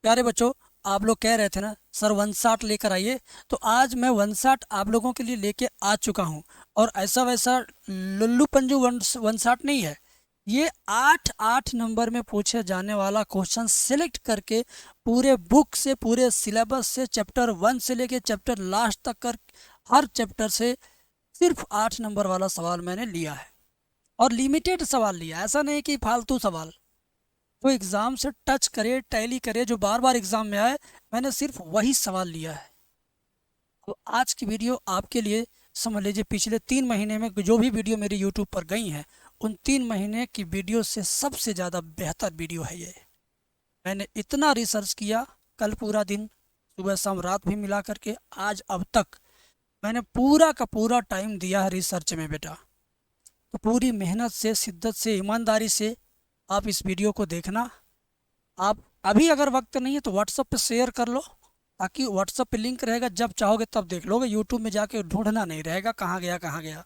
प्यारे बच्चों, आप लोग कह रहे थे ना सर 160 लेकर आइए, तो आज मैं 160 आप लोगों के लिए लेके आ चुका हूँ। और ऐसा वैसा लुल्लू पंजू 160 नहीं है। ये 8 8 नंबर में पूछे जाने वाला क्वेश्चन सिलेक्ट करके पूरे बुक से, पूरे सिलेबस से, चैप्टर 1 से लेके चैप्टर लास्ट तक कर हर चैप्टर से सिर्फ 8 नंबर वाला सवाल मैंने लिया है। और लिमिटेड सवाल लिया, ऐसा नहीं कि फालतू सवाल जो एग्ज़ाम से टच करे, टैली करे, जो बार बार एग्ज़ाम में आए, मैंने सिर्फ वही सवाल लिया है। तो आज की वीडियो आपके लिए, समझ लीजिए पिछले 3 महीने में जो भी वीडियो मेरी यूट्यूब पर गई हैं, उन 3 महीने की वीडियो से सबसे ज़्यादा बेहतर वीडियो है ये। मैंने इतना रिसर्च किया, कल पूरा दिन, सुबह शाम रात भी मिला करके आज अब तक मैंने पूरा का पूरा टाइम दिया है रिसर्च में बेटा। तो पूरी मेहनत से, शिद्दत से, ईमानदारी से आप इस वीडियो को देखना। आप अभी अगर वक्त नहीं है तो व्हाट्सअप पे शेयर कर लो, ताकि व्हाट्सअप पे लिंक रहेगा, जब चाहोगे तब देख लोगे। यूट्यूब में जाके ढूंढना नहीं रहेगा कहाँ गया कहाँ गया।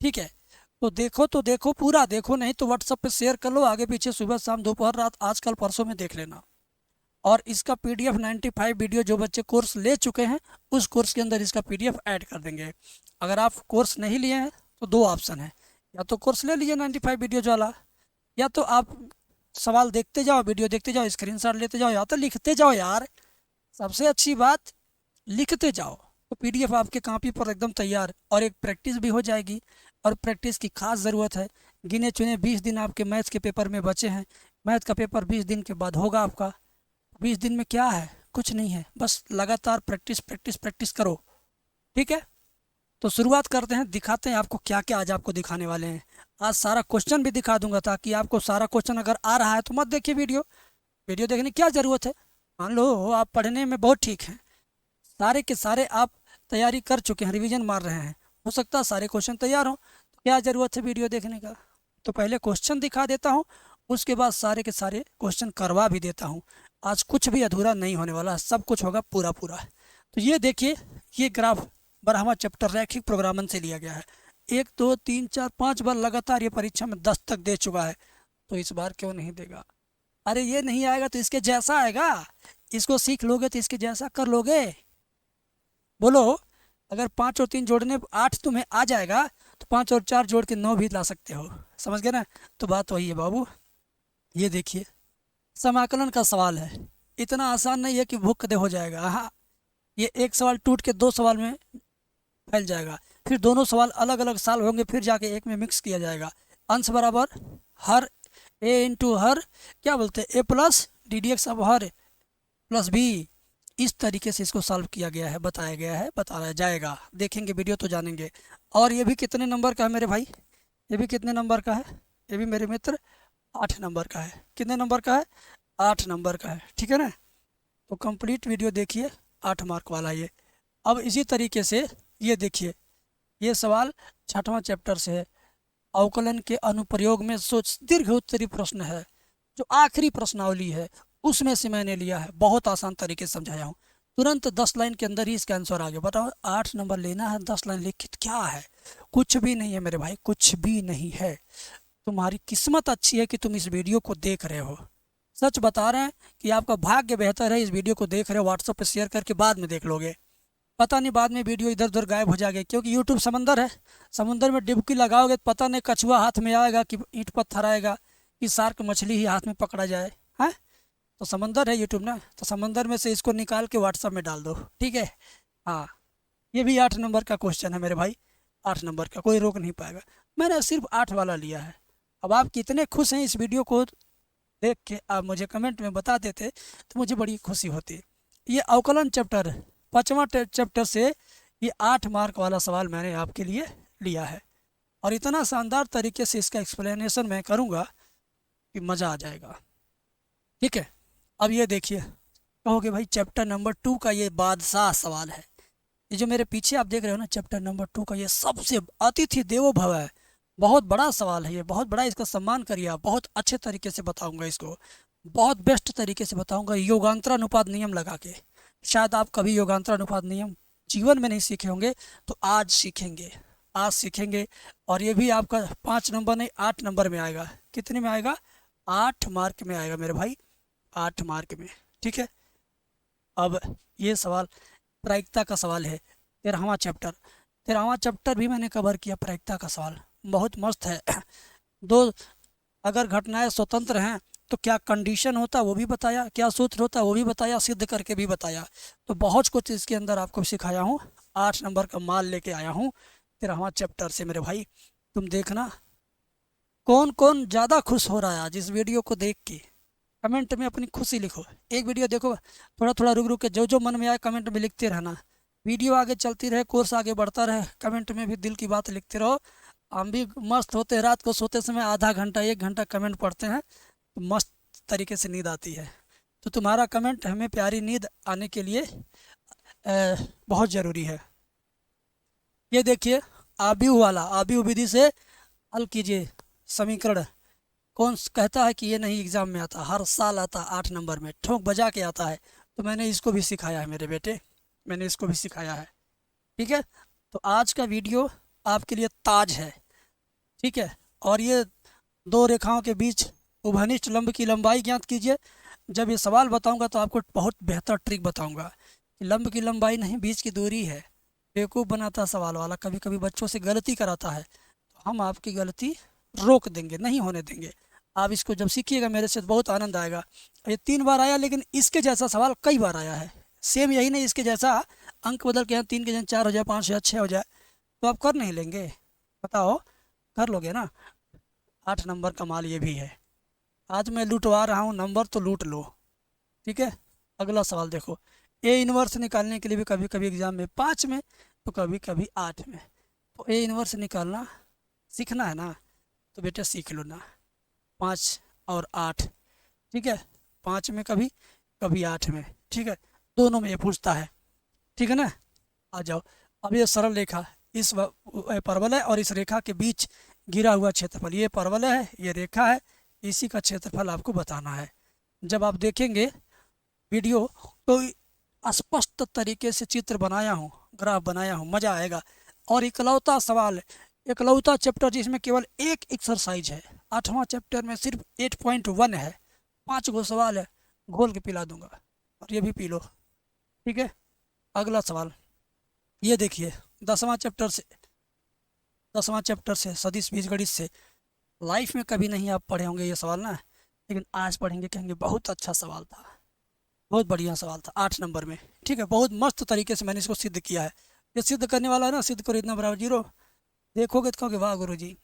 ठीक है, तो देखो पूरा देखो, नहीं तो व्हाट्सअप पे शेयर कर लो, आगे पीछे सुबह शाम दोपहर रात आजकल परसों में देख लेना। और इसका PDF 95 वीडियो जो बच्चे कोर्स ले चुके हैं, उस कोर्स के अंदर इसका PDF ऐड कर देंगे। अगर आप कोर्स नहीं लिए हैं तो 2 ऑप्शन है, या तो कोर्स ले लीजिए 95 वीडियो वाला, या तो आप सवाल देखते जाओ, वीडियो देखते जाओ, स्क्रीनशॉट लेते जाओ, या तो लिखते जाओ यार। सबसे अच्छी बात, लिखते जाओ तो PDF आपके कॉपी पर एकदम तैयार, और एक प्रैक्टिस भी हो जाएगी। और प्रैक्टिस की खास ज़रूरत है। गिने चुने 20 दिन आपके मैथ्स के पेपर में बचे हैं। मैथ का पेपर 20 दिन के बाद होगा आपका। 20 दिन में क्या है, कुछ नहीं है, बस लगातार प्रैक्टिस प्रैक्टिस प्रैक्टिस करो। ठीक है, तो शुरुआत करते हैं, दिखाते हैं आपको क्या क्या आज आपको दिखाने वाले हैं। आज सारा क्वेश्चन भी दिखा दूंगा, ताकि आपको सारा क्वेश्चन अगर आ रहा है तो मत देखिए वीडियो। वीडियो देखने की क्या ज़रूरत है। मान लो आप पढ़ने में बहुत ठीक हैं, सारे के सारे आप तैयारी कर चुके हैं, रिवीजन मार रहे हैं, हो सकता है सारे क्वेश्चन तैयार हों, तो क्या ज़रूरत है वीडियो देखने का। तो पहले क्वेश्चन दिखा देता हूँ, उसके बाद सारे के सारे क्वेश्चन करवा भी देता हूँ। आज कुछ भी अधूरा नहीं होने वाला है, सब कुछ होगा पूरा पूरा। तो ये देखिए, ये ग्राफ ब्रह्मा चैप्टर रैखिक प्रोग्रामन से लिया गया है। 1 2 3 4 5 बार लगातार ये परीक्षा में 10 तक दे चुका है, तो इस बार क्यों नहीं देगा। अरे ये नहीं आएगा तो इसके जैसा आएगा, इसको सीख लोगे तो इसके जैसा कर लोगे। बोलो, अगर 5 और 3 जोड़ने 8 तुम्हें आ जाएगा, तो 5 और 4 जोड़ के 9 भी ला सकते हो। समझ गए ना। तो बात वही है बाबू। ये देखिए, समाकलन का सवाल है, इतना आसान नहीं है कि भूख दे हो जाएगा। हाँ, ये एक सवाल टूट के 2 सवाल में फैल जाएगा, फिर दोनों सवाल अलग अलग साल होंगे, फिर जाके एक में मिक्स किया जाएगा। अंश बराबर हर ए इंटू हर, क्या बोलते हैं, ए प्लस DDX अब हर प्लस बी। इस तरीके से इसको सॉल्व किया गया है, बताया गया है, बताया जाएगा। देखेंगे वीडियो तो जानेंगे। और ये भी कितने नंबर का है मेरे भाई, ये भी कितने नंबर का है, ये भी मेरे मित्र 8 नंबर का है। कितने नंबर का है, 8 नंबर का है। ठीक है ना। तो कंप्लीट वीडियो देखिए, 8 मार्क वाला ये। अब इसी तरीके से ये देखिए, ये सवाल 6वां चैप्टर से है। अवकलन के अनुप्रयोग में सोच दीर्घ उत्तरी प्रश्न है, जो आखिरी प्रश्नावली है, उसमें से मैंने लिया है। बहुत आसान तरीके से समझाया हूँ, तुरंत 10 लाइन के अंदर ही इसका आंसर आ गया। बताओ 8 नंबर लेना है, 10 लाइन लिखित क्या है, कुछ भी नहीं है मेरे भाई, कुछ भी नहीं है। तुम्हारी किस्मत अच्छी है कि तुम इस वीडियो को देख रहे हो। सच बता रहे हैं कि आपका भाग्य बेहतर है, इस वीडियो को देख रहे हो, व्हाट्सएप पे शेयर करके बाद में देख लोगे। पता नहीं बाद में वीडियो इधर उधर गायब हो जाएगा, क्योंकि यूट्यूब समंदर है। समुंदर में डुबकी लगाओगे तो पता नहीं कछुआ हाथ में आएगा कि ईंट पत्थर आएगा, कि शार्क मछली ही हाथ में पकड़ा जाए। है तो समंदर है यूट्यूब ना, तो समंदर में से इसको निकाल के व्हाट्सएप में डाल दो। ठीक है। हाँ, ये भी 8 नंबर का क्वेश्चन है मेरे भाई, 8 नंबर का, कोई रोक नहीं पाएगा। मैंने सिर्फ 8 वाला लिया है। अब आप कितने खुश हैं इस वीडियो को देख के, आप मुझे कमेंट में बता देते तो मुझे बड़ी खुशी होती। ये अवकलन चैप्टर 5वां चैप्टर से ये 8 मार्क वाला सवाल मैंने आपके लिए लिया है, और इतना शानदार तरीके से इसका एक्सप्लेनेशन मैं करूँगा कि मज़ा आ जाएगा। ठीक है, अब ये देखिए, कहोगे भाई चैप्टर नंबर 2 का ये बादशाह सवाल है। ये जो मेरे पीछे आप देख रहे हो ना, चैप्टर नंबर 2 का ये सबसे अतिथि देवो भव है। बहुत बड़ा सवाल है ये, बहुत बड़ा, इसका सम्मान करिए आप। बहुत अच्छे तरीके से बताऊंगा इसको, बहुत बेस्ट तरीके से बताऊंगा, योगांतरानुपात नियम लगा के। शायद आप कभी योगांतरानुपात नियम जीवन में नहीं सीखे होंगे, तो आज सीखेंगे, आज सीखेंगे। और ये भी आपका 5 नंबर नहीं, 8 नंबर में आएगा। कितने में आएगा, 8 मार्क में आएगा मेरे भाई, 8 मार्क में। ठीक है, अब ये सवाल प्रायिकता का सवाल है, 13वां चैप्टर। 13वां चैप्टर भी मैंने कवर किया, प्रायिकता का सवाल बहुत मस्त है। दो अगर घटनाएं स्वतंत्र हैं तो क्या कंडीशन होता वो भी बताया, क्या सूत्र होता वो भी बताया, सिद्ध करके भी बताया। तो बहुत कुछ इसके अंदर आपको सिखाया हूँ। 8 नंबर का माल लेके आया हूँ 13वां चैप्टर से मेरे भाई। तुम देखना कौन कौन ज़्यादा खुश हो रहा है आज इस वीडियो को देख के। कमेंट में अपनी खुशी लिखो। एक वीडियो देखो, थोड़ा थोड़ा रुक रुक के जो जो मन में आए कमेंट में लिखते रहना। वीडियो आगे चलती रहे, कोर्स आगे बढ़ता रहे, कमेंट में भी दिल की बात लिखते रहो। हम भी मस्त होते हैं, रात को सोते समय आधा घंटा 1 घंटा कमेंट पढ़ते हैं तो मस्त तरीके से नींद आती है। तो तुम्हारा कमेंट हमें प्यारी नींद आने के लिए बहुत ज़रूरी है। ये देखिए आबिऊ वाला, आबिऊ विधि से हल कीजिए समीकरण। कौन कहता है कि ये नहीं एग्ज़ाम में आता, हर साल आता 8 नंबर में, ठोक बजा के आता है। तो मैंने इसको भी सिखाया है मेरे बेटे, मैंने इसको भी सिखाया है। ठीक है, तो आज का वीडियो आपके लिए ताज है। ठीक है, और ये दो रेखाओं के बीच उभयनिष्ठ लंब की लंबाई ज्ञात कीजिए। जब ये सवाल बताऊंगा तो आपको बहुत बेहतर ट्रिक बताऊंगा कि लंब की लंबाई नहीं, बीच की दूरी है। बेवकूफ़ बनाता सवाल वाला, कभी कभी बच्चों से गलती कराता है, तो हम आपकी गलती रोक देंगे, नहीं होने देंगे। आप इसको जब सीखिएगा मेरे से तो बहुत आनंद आएगा। ये 3 बार आया, लेकिन इसके जैसा सवाल कई बार आया है। सेम यही नहीं, इसके जैसा अंक बदल के यहाँ 3 के जगह 4 हो जाए, 5 हो जाए, 6 हो जाए, तो आप कर नहीं लेंगे? बताओ, कर लोगे ना? 8 नंबर का माल ये भी है। आज मैं लूटवा रहा हूँ नंबर, तो लूट लो। ठीक है, अगला सवाल देखो। ए इनवर्स निकालने के लिए भी कभी कभी एग्जाम में 5 में तो कभी कभी 8 में, तो ए इनवर्स निकालना सीखना है ना, तो बेटा सीख लो ना। 5 और 8, ठीक है, 5 में कभी कभी 8 में, ठीक है, दोनों में ये पूछता है। ठीक है ना, आ जाओ। अब ये सरल रेखा, इस परवलय और इस रेखा के बीच गिरा हुआ क्षेत्रफल, ये परवलय है, ये रेखा है, इसी का क्षेत्रफल आपको बताना है। जब आप देखेंगे वीडियो तो स्पष्ट तरीके से चित्र बनाया हूँ, ग्राफ बनाया हूँ, मज़ा आएगा। और इकलौता सवाल, इकलौता चैप्टर जिसमें केवल एक एक्सरसाइज है। 8वां चैप्टर में सिर्फ 8.1 है, 5 गो सवाल है, घोल के पिला दूंगा और ये भी पी लो। ठीक है, अगला सवाल ये देखिए। 10वां चैप्टर से, 10वां चैप्टर से सदिश बीजगणित से लाइफ में कभी नहीं आप पढ़े होंगे ये सवाल ना, लेकिन आज पढ़ेंगे, कहेंगे बहुत अच्छा सवाल था, बहुत बढ़िया सवाल था 8 नंबर में। ठीक है, बहुत मस्त तरीके से मैंने इसको सिद्ध किया है। ये सिद्ध करने वाला है ना, सिद्ध करो इतना बराबर 0, देखोगे तो कहोगे वाह गुरुजी,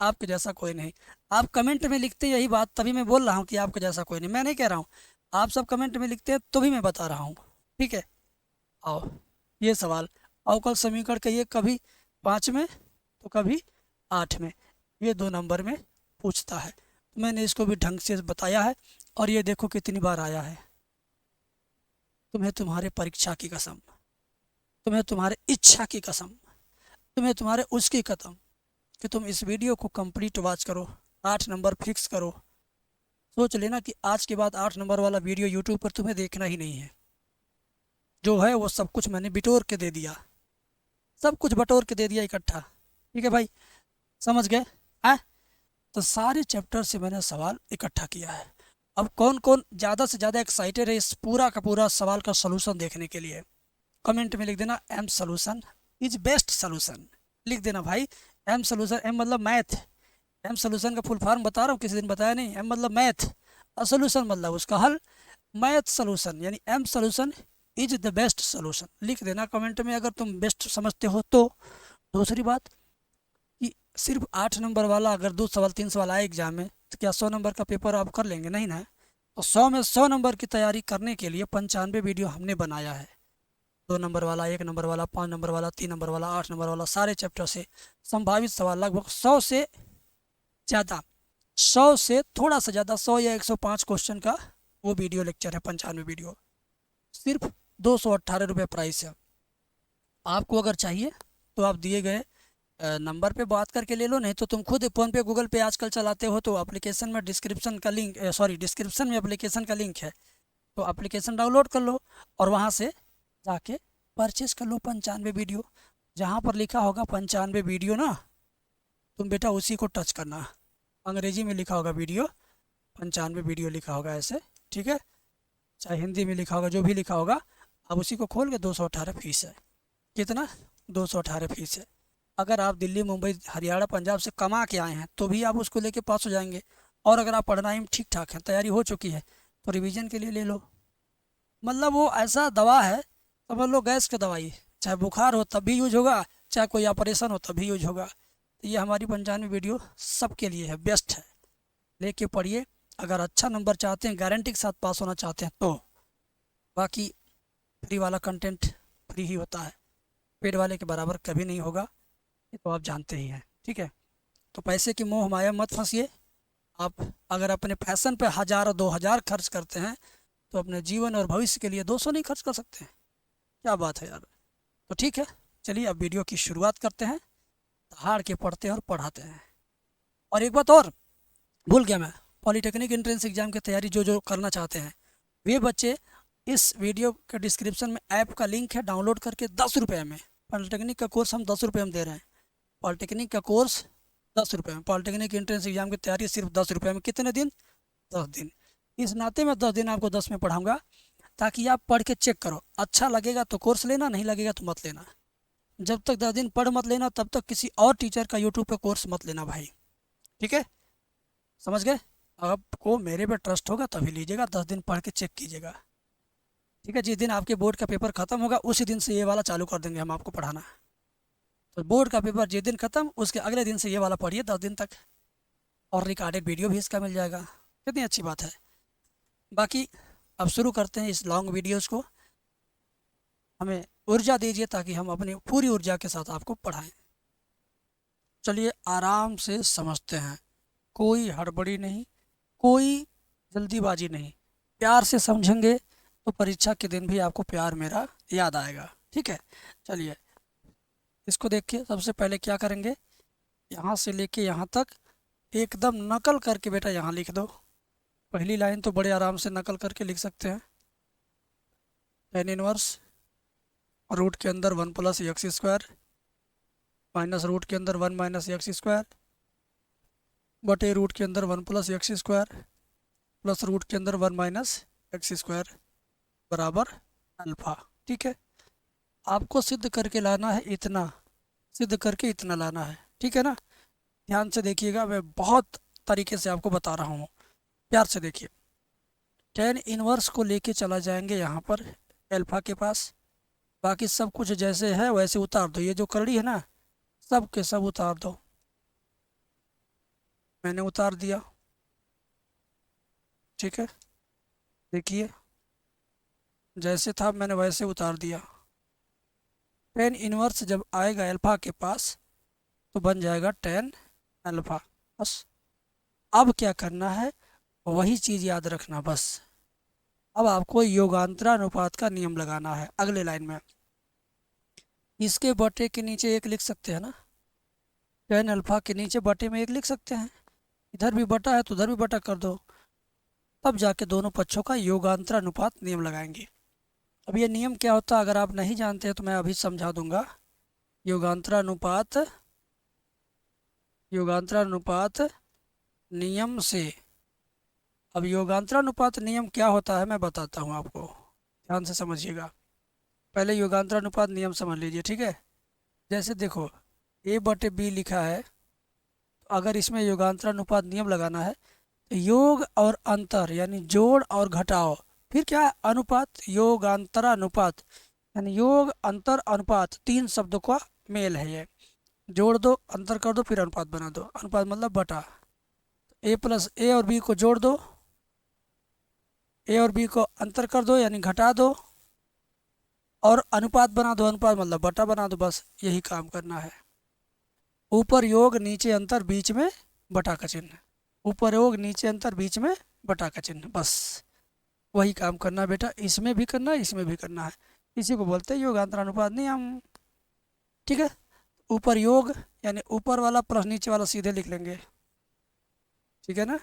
आपके जैसा कोई नहीं। आप कमेंट में लिखते यही बात, तभी मैं बोल रहा हूँ कि आपके जैसा कोई नहीं। मैं नहीं कह रहा हूँ, आप सब कमेंट में लिखते हैं तो भी मैं बता रहा हूँ। ठीक है, आओ ये सवाल, अवकल समीकरण का ये कभी 5 में तो कभी 8 में, ये 2 नंबर में पूछता है। तो मैंने इसको भी ढंग से बताया है। और ये देखो कितनी बार आया है। तुम्हें तुम्हारे परीक्षा की कसम, तुम्हें तुम्हारे इच्छा की कसम, तुम्हें तुम्हारे उसकी कसम कि तुम इस वीडियो को कंप्लीट वॉच करो, 8 नंबर फिक्स करो। सोच लेना कि आज के बाद 8 नंबर वाला वीडियो यूट्यूब पर तुम्हें देखना ही नहीं है। जो है वो सब कुछ मैंने बिटोर के दे दिया, सब कुछ बटोर के दे दिया इकट्ठा। ठीक है भाई, समझ गए? है, तो सारे चैप्टर से मैंने सवाल इकट्ठा किया है। अब कौन कौन ज़्यादा से ज़्यादा एक्साइटेड है इस पूरा का पूरा सवाल का सलूशन देखने के लिए? कमेंट में लिख देना M solution is best solution, लिख देना भाई। एम सलूशन, एम मतलब मैथ, एम सलूशन का फुल फॉर्म बता रहा हूँ, किसी दिन बताया नहीं। एम मतलब मैथ और सलूशन मतलब उसका हल, मैथ सलूशन यानी M solution is the best solution, लिख देना कमेंट में अगर तुम बेस्ट समझते हो तो। दूसरी बात कि सिर्फ 8 नंबर वाला अगर 2 सवाल 3 सवाल आए एग्जाम में तो क्या 100 नंबर का पेपर आप कर लेंगे? नहीं ना। तो 100 में 100 नंबर की तैयारी करने के लिए 95 वीडियो हमने बनाया है। 2 नंबर वाला, 1 नंबर वाला, 5 नंबर वाला, 3 नंबर वाला, 8 नंबर वाला, सारे चैप्टर से संभावित सवाल लगभग 100 से ज़्यादा, 100 से थोड़ा सा ज़्यादा, 100 या 105 क्वेश्चन का वो वीडियो लेक्चर है। 95 वीडियो, सिर्फ 218 रुपये प्राइस है। आपको अगर चाहिए तो आप दिए गए नंबर पे बात करके ले लो, नहीं तो तुम खुद फ़ोन पे गूगल पे आजकल चलाते हो तो एप्लीकेशन में डिस्क्रिप्शन का लिंक, डिस्क्रिप्शन में एप्लीकेशन का लिंक है, तो एप्लीकेशन डाउनलोड कर लो और वहाँ से जाके परचेस कर लो 95 वीडियो। जहाँ पर लिखा होगा 95 वीडियो ना, तुम बेटा उसी को टच करना। अंग्रेजी में लिखा होगा वीडियो, 95 वीडियो लिखा होगा ऐसे। ठीक है, चाहे हिंदी में लिखा होगा, जो भी लिखा होगा आप उसी को खोल के 218 फीस है। कितना? 218 फीस है। अगर आप दिल्ली, मुंबई, हरियाणा, पंजाब से कमा के आए हैं तो भी आप उसको लेके पास हो जाएंगे। और अगर आप पढ़नाई में ठीक ठाक हैं, तैयारी हो चुकी है, तो रिवीजन के लिए ले लो। मतलब वो ऐसा दवा है, समझ लो गैस की दवाई, चाहे बुखार हो तब भी यूज होगा, चाहे कोई ऑपरेशन हो तब भी यूज होगा। तो ये हमारी 95 वीडियो सबके लिए है, बेस्ट है, लेके पढ़िए। अगर अच्छा नंबर चाहते हैं, गारंटी के साथ पास होना चाहते हैं तो। बाकी फ्री वाला कंटेंट फ्री ही होता है, पेड वाले के बराबर कभी नहीं होगा, ये तो आप जानते ही हैं। ठीक है, तो पैसे की मोह माया मत फंसिए। आप अगर अपने फैशन पे 1000-2000 खर्च करते हैं तो अपने जीवन और भविष्य के लिए 200 नहीं खर्च कर सकते हैं? क्या बात है यार। तो ठीक है, चलिए अब वीडियो की शुरुआत करते हैं। दहाड़ के पढ़ते हैं और पढ़ाते हैं। और एक बात और भूल गया मैं, पॉलीटेक्निक एंट्रेंस एग्जाम की तैयारी जो जो करना चाहते हैं वे बच्चे, इस वीडियो के डिस्क्रिप्शन में ऐप का लिंक है, डाउनलोड करके 10 रुपये में पॉलीटेक्निक का कोर्स हम 10 रुपये में दे रहे हैं। पॉलीटेक्निक का कोर्स 10 रुपये में, पॉलीटेक्निक एंट्रेंस एग्जाम की तैयारी सिर्फ 10 रुपये में। कितने दिन? 10 दिन। इस नाते मैं 10 दिन आपको 10 में पढ़ाऊँगा, ताकि आप पढ़ के चेक करो। अच्छा लगेगा तो कोर्स लेना, नहीं लगेगा तो मत लेना। जब तक 10 दिन पढ़ मत लेना, तब तक किसी और टीचर का यूट्यूब पे कोर्स मत लेना भाई। ठीक है, समझ गए? आपको मेरे पे ट्रस्ट होगा तभी लीजिएगा, 10 दिन पढ़ के चेक कीजिएगा। ठीक है, जिस दिन आपके बोर्ड का पेपर ख़त्म होगा उसी दिन से ये वाला चालू कर देंगे हम आपको पढ़ाना। तो बोर्ड का पेपर जिस दिन ख़त्म, उसके अगले दिन से ये वाला पढ़िए 10 दिन तक, और रिकॉर्डेड वीडियो भी इसका मिल जाएगा। कितनी अच्छी बात है। बाकी अब शुरू करते हैं इस लॉन्ग वीडियोज़ को। हमें ऊर्जा दीजिए ताकि हम अपनी पूरी ऊर्जा के साथ आपको पढ़ाएं। चलिए आराम से समझते हैं, कोई हड़बड़ी नहीं, कोई जल्दीबाजी नहीं। प्यार से समझेंगे तो परीक्षा के दिन भी आपको प्यार मेरा याद आएगा। ठीक है, चलिए इसको देखिए। सबसे पहले क्या करेंगे, यहाँ से लेके यहाँ तक एकदम नकल करके बेटा यहाँ लिख दो। पहली लाइन तो बड़े आराम से नकल करके लिख सकते हैं। tan इनवर्स रूट के अंदर 1 + x² माइनस रूट के अंदर 1 - x² बटे रूट के अंदर 1 + x² प्लस रूट के अंदर 1 - x² बराबर अल्फ़ा। ठीक है, आपको सिद्ध करके लाना है इतना, सिद्ध करके इतना लाना है। ठीक है ना, ध्यान से देखिएगा, मैं बहुत तरीके से आपको बता रहा हूँ, प्यार से देखिए। tan इनवर्स को लेके चला जाएंगे यहाँ पर अल्फ़ा के पास। बाकी सब कुछ जैसे है वैसे उतार दो, ये जो करड़ी है ना, सब के सब उतार दो। मैंने उतार दिया। ठीक है, देखिए जैसे था मैंने वैसे उतार दिया। tan इनवर्स जब आएगा अल्फ़ा के पास तो बन जाएगा tan अल्फ़ा। बस अब क्या करना है, वही चीज़ याद रखना बस। अब आपको योगांतरानुपात का नियम लगाना है अगले लाइन में। इसके बटे के नीचे एक लिख सकते हैं ना, tan अल्फ़ा के नीचे बटे में एक लिख सकते हैं। इधर भी बटा है तो उधर भी बटा कर दो, तब जाके दोनों पक्षों का योगांतरानुपात नियम लगाएंगे। अब ये नियम क्या होता है अगर आप नहीं जानते हैं तो मैं अभी समझा दूंगा। योगांतरानुपात, योगांतरानुपात नियम से, अब योगांतरानुपात नियम क्या होता है मैं बताता हूँ आपको, ध्यान से समझिएगा। पहले योगांतरानुपात नियम समझ लीजिए। ठीक है, जैसे देखो A/B लिखा है, तो अगर इसमें योगांतरानुपात नियम लगाना है तो योग और अंतर यानी जोड़ और घटाओ, फिर क्या है अनुपात, योगांतरानुपात यानी योग अंतर अनुपात, 3 शब्दों का मेल है ये। जोड़ दो, अंतर कर दो, फिर अनुपात बना दो। अनुपात मतलब बटा। A + A और B को जोड़ दो, A और B को अंतर कर दो यानी घटा दो, और अनुपात बना दो। अनुपात मतलब बटा बना दो। बस यही काम करना है। ऊपर योग नीचे अंतर बीच में बटा का चिन्ह, ऊपर योग नीचे अंतर बीच में बटा का चिन्ह, बस वही काम करना है बेटा। इसमें भी करना है, इसमें भी करना है। इसी को बोलते हैं योगांतरानुपात नियम। ठीक है, ऊपर योग यानी ऊपर वाला प्लस नीचे वाला सीधे लिख लेंगे। ठीक है ना,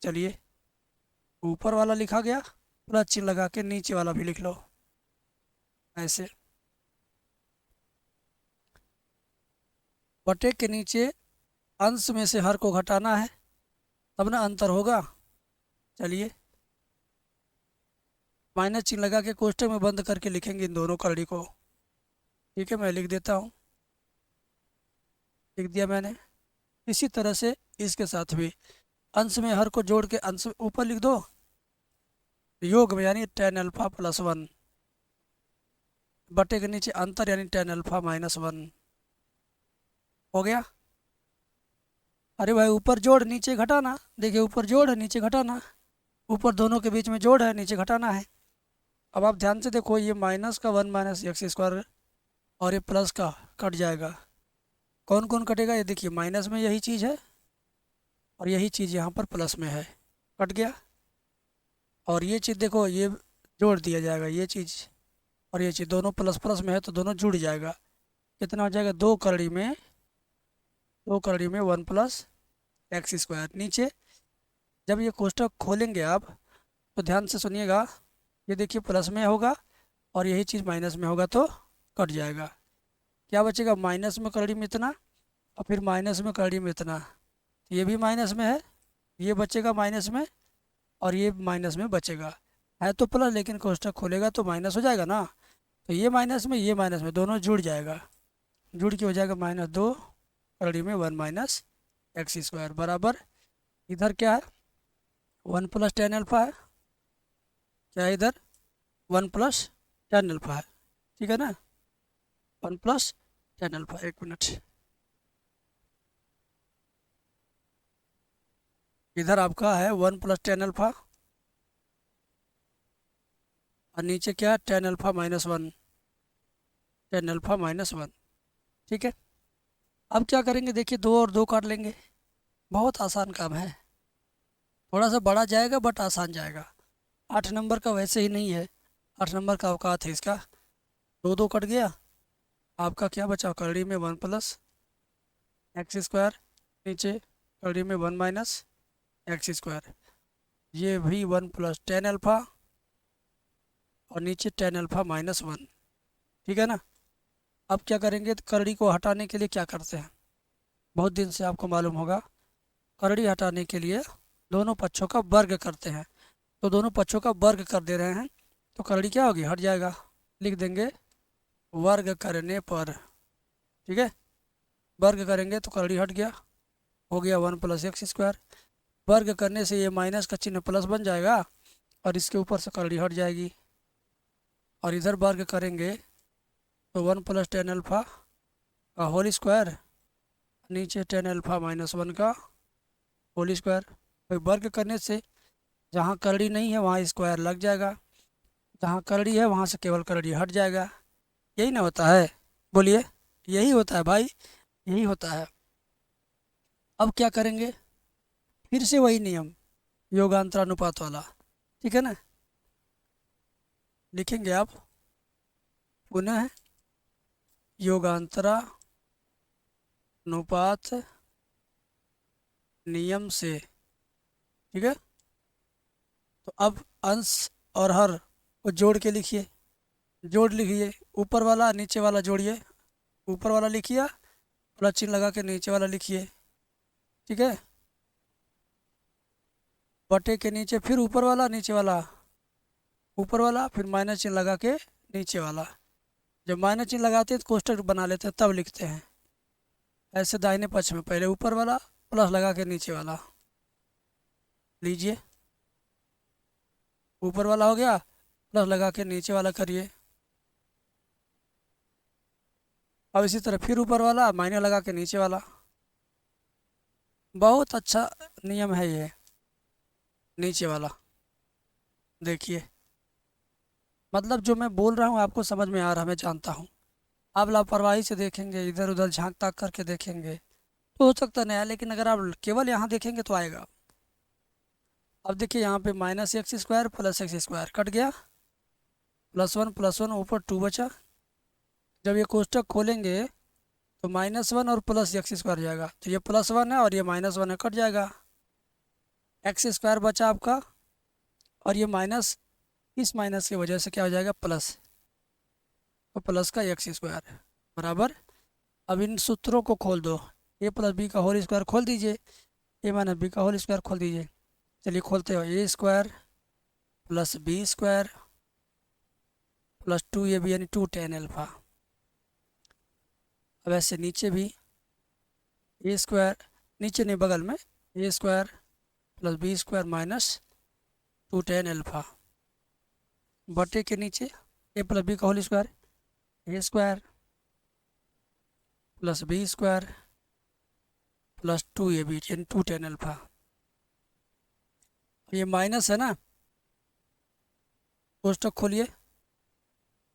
चलिए ऊपर वाला लिखा गया, प्लस चिन्ह लगा के नीचे वाला भी लिख लो ऐसे। बटे के नीचे अंश में से हर को घटाना है, तब ना अंतर होगा। चलिए माइनस चिन्ह लगा के कोष्टक में बंद करके लिखेंगे इन दोनों करड़ी को। ठीक है, मैं लिख देता हूँ, लिख दिया मैंने। इसी तरह से इसके साथ भी अंश में हर को जोड़ के अंश ऊपर लिख दो, योग में यानी tan अल्फा प्लस 1 बटे के नीचे अंतर यानी tan अल्फा माइनस 1 हो गया। अरे भाई ऊपर जोड़ नीचे घटाना, देखिए ऊपर जोड़ है नीचे घटाना, ऊपर दोनों के बीच में जोड़ है नीचे घटाना है। अब आप ध्यान से देखो, ये माइनस का 1 माइनस एक्स स्क्वायर और ये प्लस का कट जाएगा। कौन कौन कटेगा, ये देखिए माइनस में यही चीज़ है और यही चीज़ यहाँ पर प्लस में है, कट गया। और ये चीज़ देखो, ये जोड़ दिया जाएगा, ये चीज़ और ये चीज़ दोनों प्लस प्लस में है तो दोनों जुड़ जाएगा। कितना हो जाएगा, दो करड़ी में 1 प्लस एक्स स्क्वायर। नीचे जब ये कोष्टक खोलेंगे आप तो ध्यान से सुनिएगा, ये देखिए प्लस में होगा और यही चीज़ माइनस में होगा तो कट जाएगा। क्या बचेगा, माइनस में करड़ी में इतना और फिर माइनस में करड़ी में इतना, ये भी माइनस में है, ये बचेगा माइनस में और ये माइनस में बचेगा। है तो प्लस लेकिन कोष्टक खोलेगा तो माइनस हो जाएगा ना, तो ये माइनस में दोनों जुड़ जाएगा, जुड़ के हो जाएगा -2 करड़ी में 1 माइनस एक्स स्क्वायर बराबर। इधर क्या है, 1 प्लस tan अल्फा है, क्या है इधर 1 प्लस tan अल्फा है, ठीक है ना, 1 प्लस tan अल्फा। एक मिनट, इधर आपका है 1 प्लस tan अल्फा और नीचे क्या है tan alpha minus 1, tan alpha minus 1। ठीक है, अब क्या करेंगे, देखिए 2 और 2 काट लेंगे, बहुत आसान काम है, थोड़ा सा बड़ा जाएगा बट आसान जाएगा। 8 नंबर का वैसे ही नहीं है, 8 नंबर का औकात है इसका। 2 2 कट गया, आपका क्या बचा, करड़ी में 1 प्लस एक्स स्क्वायर, नीचे करड़ी में 1 माइनस एक्स स्क्वायर, ये भी 1 प्लस tan अल्फा और नीचे tan अल्फा माइनस 1। ठीक है ना। अब क्या करेंगे, तो करड़ी को हटाने के लिए क्या करते हैं, बहुत दिन से आपको मालूम होगा, करड़ी हटाने के लिए दोनों पक्षों का वर्ग करते हैं। तो दोनों पक्षों का वर्ग कर दे रहे हैं तो करड़ी क्या होगी, हट जाएगा, लिख देंगे वर्ग करने पर। ठीक है, वर्ग करेंगे तो करड़ी हट गया, हो गया 1 प्लस एक्स स्क्वायर। वर्ग करने से ये माइनस का चिन्ह प्लस बन जाएगा और इसके ऊपर से करड़ी हट जाएगी। और इधर वर्ग करेंगे तो 1 प्लस tan अल्फा का होल स्क्वायर, नीचे tan अल्फा माइनस 1 का होल स्क्वायर। भाई वर्ग करने से जहाँ करड़ी नहीं है वहाँ स्क्वायर लग जाएगा, जहाँ करड़ी है वहाँ से केवल करड़ी हट जाएगा। यही ना होता है, बोलिए, यही होता है भाई, यही होता है। अब क्या करेंगे, फिर से वही नियम योगांतरानुपात वाला, ठीक है ना। लिखेंगे आप पुनः योगांतरानुपात नियम से। ठीक है, तो अब अंश और हर को जोड़ के लिखिए, जोड़ लिखिए, ऊपर वाला नीचे वाला जोड़िए, ऊपर वाला लिखिए प्लस चिन्ह लगा के नीचे वाला लिखिए। ठीक है, बटे के नीचे फिर ऊपर वाला नीचे वाला, ऊपर वाला फिर माइनस चिन्ह लगा के नीचे वाला। जब माइनस चिन्ह लगाते हैं तो कोष्टक बना लेते हैं तब लिखते हैं, ऐसे दाहिने पक्ष में पहले ऊपर वाला प्लस लगा के नीचे वाला लीजिए, ऊपर वाला हो गया प्लस लगा के नीचे वाला करिए। अब इसी तरह फिर ऊपर वाला माइनस लगा के नीचे वाला। बहुत अच्छा नियम है ये नीचे वाला, देखिए मतलब जो मैं बोल रहा हूँ आपको समझ में आ रहा है, मैं जानता हूँ। आप लापरवाही से देखेंगे, इधर उधर झांक ताक करके देखेंगे तो हो सकता नहीं आए, लेकिन अगर आप केवल यहाँ देखेंगे तो आएगा। अब देखिए यहाँ पे minus x square plus x square cut गया, प्लस वन ऊपर 2 बचा। जब ये कोष्टक खोलेंगे तो -1 और प्लस एक्स स्क्वायर जाएगा, तो ये +1 है और ये -1 है, कट जाएगा। एक्स स्क्वायर बचा आपका और ये माइनस, इस माइनस की वजह से क्या हो जाएगा प्लस, तो प्लस का एक्स स्क्वायर बराबर। अब इन सूत्रों को खोल दो, ए प्लस बी का होल स्क्वायर खोल दीजिए, ए माइनस बी का होल स्क्वायर खोल दीजिए। चलिए खोलते हो, A square plus B square plus 2ab यानी 2tan अल्फ़ा। अब ऐसे नीचे भी ए स्क्वायर, नीचे नहीं बगल में, A square plus B square minus 2tan alpha बटे के नीचे ए प्लस बी का whole square, A square plus B square plus 2ab यानी 2tan अल्फ़ा। ये माइनस है ना, कोष्टक खोलिए,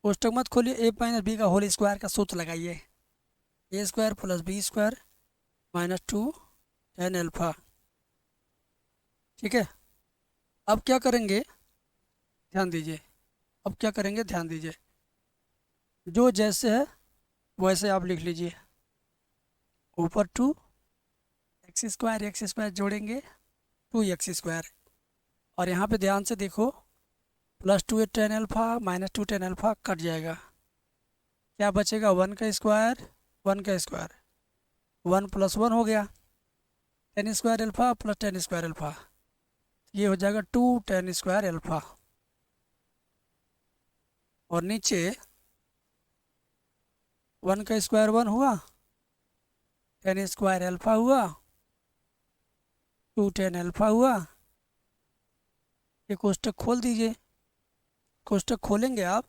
कोष्टक मत खोलिए, ए माइनस बी का होल स्क्वायर का सूत्र लगाइए, A square plus B square minus 2tan alpha. ठीक है, अब क्या करेंगे ध्यान दीजिए, अब क्या करेंगे ध्यान दीजिए, जो जैसे है वैसे आप लिख लीजिए, ऊपर 2 एक्स स्क्वायर जोड़ेंगे 2 एक्स स्क्वायर, और यहाँ पे ध्यान से देखो, plus 2tan alpha minus 2tan alpha cut जाएगा, क्या बचेगा 1 का स्क्वायर 1 का स्क्वायर, 1 प्लस 1 हो गया, tan square alpha plus tan square alpha, ये हो जाएगा 2tan स्क्वायर अल्फ़ा। और नीचे 1 का स्क्वायर 1 हुआ, tan स्क्वायर अल्फ़ा हुआ, 2tan अल्फ़ा हुआ। ये कोष्टक खोल दीजिए, कोष्टक खोलेंगे आप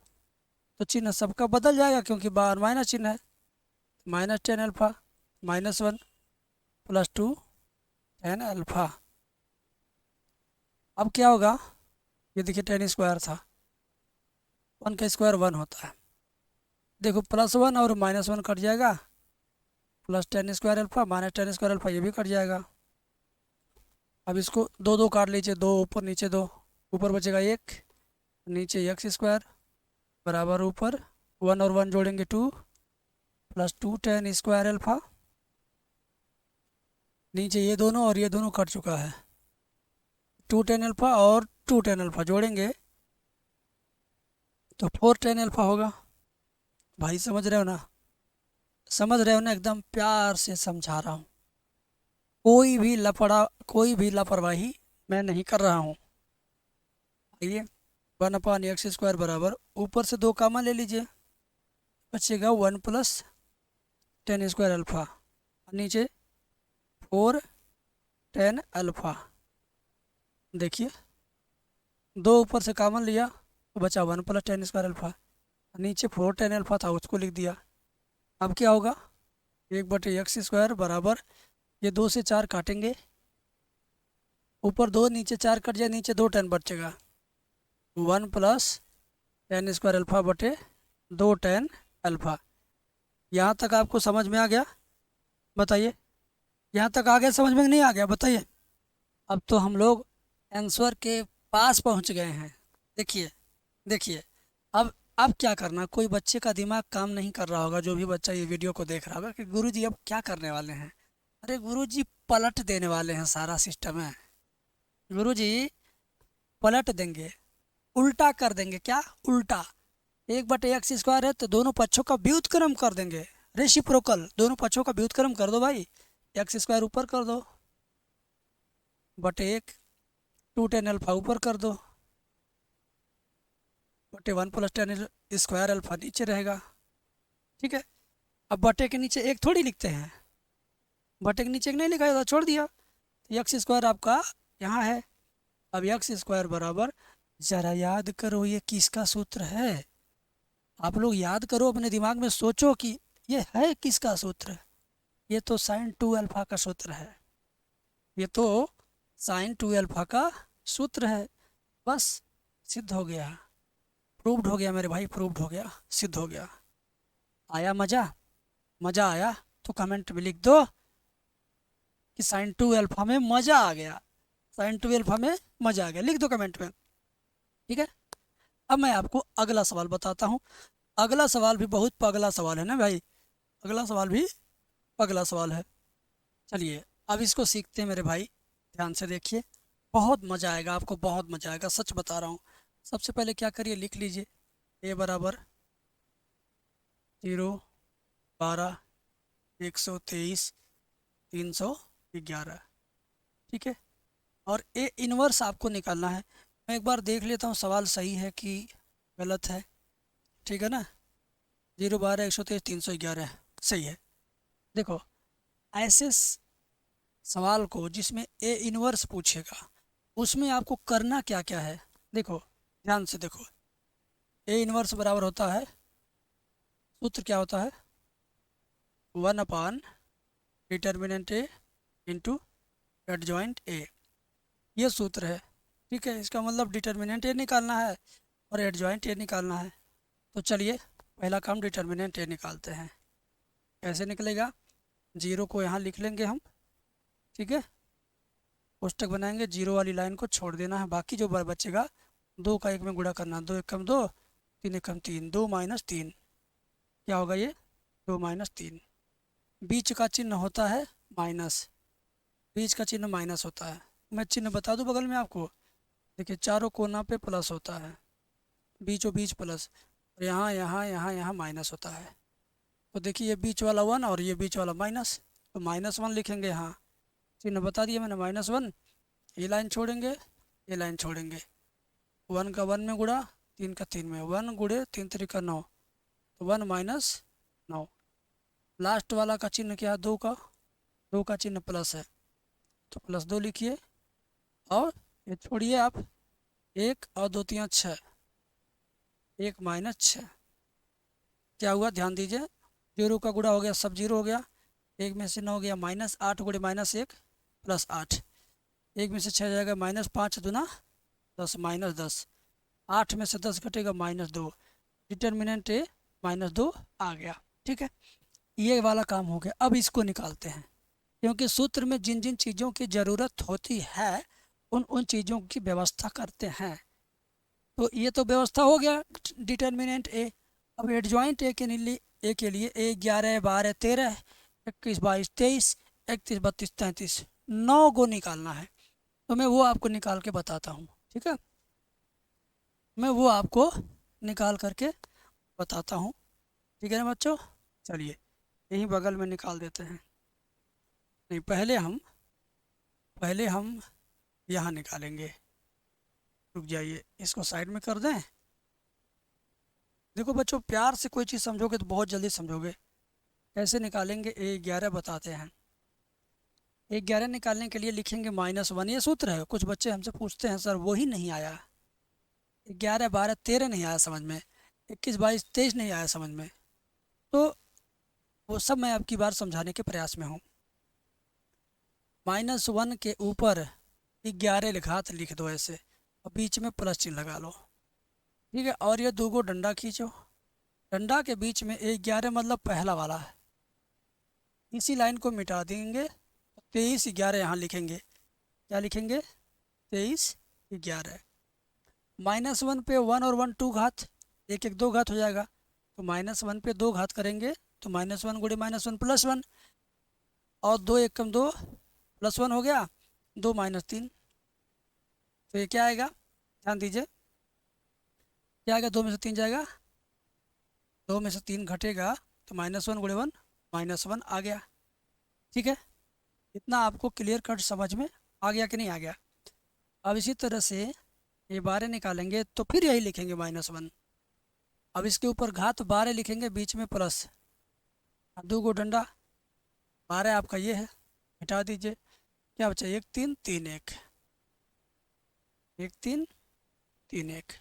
तो चिन्ह सबका बदल जाएगा, क्योंकि बाहर माइनस चिन्ह है, minus tan alpha minus 1 plus 2tan alpha. अब क्या होगा, ये देखिए tan स्क्वायर था, 1 का स्क्वायर 1 होता है, देखो प्लस 1 और माइनस 1 कट जाएगा, plus tan square alpha minus tan square alpha ये भी कट जाएगा। अब इसको दो दो काट लीजिए, दो ऊपर नीचे दो, ऊपर बचेगा 1, नीचे एक्स स्क्वायर बराबर ऊपर 1 और 1 जोड़ेंगे 2 प्लस 2tan स्क्वायर अल्फ़ा, नीचे ये दोनों और ये दोनों कट चुका है, 2tan अल्फ़ा और 2tan अल्फ़ा जोड़ेंगे तो 4tan अल्फ़ा होगा। भाई समझ रहे हो ना, समझ रहे हो ना, एकदम प्यार से समझा रहा हूँ, कोई भी लापरवाही मैं नहीं कर रहा हूँ। आइए 1/x स्क्वायर बराबर ऊपर से 2 कामा ले लीजिए, बचेगा 1 प्लस tan स्क्वायर अल्फ़ा, नीचे 4tan अल्फ़ा। देखिए 2 ऊपर से कामन लिया तो बचा 1 प्लस tan स्क्वायर अल्फ़ा, नीचे 4tan अल्फ़ा था उसको लिख दिया। अब क्या होगा, 1/x स्क्वायर बराबर, ये 2 से 4 काटेंगे, ऊपर 2 नीचे 4 कट जाए, नीचे 2 tan बचेगा, 1 प्लस tan स्क्वायर अल्फ़ा बटे 2tan अल्फ़ा। यहाँ तक आपको समझ में आ गया, बताइए, यहाँ तक आ गया समझ में, नहीं आ गया बताइए। अब तो हम लोग आंसर के पास पहुँच गए हैं। देखिए देखिए, अब क्या करना, कोई बच्चे का दिमाग काम नहीं कर रहा होगा, जो भी बच्चा ये वीडियो को देख रहा होगा कि गुरुजी अब क्या करने वाले हैं। अरे गुरुजी पलट देने वाले हैं, सारा सिस्टम है, गुरुजी पलट देंगे, उल्टा कर देंगे। क्या उल्टा, 1/x स्क्वायर है तो दोनों पक्षों का व्युत्क्रम कर देंगे, रेसिप्रोकल, दोनों पक्षों का व्युत्क्रम कर दो भाई, एक्स स्क्वायर ऊपर कर दो बटे 1, 2tan अल्फ़ा ऊपर कर दो बटे 1 प्लस tan स्क्वायर अल्फ़ा नीचे रहेगा। ठीक है, अब बटे के नीचे एक थोड़ी लिखते हैं, बटे के नीचे एक नहीं लिखा जाता, छोड़ दिया, तो एक्स स्क्वायर आपका यहाँ है। अब एक्स स्क्वायर बराबर, ज़रा याद करो ये किसका सूत्र है, आप लोग याद करो, अपने दिमाग में सोचो कि ये है किसका सूत्र, ये तो साइन 2 अल्फ़ा का सूत्र है, ये तो साइन 2 अल्फ़ा का सूत्र है। बस सिद्ध हो गया, प्रूव्ड हो गया मेरे भाई, प्रूव्ड हो गया, सिद्ध हो गया। आया मज़ा, मज़ा आया तो कमेंट में लिख दो कि साइन 2 अल्फ़ा में मज़ा आ गया, साइन 2 अल्फ़ा में मज़ा आ गया, लिख दो कमेंट में। ठीक है, अब मैं आपको अगला सवाल बताता हूँ। अगला सवाल भी बहुत पगला सवाल है ना भाई, अगला सवाल भी पगला सवाल है। चलिए अब इसको सीखते हैं मेरे भाई, ध्यान से देखिए, बहुत मज़ा आएगा आपको, बहुत मज़ा आएगा, सच बता रहा हूँ। सबसे पहले क्या करिए, लिख लीजिए a बराबर 0, 12, 123, 311। ठीक है, और ए इनवर्स आपको निकालना है। मैं एक बार देख लेता हूँ सवाल सही है कि गलत है। ठीक है ना, 0 12 123 311 सही है। देखो ऐसे सवाल को जिसमें ए इनवर्स पूछेगा उसमें आपको करना क्या क्या है, देखो ध्यान से देखो। ए इनवर्स बराबर होता है, सूत्र क्या होता है, 1/डिटर्मिनेंट ए इंटू एडजॉइंट ए, ये सूत्र है। ठीक है, इसका मतलब डिटर्मिनेंट ए निकालना है और एडजॉइंट ए निकालना है। तो चलिए पहला काम डिटर्मिनेंट ए निकालते हैं। कैसे निकलेगा, 0 को यहाँ लिख लेंगे हम, ठीक है, कोष्टक बनाएंगे, 0 वाली लाइन को छोड़ देना है, बाकी जो बचेगा 2 का 1 में गुणा करना, 2 एकम 2, 3 एकम 3, 2 माइनस 3, क्या होगा ये, 2 माइनस 3। बीच का चिन्ह होता है माइनस, बीच का चिन्ह माइनस होता है। मैं चिन्ह बता दूं बगल में आपको, देखिए चारों कोना पे प्लस होता है, बीचों बीच प्लस, और यहाँ यहाँ यहाँ यहाँ माइनस होता है। तो देखिए ये बीच वाला 1 और ये बीच वाला माइनस, तो -1 लिखेंगे यहाँ, चिन्ह बता दिया मैंने -1, ये लाइन छोड़ेंगे, ये लाइन छोड़ेंगे, 1 का 1 में गुणा, 3 का 3 में, 1 गुणे 3 3 9, तो 1 माइनस 9। लास्ट वाला का चिन्ह क्या है, 2 का, 2 का चिन्ह प्लस है, तो +2 लिखिए, और ये छोड़िए आप, 1 और 2 3 6, 1 माइनस 6, क्या हुआ ध्यान दीजिए, 0 का गुणा हो गया, सब 0 हो गया, 1 में से 9 गया, -8 गुणे -1 +8, 1 में से 6 जाएगा, -5 दूना 10, -10, 8 में से 10 घटेगा -2, डिटर्मिनेंट ए -2 आ गया। ठीक है, ये वाला काम हो गया। अब इसको निकालते हैं, क्योंकि सूत्र में जिन जिन चीज़ों की ज़रूरत होती है उन उन चीज़ों की व्यवस्था करते हैं। तो ये तो व्यवस्था हो गया डिटर्मिनेंट ए। अब एडजॉइंट ए के लिए ए 11 12 13 21 22 23 31 32 33 9 को निकालना है। तो मैं वो आपको निकाल के बताता हूँ, ठीक है, मैं वो आपको निकाल करके बताता हूँ, ठीक है ना बच्चों। चलिए यहीं बगल में निकाल देते हैं, नहीं पहले हम यहाँ निकालेंगे, रुक जाइए इसको साइड में कर दें। देखो बच्चों प्यार से कोई चीज़ समझोगे तो बहुत जल्दी समझोगे। कैसे निकालेंगे, A11 बताते हैं। A11 निकालने के लिए लिखेंगे -1, ये सूत्र है। कुछ बच्चे हमसे पूछते हैं सर वही नहीं आया, 11 12 13 नहीं आया समझ में, 21 22 23 नहीं आया समझ में, तो वो सब मैं आपकी बार समझाने के प्रयास में हूँ। -1 के ऊपर 11 घात लिख दो ऐसे, और बीच में प्लस चिन्ह लगा लो, ठीक है, और ये 2 को डंडा खींचो, डंडा के बीच में 11 मतलब पहला वाला है, इसी लाइन को मिटा देंगे, 23 11 यहाँ लिखेंगे, क्या लिखेंगे, 23 11। -1 पे 1 और 1 2 घात, 1 1 2 घात हो जाएगा, तो -1 पे 2 घात करेंगे तो -1 गुणे -1 +1, और 2 1 कम 2 +1 हो गया, 2 -3, तो ये क्या आएगा, ध्यान दीजिए, क्या आएगा, 2 में से 3 जाएगा, 2 में से 3 घटेगा, तो -1 गुणे 1 -1 आ गया। ठीक है, इतना आपको क्लियर कट समझ में आ गया कि नहीं आ गया। अब इसी तरह से ये 12 निकालेंगे तो फिर यही लिखेंगे -1, अब इसके ऊपर घात 12 लिखेंगे, बीच में प्लस, 2 को डंडा, 12 आपका ये है, हटा दीजिए, क्या बचा, 1 3 3 1, 1 3 3 1,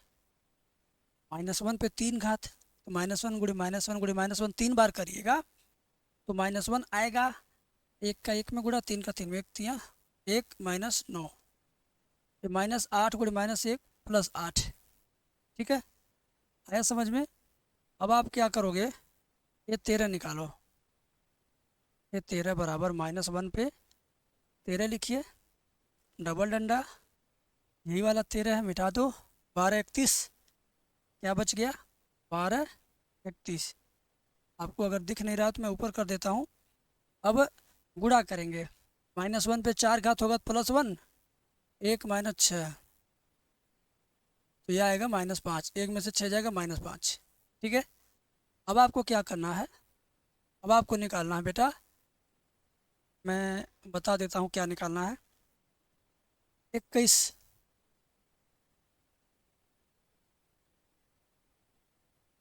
-1 पे 3 घात, तो -1 गुणे -1 गुणे -1 3 बार करिएगा तो -1 आएगा, 1 का 1 में गुणा, 3 का 3 में, 1 3 1 -9, ये -8 गुणे -1 +8, ठीक है, आया समझ में। अब आप क्या करोगे, ये 13 निकालो, ये 13 बराबर -1 पे 13 लिखिए, डबल डंडा, यही वाला 13 है, मिटा दो, 12 31, क्या बच गया, 12 31। आपको अगर दिख नहीं रहा तो मैं ऊपर कर देता हूँ। अब गुणा करेंगे, -1 पे 4 घात होगा +1, 1 -6, तो यह आएगा -5, 1 में से 6 जाएगा -5, ठीक है। अब आपको क्या करना है, अब आपको निकालना है बेटा, मैं बता देता हूँ क्या निकालना है, 21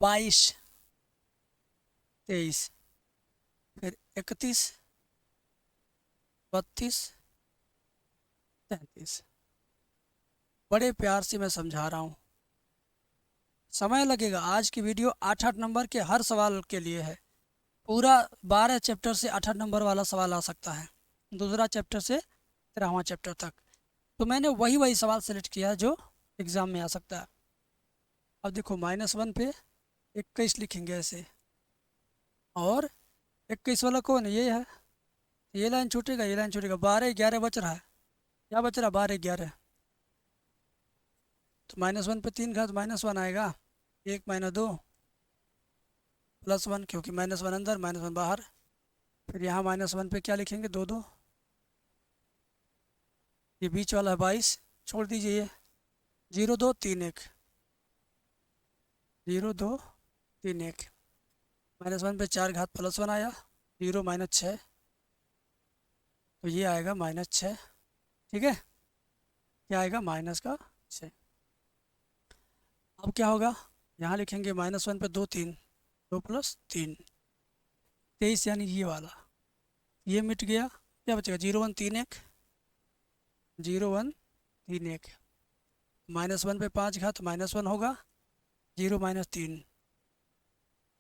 22, 23, फिर 31, 32, 33। बड़े प्यार से मैं समझा रहा हूँ, समय लगेगा। आज की वीडियो 8-8 नंबर के हर सवाल के लिए है। पूरा 12 चैप्टर से 8-8 नंबर वाला सवाल आ सकता है, दूसरा चैप्टर से 13वां चैप्टर तक। तो मैंने वही वही सवाल सेलेक्ट किया जो एग्ज़ाम में आ सकता है। अब देखो -1 पे 21 लिखेंगे ऐसे, और 21 वाला कौन है, ये है। ये लाइन छूटेगा, ये लाइन छूटेगा, 12-11 बच रहा है। क्या बच रहा है? 12-11। तो -1 पे 3 घात -1 आएगा, 1 - 2 +1, क्योंकि -1 अंदर -1 बाहर। फिर यहाँ -1 पे क्या लिखेंगे? 2 2। ये बीच वाला है 22, छोड़ दीजिए ये। 0 2 3 1, 0 2 3 1। -1 पे 4 घात +1 आया, 0 -6, तो ये आएगा -6। ठीक है, क्या आएगा? -6। अब क्या होगा? यहाँ लिखेंगे -1 पे 2 3, 2 + 3, 23, यानी ये वाला, ये मिट गया। क्या बचेगा? 0 1 3 1, 0 1 3 1। -1 पे 5 घात -1 होगा, 0 -3,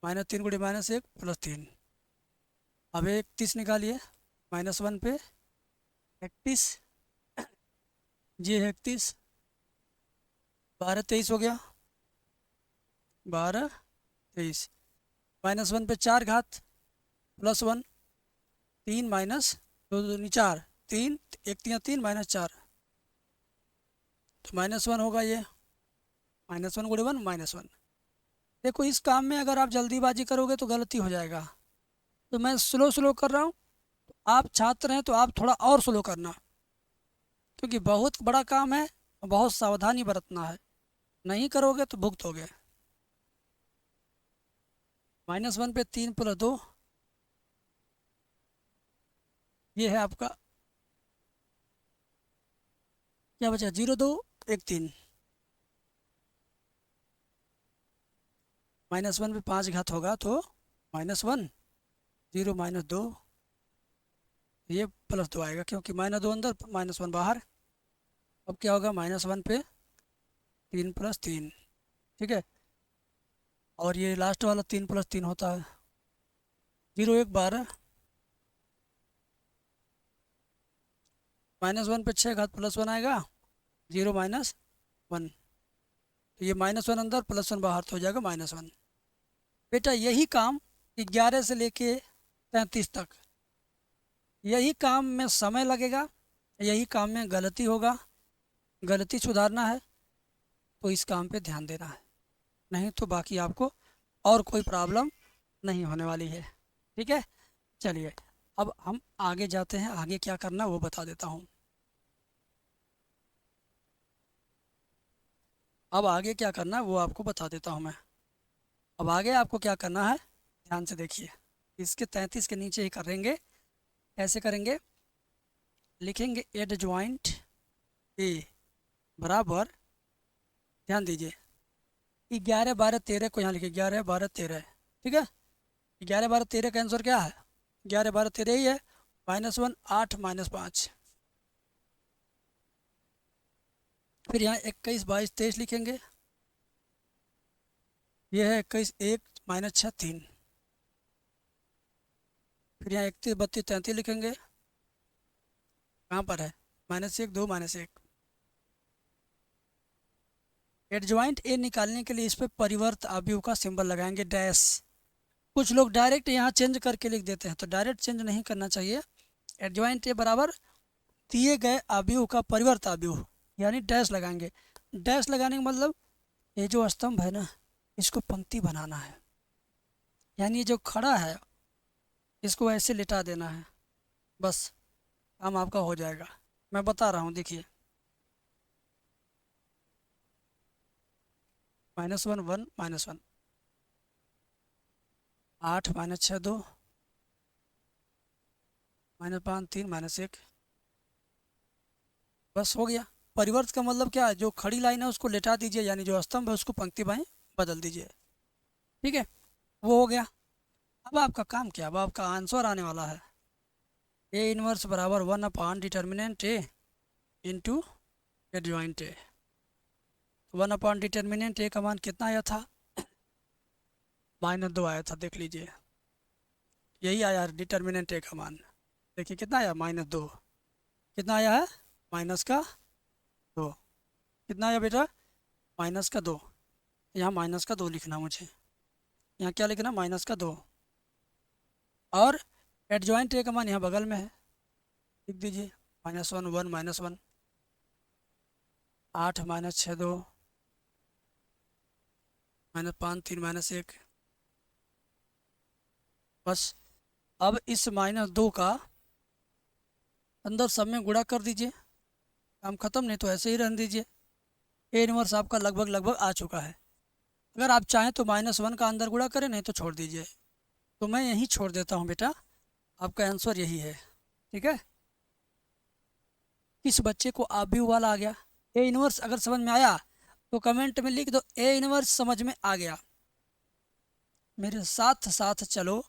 -3 गुणे -1 +3। अब 31 निकालिए, -1 पे 31, ये है 31, 12 23 हो गया, 12 23। -1 पे 4 घात +1, 3 माइनस 2 2 4, 3 1 3 3 -4, तो -1 होगा ये। -1 गुणे 1 -1। देखो, इस काम में अगर आप जल्दीबाजी करोगे तो गलती हो जाएगा, तो मैं स्लो स्लो कर रहा हूँ। आप छात्र हैं तो आप थोड़ा और स्लो करना, क्योंकि बहुत बड़ा काम है, बहुत सावधानी बरतना है। नहीं करोगे तो भुगतोगे। -1 पे 3 + 2, ये है आपका, क्या बचा? 0 2 1 3। -1 पे 5 घात होगा तो -1, 0 -2, ये +2 आएगा, क्योंकि -2 अंदर -1 बाहर। अब क्या होगा? -1 पे 3 + 3। ठीक है, और ये लास्ट वाला 3 + 3 होता है, 0 1 12। -1 पे 6 घात +1 आएगा, 0 -1, तो ये -1 अंदर +1 बाहर, तो हो जाएगा -1। बेटा यही काम 11 से लेके 33 तक, यही काम में समय लगेगा, यही काम में गलती होगा। गलती सुधारना है तो इस काम पे ध्यान देना है, नहीं तो बाकी आपको और कोई प्रॉब्लम नहीं होने वाली है। ठीक है, चलिए अब हम आगे जाते हैं। आगे क्या करना है वो बता देता हूँ। अब आगे क्या करना है वो आपको बता देता हूँ मैं। अब आगे आपको क्या करना है, ध्यान से देखिए। इसके 33 के नीचे ही करेंगे। कैसे करेंगे? लिखेंगे एडजॉइंट ए बराबर, ध्यान दीजिए, 11 12 13 को यहाँ लिखिए, 11 12 13। ठीक है, 11 12 13 का आंसर क्या है? 11 12 13 ही है। -1 8 -5, फिर यहाँ 21 22 23 लिखेंगे, ये है 21 1 -6 3, फिर यहाँ 31 32 33 लिखेंगे, कहाँ पर है? -1 2 -1। एडजॉइंट ए निकालने के लिए इस पर परिवर्त अवयव का सिंबल लगाएंगे, डैश। कुछ लोग डायरेक्ट यहाँ चेंज करके लिख देते हैं, तो डायरेक्ट चेंज नहीं करना चाहिए। एडजॉइंट ए बराबर दिए गए अवयव का परिवर्त अवयव, यानी डैश लगाएंगे। डैश लगाने का मतलब, ये जो स्तंभ है ना, इसको पंक्ति बनाना है, यानी जो खड़ा है इसको ऐसे लिटा देना है, बस काम आपका हो जाएगा। मैं बता रहा हूँ, देखिए, -1 1 -1, 8 -6 2, -5 3 -1, बस हो गया। परिवर्त का मतलब क्या है? जो खड़ी लाइन है उसको लेटा दीजिए, यानी जो स्तंभ है उसको पंक्ति में बदल दीजिए। ठीक है, वो हो गया। अब आपका काम क्या, अब आपका आंसर आने वाला है ए इनवर्स बराबर 1 upon determinant A into adjoint A. 1 upon determinant A का मान कितना आया था, -2 आया था, देख लीजिए, यही आया डिटर्मिनेंट ए का मान। देखिए कितना आया, -2। कितना आया है, -2। कितना आया बेटा, -2। यहाँ -2 लिखना मुझे, यहाँ क्या लिखना, -2। और एडजॉइंट ए का मान यहाँ बगल में है, लिख दीजिए, -1 1 -1, 8 -6 2, -5 3 -1। बस अब इस -2 का अंदर सब में गुणा कर दीजिए, काम खत्म, नहीं तो ऐसे ही रहने दीजिए। ए इनवर्स आपका लगभग लगभग आ चुका है। अगर आप चाहें तो -1 का अंदर गुणा करें, नहीं तो छोड़ दीजिए। तो मैं यहीं छोड़ देता हूँ बेटा, आपका आंसर यही है। ठीक है, किस बच्चे को आप भी वाला आ गया, ए इनवर्स अगर समझ में आया तो कमेंट में लिख दो ए इनवर्स समझ में आ गया। मेरे साथ साथ चलो,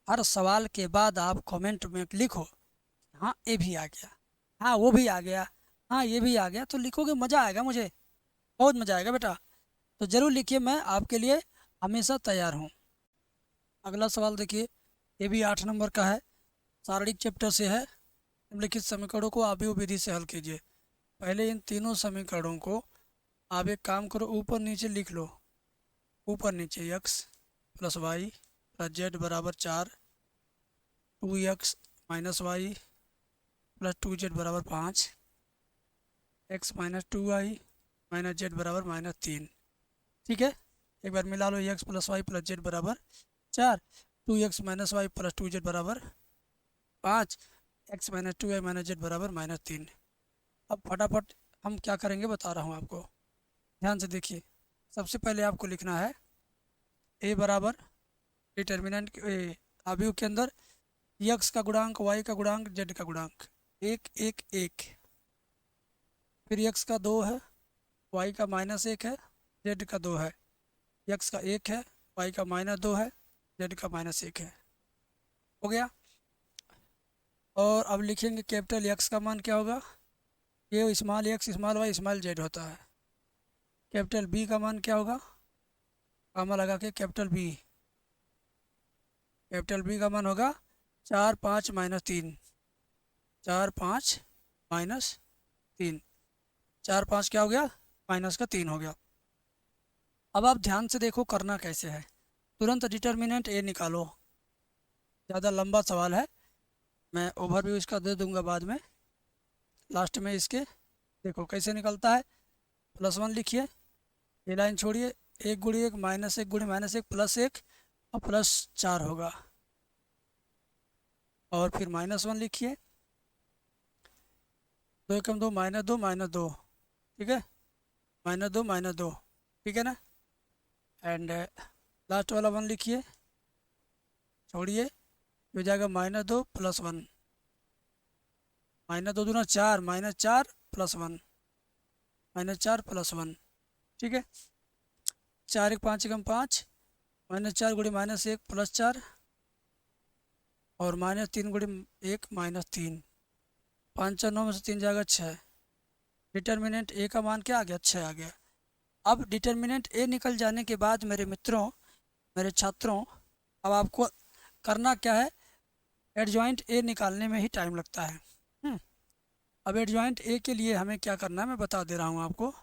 हर सवाल के बाद आप कमेंट में लिखो, हाँ ये भी आ गया, हाँ वो भी आ गया, हाँ ये भी आ गया। तो लिखोगे, मज़ा आएगा, मुझे बहुत मज़ा आएगा बेटा। तो ज़रूर लिखिए, मैं आपके लिए हमेशा तैयार हूँ। अगला सवाल देखिए, ये भी 8 नंबर का है, शारीरिक चैप्टर से है। निम्नलिखित समीकरणों को आव्यूह विधि से हल कीजिए। पहले इन तीनों समीकरणों को आप एक काम करो, ऊपर नीचे लिख लो। ऊपर नीचे x plus y plus z बराबर 4, 2x minus Y plus 2z बराबर 5, x minus 2y minus Z बराबर -3। ठीक है, एक बार मिला लो, x plus y plus z बराबर 4, 2x minus Y plus 2z बराबर 5, x minus 2y minus Z बराबर -3। अब फटाफट हम क्या करेंगे बता रहा हूँ आपको, ध्यान से देखिए। सबसे पहले आपको लिखना है a बराबर डिटर्मिनेंट आव्यूह के अंदर x का गुणांक, y का गुणांक, z का गुणांक, 1 1 1। फिर x का 2 है, y का -1 है, z का 2 है। x का 1 है, y का -2 है, z का -1 है। हो गया। और अब लिखेंगे कैपिटल X का मान क्या होगा, ये small x small y small z होता है। कैपिटल B का मान क्या होगा, कामा लगा के कैपिटल B, कैपिटल B का मान होगा 4 5 -3, 4 5 -3, 4 5 क्या हो गया, -3 हो गया। अब आप ध्यान से देखो करना कैसे है, तुरंत डिटर्मिनेंट ए निकालो। ज़्यादा लंबा सवाल है, मैं ओवरव्यू इसका दे दूंगा बाद में, लास्ट में इसके देखो कैसे निकलता है। +1 लिखिए, ये लाइन छोड़िए, 1 गुणी 1 -1 गुणी -1 +1 और +4 होगा। और फिर -1 लिखिए, 2 एकम 2 -2 -2, ठीक है, -2 -2, ठीक है ना। एंड लास्ट वाला 1 लिखिए, छोड़िए, हो जाएगा -2 +1, -2 दूना 4, -4 +1, -4 +1, ठीक है। 4 1 5 एकम 5, -4 गुणी -1 +4 और -3 गुणी 1 -3, 5 4 9 में से 3 जाएगा 6। डिटर्मिनेंट ए का मान क्या आ गया, 6 आ गया। अब डिटर्मिनेंट ए निकल जाने के बाद मेरे मित्रों, मेरे छात्रों, अब आपको करना क्या है, एडजॉइंट ए निकालने में ही टाइम लगता है। अब एडजॉइंट ए के लिए हमें क्या करना है मैं बता दे रहा हूँ आपको।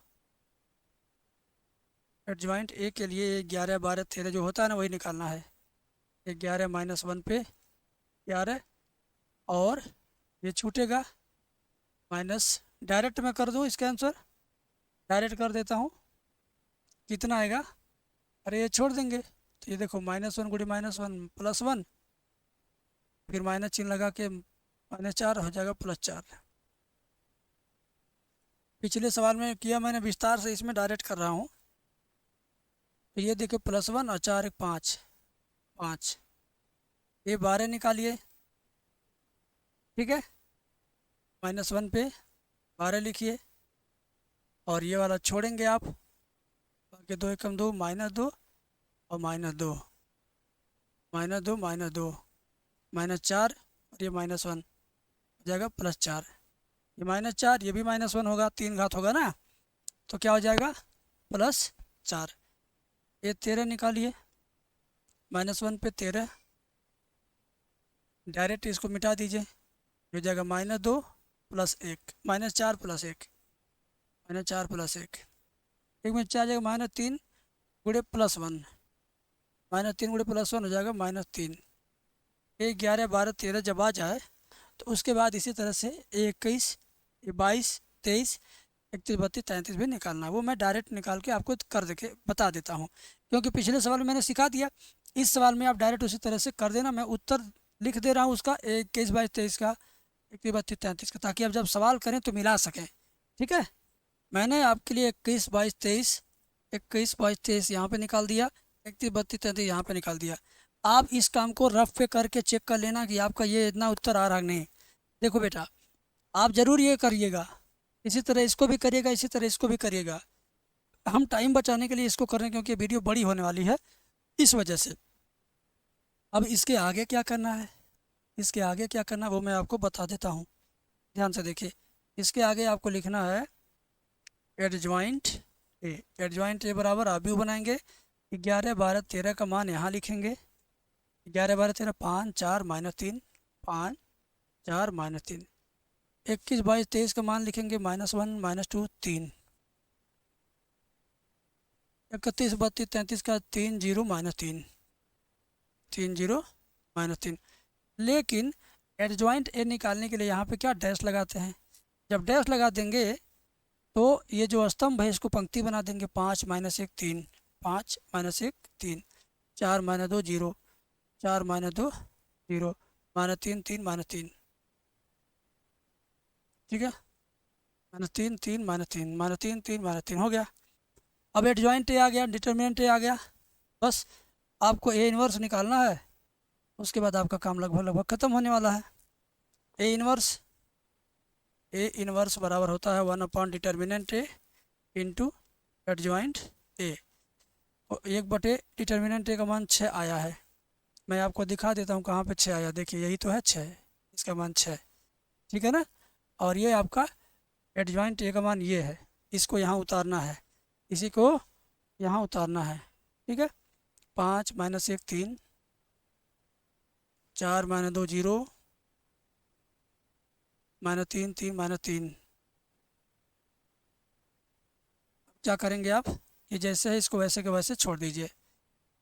एडजॉइंट ए के लिए 11 12 13 जो होता है ना वही निकालना है। 11 -1 पे 11 और ये छूटेगा माइनस, डायरेक्ट मैं कर दूँ इसका आंसर, डायरेक्ट कर देता हूँ, कितना आएगा, अरे ये छोड़ देंगे, तो ये देखो -1 गुणी -1 +1, फिर माइनस चिन्ह लगा के -4 हो जाएगा +4। पिछले सवाल में किया मैंने विस्तार से, इसमें डायरेक्ट कर रहा हूँ। तो ये देखो +1 और 4 1 5 5, ये 12 निकालिए, ठीक है, -1 पे 12 लिखिए और ये वाला छोड़ेंगे आप, बाकी 2 एकम 2 -2 और -2, -2, -2, -4 और ये -1 हो जाएगा +4। ये -4, ये भी -1 होगा, 3 घात होगा ना, तो क्या हो जाएगा +4। ये 13 निकालिए, -1 पे 13, डायरेक्ट इसको मिटा दीजिए, हो जाएगा -2 + 1, -4 + 1, -4 + 1, एक में 4 जाएगा, -3 गुणे +1, -3 गुणे +1 हो जाएगा -3। 1, 11, 12, 13 जब आ जाए तो उसके बाद इसी तरह से 21, 22, 23, 31, 32, 33 भी निकालना है। वो मैं डायरेक्ट निकाल के आपको कर दे के बता देता हूँ, क्योंकि पिछले सवाल में मैंने सिखा दिया। इस सवाल में आप डायरेक्ट उसी तरह से कर देना, मैं उत्तर लिख दे रहा हूँ उसका 21, 22, 23 का, 31, 32, 33 का, ताकि आप जब सवाल करें तो मिला सकें। ठीक है, मैंने आपके लिए 21, 22, 23, 21, 22, 23 यहाँ पे निकाल दिया, 31, 32, 33 यहाँ पे निकाल दिया। आप इस काम को रफ पे करके चेक कर लेना कि आपका ये इतना उत्तर आ रहा है नहीं। देखो बेटा, आप ज़रूर ये करिएगा, इसी तरह इसको भी करिएगा, इसी तरह इसको भी करिएगा। हम टाइम बचाने के लिए इसको कर रहे हैं, क्योंकि वीडियो बड़ी होने वाली है, इस वजह से। अब इसके आगे क्या करना है, इसके आगे क्या करना है वो मैं आपको बता देता हूँ, ध्यान से देखिए। इसके आगे आपको लिखना है एडजॉइंट ए। एडजॉइंट ए बराबर आप भी बनाएंगे, 11, 12, 13 का मान यहाँ लिखेंगे, 11, 12, 13, 5, 4, -3, 5, 4, -3, 21, 22, 23 का मान लिखेंगे, -1, -2, 3, 31, 32, 33 का 3, 0, -3, 3, 0, -3। लेकिन एडजॉइंट ए निकालने के लिए यहाँ पे क्या डैश लगाते हैं, जब डैश लगा देंगे तो ये जो स्तंभ है इसको पंक्ति बना देंगे, 5, -1, 3, 5, -1, 3, 4, -2, 0, 4, -2, 0, -3, 3, -3, ठीक है, -3, 3, -3, -3, 3, -3 हो गया। अब एडजॉइंट ए आ गया, डिटर्मिनेंट ए आ गया, बस आपको ए इन्वर्स निकालना है, उसके बाद आपका काम लगभग लगभग ख़त्म होने वाला है। ए इन्वर्स बराबर होता है 1 डिटर्मिनेंट ए इंटू एडजॉइंट ए, और 1 डिटर्मिनेंट ए का मान 6 आया है। मैं आपको दिखा देता हूँ कहाँ पे 6 आया, देखिए यही तो है 6, इसका मान 6, ठीक है ना। और ये आपका एडजॉइंट ए का मान ये है, इसको यहाँ उतारना है, इसी को यहाँ उतारना है, ठीक है। 5, -1, 3, 4, -2, 0, -3, 3, -3। क्या करेंगे आप, ये जैसे है इसको वैसे के वैसे छोड़ दीजिए।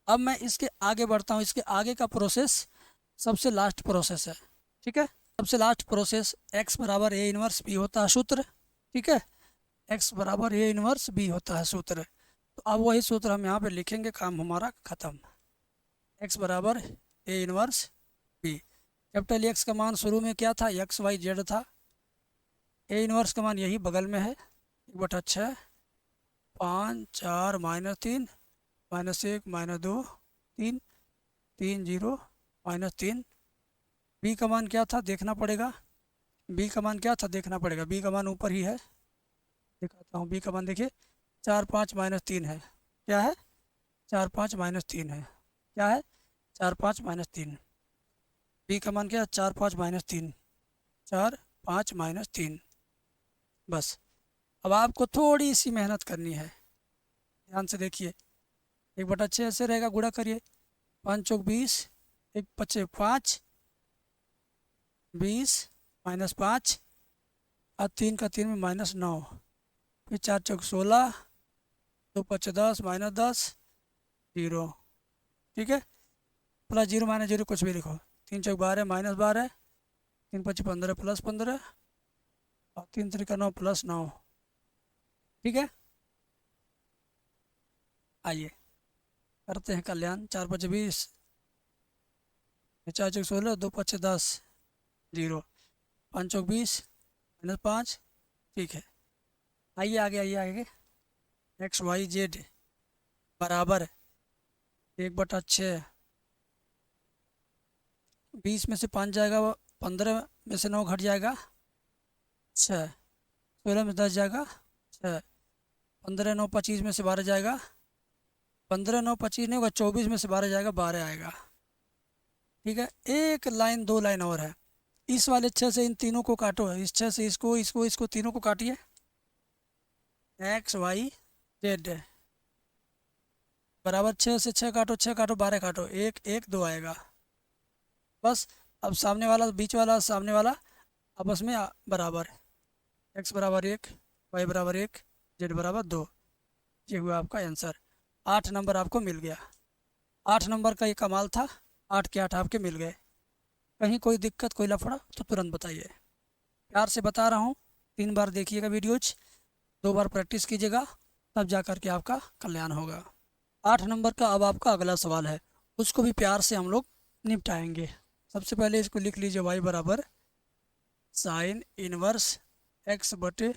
अब मैं इसके आगे बढ़ता हूँ, इसके आगे का प्रोसेस सबसे लास्ट प्रोसेस है, ठीक है। सबसे लास्ट प्रोसेस x बराबर ए इन्वर्स बी होता है सूत्र, ठीक है, x बराबर ए इन्वर्स बी होता है सूत्र। तो अब वही सूत्र हम यहाँ पे लिखेंगे, काम हमारा ख़त्म। x बराबर A inverse B, capital x का मान शुरू में क्या था, एक्स वाई जेड था, ए इन्वर्स का मान यही बगल में है, 1/6, 5, 4, -3, -1, -2, 3, 3, 0, -3। बी का मान क्या था देखना पड़ेगा, बी का मान क्या था देखना पड़ेगा, बी का मान ऊपर ही है, दिखाता हूँ। बी का मान देखिए 4, 5, -3 है, क्या है 4, 5, -3 है, क्या है 4, 5, -3। बी का मान क्या है 4, 5, -3, 4, 5, -3। बस अब आपको थोड़ी सी मेहनत करनी है, ध्यान से देखिए। 1/6 ऐसे रहेगा, गुणा करिए, 5 चौक 20, 1 5 5, 20 -5, और 3 का 3 में -9, फिर 4 चौक 16, 2 5 10, -10, 0, ठीक है। +0 -0 कुछ भी लिखो, 3 चौक 12, -12, 3 5 15, +15, और 3 3 का 9, +9, ठीक है। आइए करते हैं कल्याण, 4 5 20, 4 चौक 16, 2 5 10, 0, 5 चौक 20, -5, ठीक है। आइए आगे, आइए आगे। एक्स वाई जेड बराबर 1/6, 20 में से 5 जाएगा, 15 में से 9 घट जाएगा 6, 16 में 10 जाएगा 6, 15 9 25 में से 12 जाएगा 15 9 25 नहीं होगा, 24 में से 12 जाएगा, 12 आएगा। ठीक है, एक लाइन 2 लाइन और है। इस वाले 6 से इन तीनों को काटो, इस 6 से इसको तीनों को काटिए। एक्स वाई जेड बराबर 6 से 6 काटो, 6 काटो 12 काटो, 1 1 2 आएगा बस। अब सामने वाला बीच वाला सामने वाला आपस में बराबर, एक्स बराबर 1, वाई बराबर 1, जेड बराबर 2। ये हुआ आपका आंसर। 8 नंबर आपको मिल गया। 8 नंबर का ये कमाल था, 8 के 8 आपके मिल गए। कहीं कोई दिक्कत कोई लफड़ा तो तुरंत बताइए, प्यार से बता रहा हूँ। 3 बार देखिएगा वीडियोज, 2 बार प्रैक्टिस कीजिएगा, तब जा कर के आपका कल्याण होगा। 8 नंबर का अब आपका अगला सवाल है, उसको भी प्यार से हम लोग निपटाएंगे। सबसे पहले इसको लिख लीजिए, वाई बराबर साइन इनवर्स एक्स बटे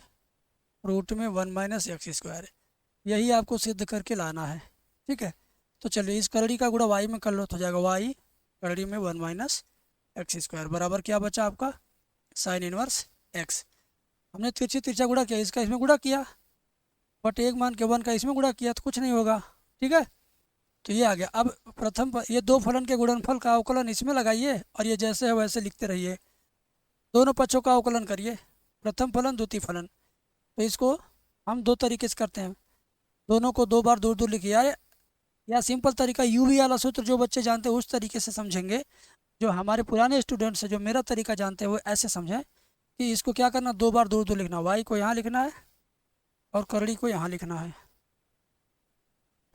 रूट में 1 माइनस एक्स स्क्वायर। यही आपको सिद्ध करके लाना है। ठीक है, तो चलिए इस करड़ी का गुणा वाई में कर लो तो हो जाएगा वाई करड़ी में 1 माइनस एक्स स्क्वायर बराबर क्या बचा आपका, साइन इनवर्स एक्स। हमने तिरछी तिरछा गुणा किया, इसका इसमें गुणा किया, बट 1 मान के 1 का इसमें गुणा किया तो कुछ नहीं होगा। ठीक है, तो ये आ गया। अब ये 2 फलन के गुणनफल का अवकलन इसमें लगाइए और ये जैसे है वैसे लिखते रहिए। दोनों पक्षों का अवकलन करिए, प्रथम फलन द्वितीय फलन। तो इसको हम 2 तरीके से करते हैं, दोनों को 2 बार दूर दूर लिखिए, या सिंपल तरीका यूवी वाला सूत्र जो बच्चे जानते हैं उस तरीके से समझेंगे। जो हमारे पुराने स्टूडेंट्स हैं जो मेरा तरीका जानते हैं वो ऐसे समझें कि इसको क्या करना, 2 बार दूर दूर लिखना, वाई को यहाँ लिखना है और करड़ी को यहाँ लिखना है।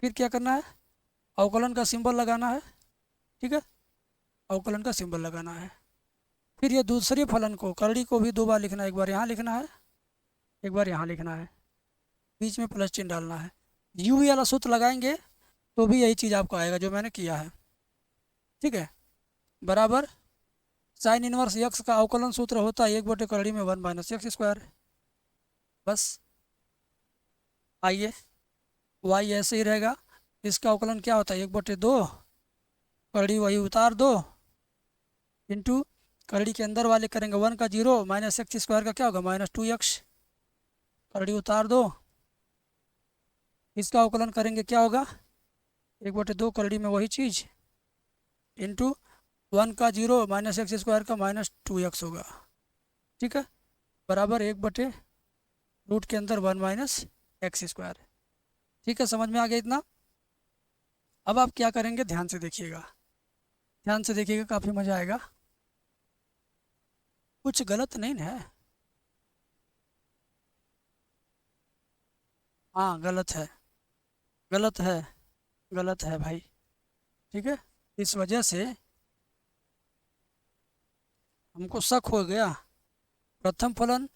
फिर क्या करना है, अवकलन का सिंबल लगाना है। ठीक है, अवकलन का सिंबल लगाना है। फिर ये दूसरे फलन को करड़ी को भी 2 बार लिखना है, एक बार यहाँ लिखना है, एक बार यहाँ लिखना है, बीच में प्लस चिन्ह डालना है। यूवी वाला सूत्र लगाएंगे तो भी यही चीज़ आपको आएगा जो मैंने किया है। ठीक है, बराबर साइन इनवर्स एक्स का अवकलन सूत्र होता है 1 बटे करड़ी में 1 माइनस एक्स स्क्वायर। बस आइए, वाई ऐसे ही रहेगा, इसका अवकलन क्या होता है 1 बटे 2 करड़ी वही उतार दो इंटू करड़ी के अंदर वाले करेंगे 1 का 0 माइनस एक्स स्क्वायर का क्या होगा माइनस 2x, करड़ी उतार दो, इसका अवकलन करेंगे क्या होगा 1 बटे 2 करड़ी में वही चीज़ इंटू 1 का 0 माइनस एक्स स्क्वायर का माइनस 2x होगा। ठीक है, बराबर 1 बटे रूट के अंदर 1 माइनस एक्स स्क्वायर। ठीक है, समझ में आ गया इतना। अब आप क्या करेंगे ध्यान से देखिएगा, ध्यान से देखिएगा, काफ़ी मज़ा आएगा। कुछ गलत नहीं है, हाँ गलत है, गलत है, गलत है भाई। ठीक है, इस वजह से हमको शक हो गया। प्रथम फलन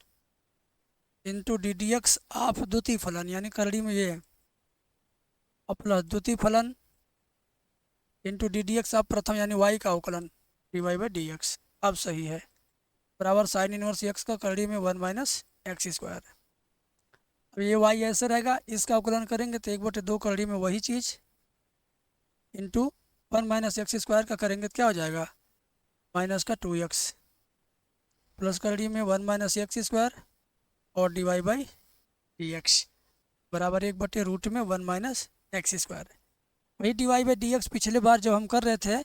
into d d x of द्वितीय फलन यानी करड़ी में ये, और प्लस द्वितीय फलन into d d x of प्रथम यानी वाई का अवकलन d y by d x. अब सही है, बराबर साइन इनवर्स एक्स का करड़ी में 1 माइनस एक्स स्क्वायर। अब ये वाई ऐसे रहेगा, इसका अवकलन करेंगे तो 1 बटे 2 करड़ी में वही चीज़ इंटू 1 माइनस एक्स स्क्वायर का करेंगे तो क्या हो जाएगा माइनस का 2x प्लस करड़ी में 1 माइनस एक्स स्क्वायर और d y by d x बराबर 1 बटे रूट में 1 माइनस एक्स स्क्वायर। वही d y by d x पिछले बार जब हम कर रहे थे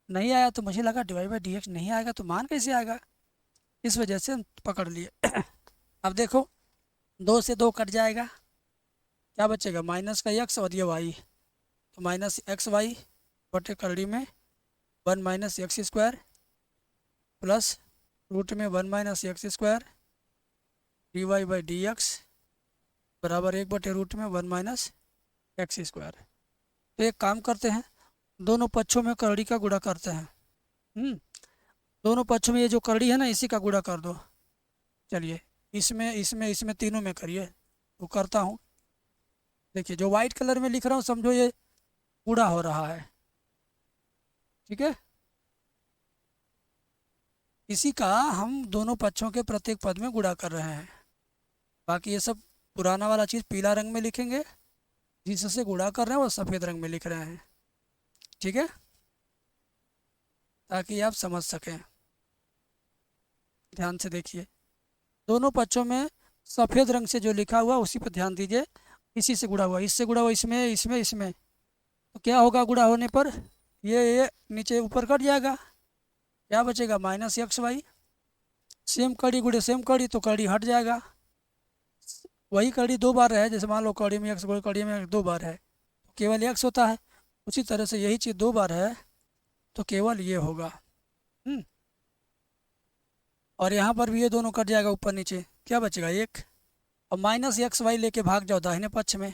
नहीं आया तो मुझे लगा d y by d x नहीं आएगा तो मान कैसे आएगा, इस वजह से हम पकड़ लिए। अब देखो 2 से 2 कट जाएगा, क्या बचेगा माइनस का एक्स और ये वाई, तो माइनस एक्स वाई बटे करड़ी में 1 minus x square plus root में 1 minus x square d y by d x बराबर 1 बटे रूट में 1 माइनस एक्स स्क्वायर। तो एक काम करते हैं, दोनों पक्षों में करड़ी का गुणा करते हैं। दोनों पक्षों में ये जो करड़ी है ना इसी का गुणा कर दो। चलिए इसमें इसमें इसमें तीनों में करिए, वो करता हूँ। देखिए जो वाइट कलर में लिख रहा हूँ समझो ये गुणा हो रहा है। ठीक है, इसी का हम दोनों पक्षों के प्रत्येक पद में गुणा कर रहे हैं। बाकी ये सब पुराना वाला चीज़ पीला रंग में लिखेंगे, जिससे गुणा कर रहे हैं वो सफ़ेद रंग में लिख रहे हैं। ठीक है, ताकि आप समझ सकें। ध्यान से देखिए, दोनों पक्षों में सफ़ेद रंग से जो लिखा हुआ उसी पर ध्यान दीजिए, इसी से गुणा हुआ, इससे गुणा हुआ, इसमें इसमें इसमें तो क्या होगा गुणा होने पर, ये नीचे ऊपर कट जाएगा, क्या बचेगा माइनस एक्स वाई। सेम कड़ी गुड़े सेम कड़ी तो कड़ी हट जाएगा, वही कड़ी दो बार है, जैसे मान लो कड़ी में एक्स कड़ी में दो बार है तो केवल एक्स होता है, उसी तरह से यही चीज़ दो बार है तो केवल ये होगा। हम्म। और यहाँ पर भी ये दोनों कट जाएगा ऊपर नीचे, क्या बचेगा एक, और माइनस एक्स वाई लेके भाग जाओ दाहिने पक्ष में,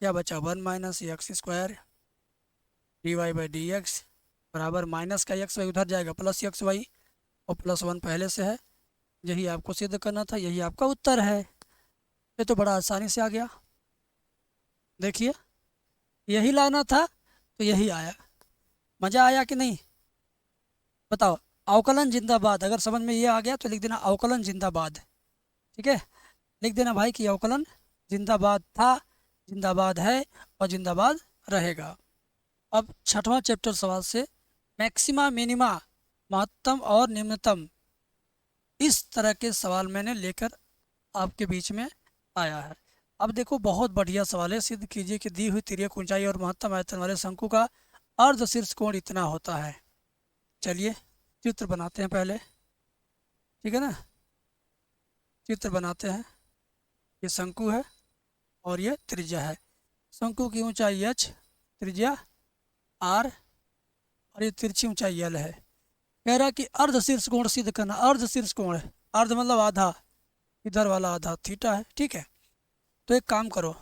क्या बचा one minus x square d y by d x बराबर माइनस का एक्स वाई उधर जाएगा प्लस एक्स वाई, और प्लस वन पहले से है, यही आपको सिद्ध करना था, यही आपका उत्तर है। ये तो बड़ा आसानी से आ गया, देखिए यही लाना था तो यही आया। मज़ा आया कि नहीं बताओ। अवकलन जिंदाबाद, अगर समझ में ये आ गया तो लिख देना अवकलन जिंदाबाद, ठीक है। लिख देना भाई कि अवकलन जिंदाबाद था, जिंदाबाद है और जिंदाबाद रहेगा। अब छठवां चैप्टर सवाल से मैक्सिमा मिनिमा, महत्तम और निम्नतम, इस तरह के सवाल मैंने लेकर आपके बीच में आया है। अब देखो बहुत बढ़िया सवाल है। सिद्ध कीजिए कि दी हुई तिर्यक ऊंचाई और महत्तम आयतन वाले शंकु का अर्ध शीर्ष कोण इतना होता है। चलिए चित्र बनाते हैं पहले, ठीक है ना। चित्र बनाते हैं, ये शंकु है और ये त्रिज्या है। शंकु की ऊंचाई h, त्रिज्या r और ये तिरछी ऊंचाई l है। कह रहा है कि अर्ध शीर्ष कोण सिद्ध करना। अर्ध शीर्ष कोण है, अर्ध मतलब आधा, इधर वाला आधा थीटा है, ठीक है। तो एक काम करो,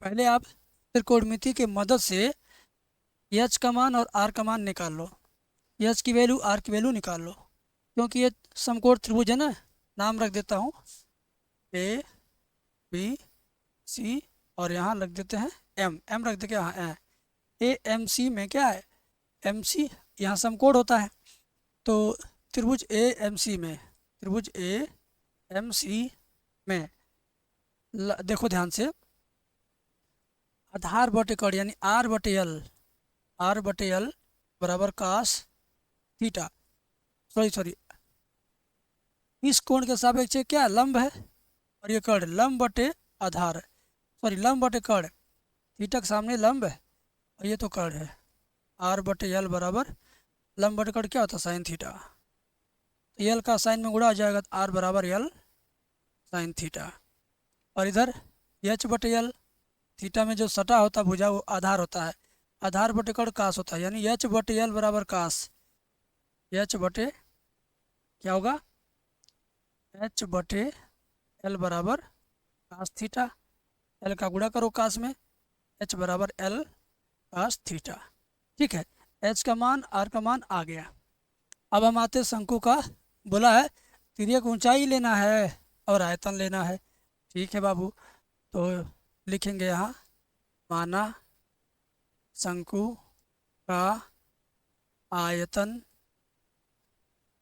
पहले आप त्रिकोणमिति की मदद से एच का मान और आर का मान निकाल लो, एच की वैल्यू आर की वैल्यू निकाल लो, क्योंकि ये समकोण त्रिभुज है ना। नाम रख देता हूँ ए बी सी और यहाँ रख देते हैं एम, एम रख देते यहाँ ए एम सी में क्या है, एम सी यहाँ समकोण होता है। तो त्रिभुज ए एम सी में, त्रिभुज ए एम सी में देखो ध्यान से, आधार बटे कड़ यानी आर बटे एल, आर बटे एल बराबर कास थीटा, सॉरी इस कोण के सापेक्ष क्या लंब है और ये कड़, लंब बटे आधार, सॉरी लंब बटे कड़, थीटा के सामने लंब है और ये तो कड़ है। आर बटे एल बराबर लंब बटे कड़ क्या होता है साइन थीटा, तो एल का साइन में गुणा हो जाएगा तो आर बराबर एल साइन थीटा। और इधर एच बटे एल, थीटा में जो सटा होता भुजा वो आधार होता है, आधार बटे कड़ कास होता है, यानी एच बटे एल बराबर कास, एच बटे क्या होगा एच बटे एल बराबर कास थीटा, एल का गुणा करो कास में, एच बराबर एल कास थीटा, ठीक है। एच का मान आर का मान आ गया। अब हम आते शंकु का, बोला है तिर्यक ऊंचाई लेना है और आयतन लेना है, ठीक है बाबू। तो लिखेंगे यहाँ माना शंकु का आयतन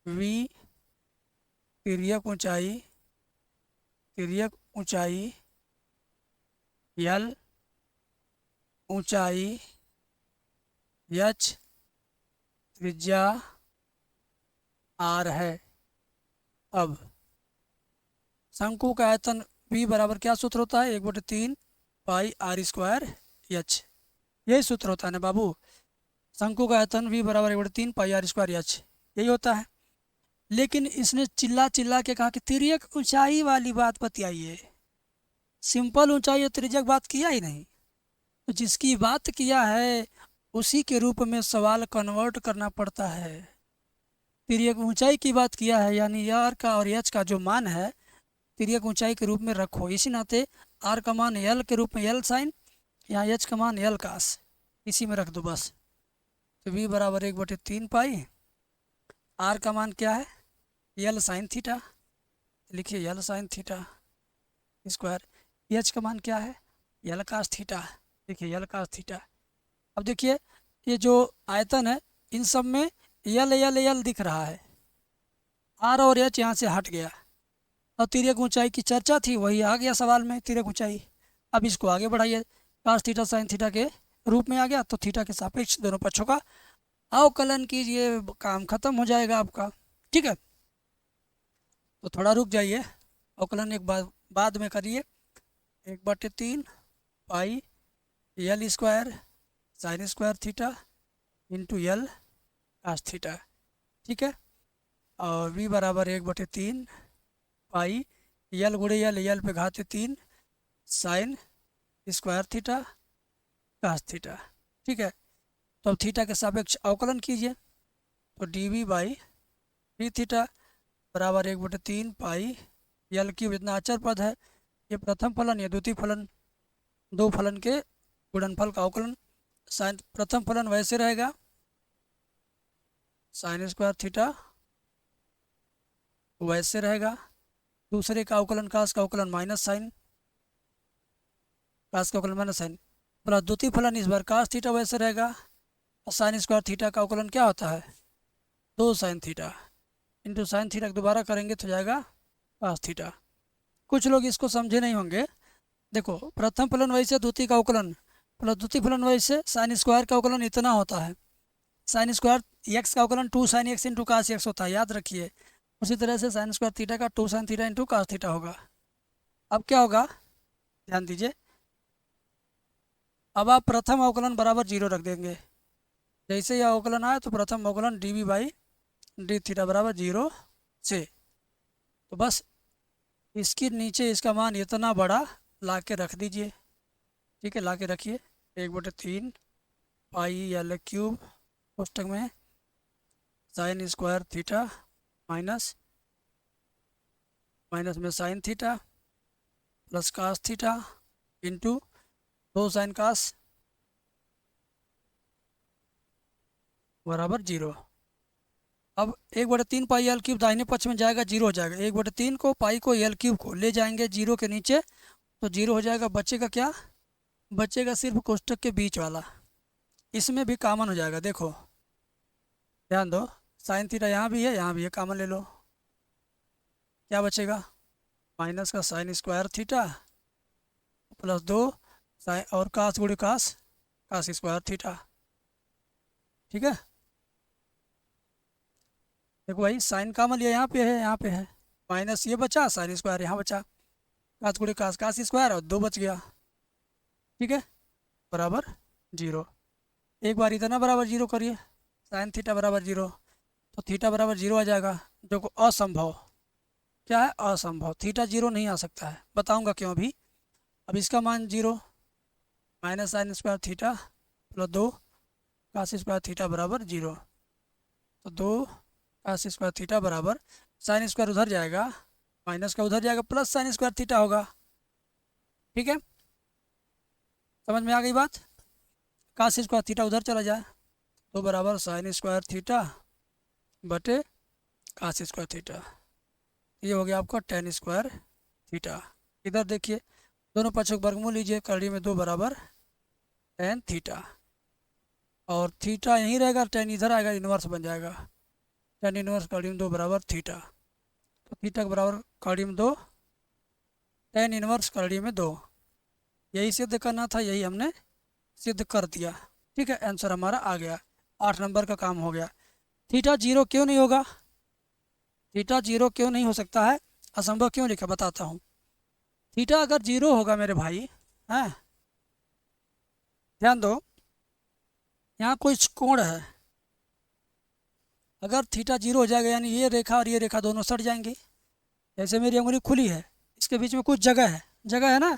v, तिर्यक ऊंचाई, तिर्यक ऊंचाई l, ऊंचाई h, त्रिज्या r है। अब शंकु का आयतन v बराबर क्या सूत्र होता है, 1/3 पाई आर स्क्वायर एच, यही सूत्र होता है ना बाबू। शंकु का आयतन v बराबर 1/3 पाई आर स्क्वायर एच, यही होता है। लेकिन इसने चिल्ला चिल्ला के कहा कि तिर्यक ऊंचाई वाली बात बतियाइए, सिंपल ऊंचाई और त्रिज्या बात किया ही नहीं। तो जिसकी बात किया है उसी के रूप में सवाल कन्वर्ट करना पड़ता है। तिर्यक ऊंचाई की बात किया है यानी आर का और एच का जो मान है तिर्यक ऊंचाई के रूप में रखो, इसी नाते आर का मान एल के रूप में एल साइन, यहाँ एच का मान एल कास, इसी में रख दो बस। तो v बराबर 1/3 पाई, आर का मान क्या है एल साइन थीटा, लिखिए L sine theta square, H का मान क्या है एल कास थीटा, देखिए एल कास थीटा। अब देखिए ये जो आयतन है इन सब में एल एल एल दिख रहा है, आर और एच यहाँ से हट गया, और तिर्यक ऊंचाई की चर्चा थी वही आ गया सवाल में तिर्यक ऊंचाई। अब इसको आगे बढ़ाइए, कास थीटा साइन थीटा के रूप में आ गया, तो थीटा के सापेक्ष दोनों पक्षों का अवकलन कीजिए, काम खत्म हो जाएगा आपका, ठीक है। तो थोड़ा रुक जाइए, अवकलन एक बाद में करिए। 1/3 pi l square sine square theta into l cos theta, ठीक है। और v बराबर 1/3 पाई यल गुड़े यल पे घाते 3 sine square theta cos theta, ठीक है। तो अब थीटा के सापेक्ष अवकलन कीजिए, तो d v by d theta बराबर 1/3 पाई यल क्यूब, इतना अचर पद है, ये प्रथम फलन, ये द्वितीय फलन, दो फलन के गुणनफल का अवकलन। साइन प्रथम फलन वैसे रहेगा, साइन स्क्वायर थीटा वैसे रहेगा, दूसरे का अवकलन कास का अवकलन माइनस साइन, कास का अवकलन माइनस साइन, प्लस द्वितीय फलन इस बार कास थीटा वैसे रहेगा, और साइन स्क्वायर थीटा का अवकलन क्या होता है 2 sine theta into sine theta दोबारा करेंगे तो जाएगा कास थीटा। कुछ लोग इसको समझे नहीं होंगे, देखो प्रथम फलन वैसे द्वितीय का अवकलन प्लस द्वितीय फलन वैसे साइन स्क्वायर का अवकलन इतना होता है, साइन स्क्वायर एक्स का अवकलन 2 sine x into cos x होता है, याद रखिए। उसी तरह से साइन स्क्वायर थीटा का 2 sine theta into cos theta होगा। अब क्या होगा, ध्यान दीजिए, अब आप प्रथम अवकलन बराबर 0 रख देंगे, जैसे यह अवकलन आए तो प्रथम अवकलन d v by d theta बराबर 0 से, तो बस इसके नीचे इसका मान इतना बड़ा ला के रख दीजिए, ठीक है। ला के रखिए 1/3 पाई यल क्यूब कोष्टक में sine square theta minus minus में sine theta plus cos theta into 2 sine cos बराबर 0। अब 1/3 पाई यल क्यूब दाहिने पक्ष में जाएगा 0 हो जाएगा, 1/3 को पाई को यल क्यूब को ले जाएंगे 0 के नीचे तो 0 हो जाएगा, बचेगा क्या, बचेगा सिर्फ कोष्टक के बीच वाला, इसमें भी कॉमन हो जाएगा। देखो ध्यान दो, साइन थीटा यहाँ भी है यहाँ भी है, कॉमन ले लो, क्या बचेगा माइनस का sine square theta plus 2 sine और कास गुणे कास कास स्क्वायर थीटा, ठीक है। देखो भाई साइन कॉमन लिया, यहाँ पे है यहाँ पे है, माइनस ये बचा, साइन स्क्वायर यहाँ बचा, कास गुणे कास कास स्क्वायर और 2 बच गया, ठीक है, बराबर 0। एक बार इतना बराबर 0 करिए, साइन थीटा बराबर 0, तो थीटा बराबर 0 आ जाएगा, जो को असंभव, क्या है असंभव, थीटा 0 नहीं आ सकता है, बताऊंगा क्यों अभी। अब इसका मान 0 minus sine square theta plus 2 cos square theta बराबर 0, तो 2 कास स्क्वायर थीटा बराबर साइन स्क्वायर उधर जाएगा, माइनस का उधर जाएगा, प्लस साइन स्क्वायर थीटा होगा, ठीक है। समझ में आ गई बात, कास स्क्वायर थीटा उधर चला जाए तो बराबर साइन स्क्वायर थीटा बटे कास स्क्वायर थीटा, ये हो गया आपका टेन स्क्वायर थीटा। इधर देखिए दोनों पक्षों का वर्गमूल लीजिए, करड़ी में 2 बराबर टेन थीटा, और थीटा यहीं रहेगा, टेन इधर आएगा, इन्वर्स बन जाएगा, टेन इन्वर्स करड़ी में 2 बराबर थीटा, तो थीटा के बराबर करड़ी में 2 टेन इन्वर्स करड़ी में 2, यही सिद्ध करना था, यही हमने सिद्ध कर दिया, ठीक है। आंसर हमारा आ गया, 8 नंबर का काम हो गया। थीटा 0 क्यों नहीं होगा, थीटा 0 क्यों नहीं हो सकता है, असंभव क्यों लिखा, बताता हूँ। थीटा अगर 0 होगा मेरे भाई, हैं ध्यान दो, यहाँ कोई कोण है, अगर थीटा 0 हो जाएगा यानी ये रेखा और ये रेखा दोनों सट जाएंगी, जैसे मेरी उंगली खुली है इसके बीच में कुछ जगह है ना,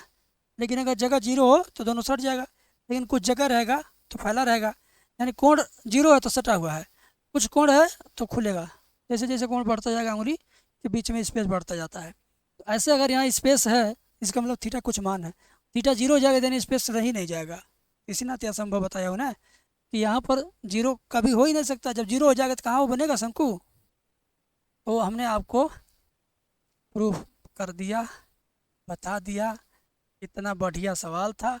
लेकिन अगर जगह 0 हो तो दोनों सट जाएगा, लेकिन कुछ जगह रहेगा तो फैला रहेगा, यानी कोण 0 है तो सटा हुआ है, कुछ कोण है तो खुलेगा, जैसे जैसे कोण बढ़ता जाएगा उंगली के बीच में स्पेस बढ़ता जाता है, तो ऐसे अगर यहाँ स्पेस है इसका मतलब थीटा कुछ मान है, थीटा 0 हो जाएगा यानी स्पेस रह ही नहीं जाएगा, इसी नाते असंभव बताया हो ना कि यहाँ पर 0 कभी हो ही नहीं सकता, जब 0 हो जाएगा तो कहाँ वो बनेगा शंकु, तो हमने आपको प्रूफ कर दिया, बता दिया, इतना बढ़िया सवाल था,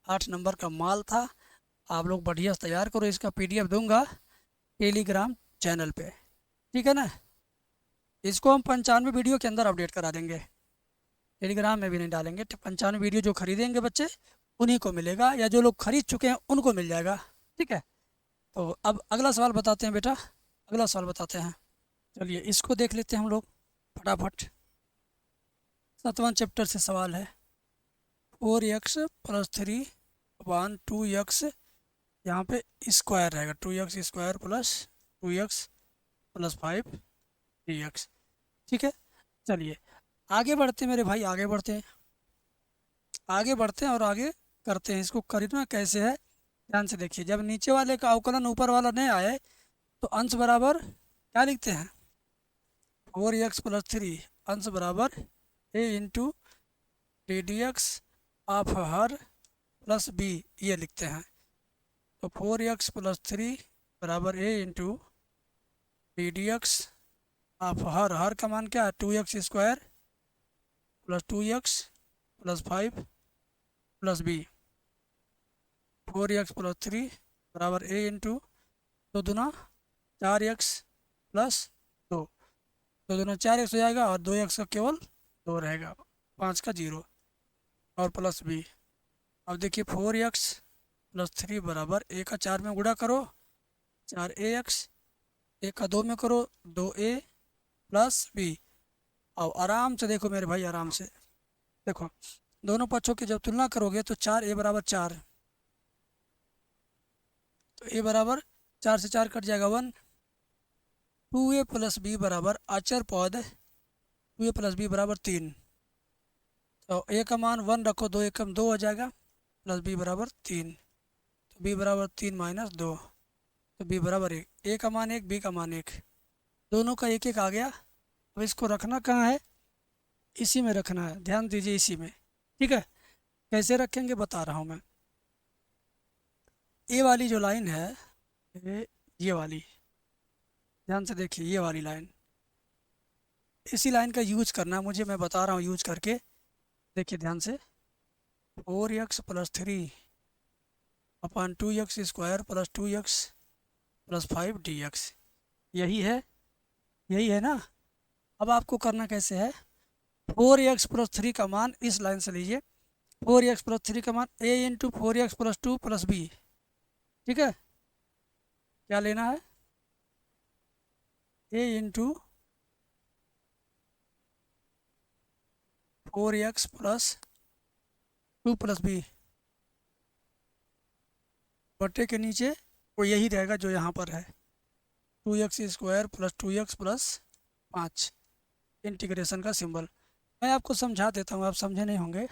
8 नंबर का माल था, आप लोग बढ़िया से तैयार करो, इसका PDF दूंगा टेलीग्राम चैनल पे, ठीक है ना। इसको हम 95 वीडियो के अंदर अपडेट करा देंगे, टेलीग्राम में भी नहीं डालेंगे, 95 वीडियो जो खरीदेंगे बच्चे उन्हीं को मिलेगा, या जो लोग खरीद चुके हैं उनको मिल जाएगा, ठीक है। तो अब अगला सवाल बताते हैं बेटा, अगला सवाल बताते हैं, चलिए इसको देख लेते हैं हम लोग फटाफट। 7वां चैप्टर से सवाल है, 4x + 3 = 2x यहाँ पे स्क्वायर रहेगा, 2x² प्लस 2x + 5 dx। ठीक है, चलिए आगे बढ़ते हैं मेरे भाई, आगे बढ़ते हैं, आगे बढ़ते हैं और आगे करते हैं इसको। खरीदना कैसे है ध्यान से देखिए। जब नीचे वाले का अवकलन ऊपर वाला नहीं आए तो अंश बराबर क्या लिखते हैं, 4x + 3, अंश बराबर a into d d x of हर प्लस बी, ये लिखते हैं। तो 4x + 3 बराबर a into d d x of हर का मान क्या है, 2x² plus 2x + 5 plus B. 4x + 3 बराबर a into 2×4x plus 2, 2×4x हो जाएगा और 2x का केवल 2 रहेगा, 5 का 0 और प्लस बी। अब देखिए 4x + 3 बराबर a का 4 में गुणा करो 4ax, a का 2 में करो 2a प्लस बी। अब आराम से देखो मेरे भाई, आराम से देखो, दोनों पक्षों की जब तुलना करोगे तो 4a बराबर 4, तो a बराबर 4 से 4 कट जाएगा 1। 2a + b बराबर अचर पद 2a + b बराबर 3, तो a का मान 1 रखो, 2 एकम 2 हो जाएगा, प्लस b बराबर 3, तो b बराबर 3 - 2, तो b बराबर 1। a का मान 1, b का मान 1, दोनों का 1 1 आ गया। अब इसको रखना कहाँ है, इसी में रखना है, ध्यान दीजिए इसी में। ठीक है, कैसे रखेंगे बता रहा हूँ मैं। ए वाली जो लाइन है, ये वाली, ध्यान से देखिए, ये वाली लाइन, इसी लाइन का यूज करना है मुझे, मैं बता रहा हूँ यूज करके। देखिए ध्यान से, 4x + 3 upon 2x² plus 2x + 5 dx, यही है, यही है ना। अब आपको करना कैसे है, 4x + 3 का मान इस लाइन से लीजिए, 4x + 3 का मान a into 4x + 2 plus b। ठीक है, क्या लेना है, a into 4x + 2 plus B बटे के नीचे वो यही रहेगा जो यहाँ पर है, 2x² प्लस 2x + 5, इंटीग्रेशन का सिंबल। मैं आपको समझा देता हूँ, आप समझे नहीं होंगे।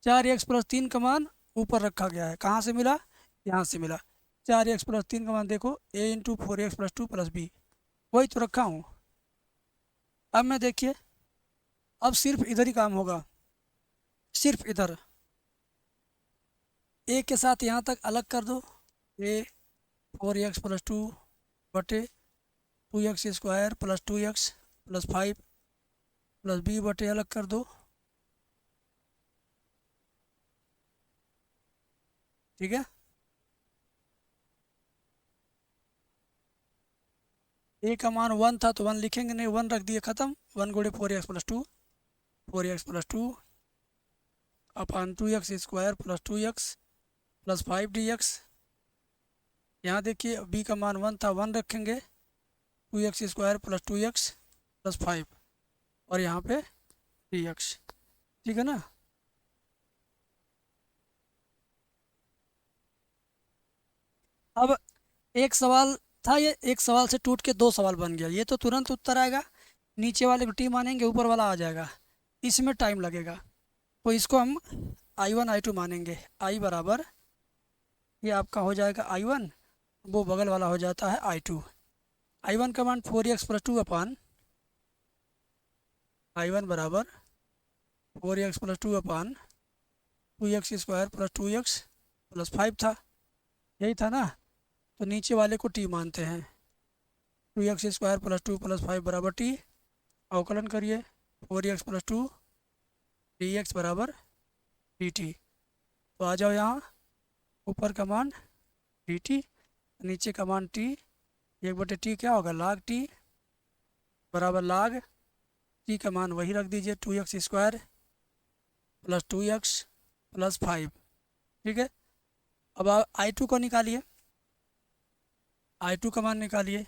4x + 3 का मान ऊपर रखा गया है, कहाँ से मिला, यहाँ से मिला। 4x + 3 का मान देखो, a into 4x + 2 plus B, वही तो रखा हूँ। अब मैं देखिए, अब सिर्फ इधर ही काम होगा, सिर्फ इधर, a के साथ यहाँ तक अलग कर दो, a 4x + 2 बटे 2x² plus 2x + 5 plus b बटे अलग कर दो। ठीक है, a का मान 1 था तो 1 लिखेंगे नहीं, 1 रख दिए, खत्म। 1 × 4x + 2, 4x + 2 upon 2x² plus 2x + 5 dx। यहाँ देखिए b का मान 1 था, 1 रखेंगे, 2x² प्लस 2x + 5 और यहाँ पे dx। ठीक है ना। अब एक सवाल था, ये एक सवाल से टूट के 2 सवाल बन गया, ये तो तुरंत उत्तर आएगा, नीचे वाले को टी मानेंगे, ऊपर वाला आ जाएगा, इसमें टाइम लगेगा। तो इसको हम I1 I2 मानेंगे। I बराबर, ये आपका हो जाएगा I1, वो बगल वाला हो जाता है I2। I1 का मान 4x + 2 अपान, I1 बराबर 4x + 2 अपान 2x² प्लस 2x + 5 था, यही था ना। तो नीचे वाले को टी मानते हैं, 2x² प्लस 2 + 5 बराबर टी, अवकलन करिए, 4x + 2 dx बराबर dt। तो आ जाओ यहाँ, ऊपर का मान dt, नीचे का मान t, 1/t क्या होगा, log t बराबर log t का मान वही रख दीजिए, 2x² प्लस 2x + 5। ठीक है, अब आप I2 को निकालिए, I2 का मान निकालिए।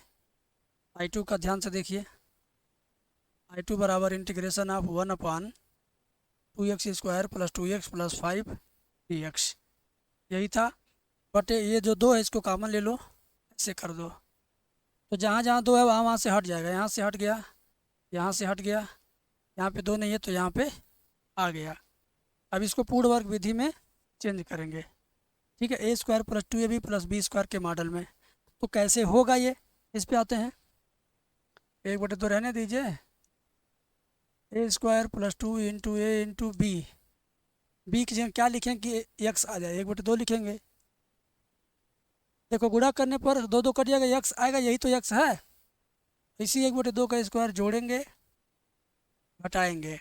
I2 का ध्यान से देखिए, I2 बराबर integration of 1 upon 2x² plus 2x + 5 dx, यही था। बटे ये जो दो है इसको कॉमन ले लो, ऐसे कर दो। तो जहाँ जहाँ दो है वहाँ वहाँ से हट जाएगा, यहाँ से हट गया, यहाँ से हट गया, यहाँ पे दो नहीं है तो यहाँ पे आ गया। अब इसको पूर्ण वर्ग विधि में चेंज करेंगे, ठीक है। ए स्क्वायर प्लस 2ab प्लस बी स्क्वायर के मॉडल में तो कैसे होगा ये, इस पे आते हैं। 1/2 रहने दीजिए, ए स्क्वायर प्लस 2 इंटू ए इंटू बी की जगह क्या लिखेंगे कि एक्स आ जाए, 1/2 लिखेंगे। देखो गुणा करने पर दो दो कट जाएगा, एक्स आएगा, यही तो एक्स है। इसी 1/2 का स्क्वायर जोड़ेंगे, घटाएंगे,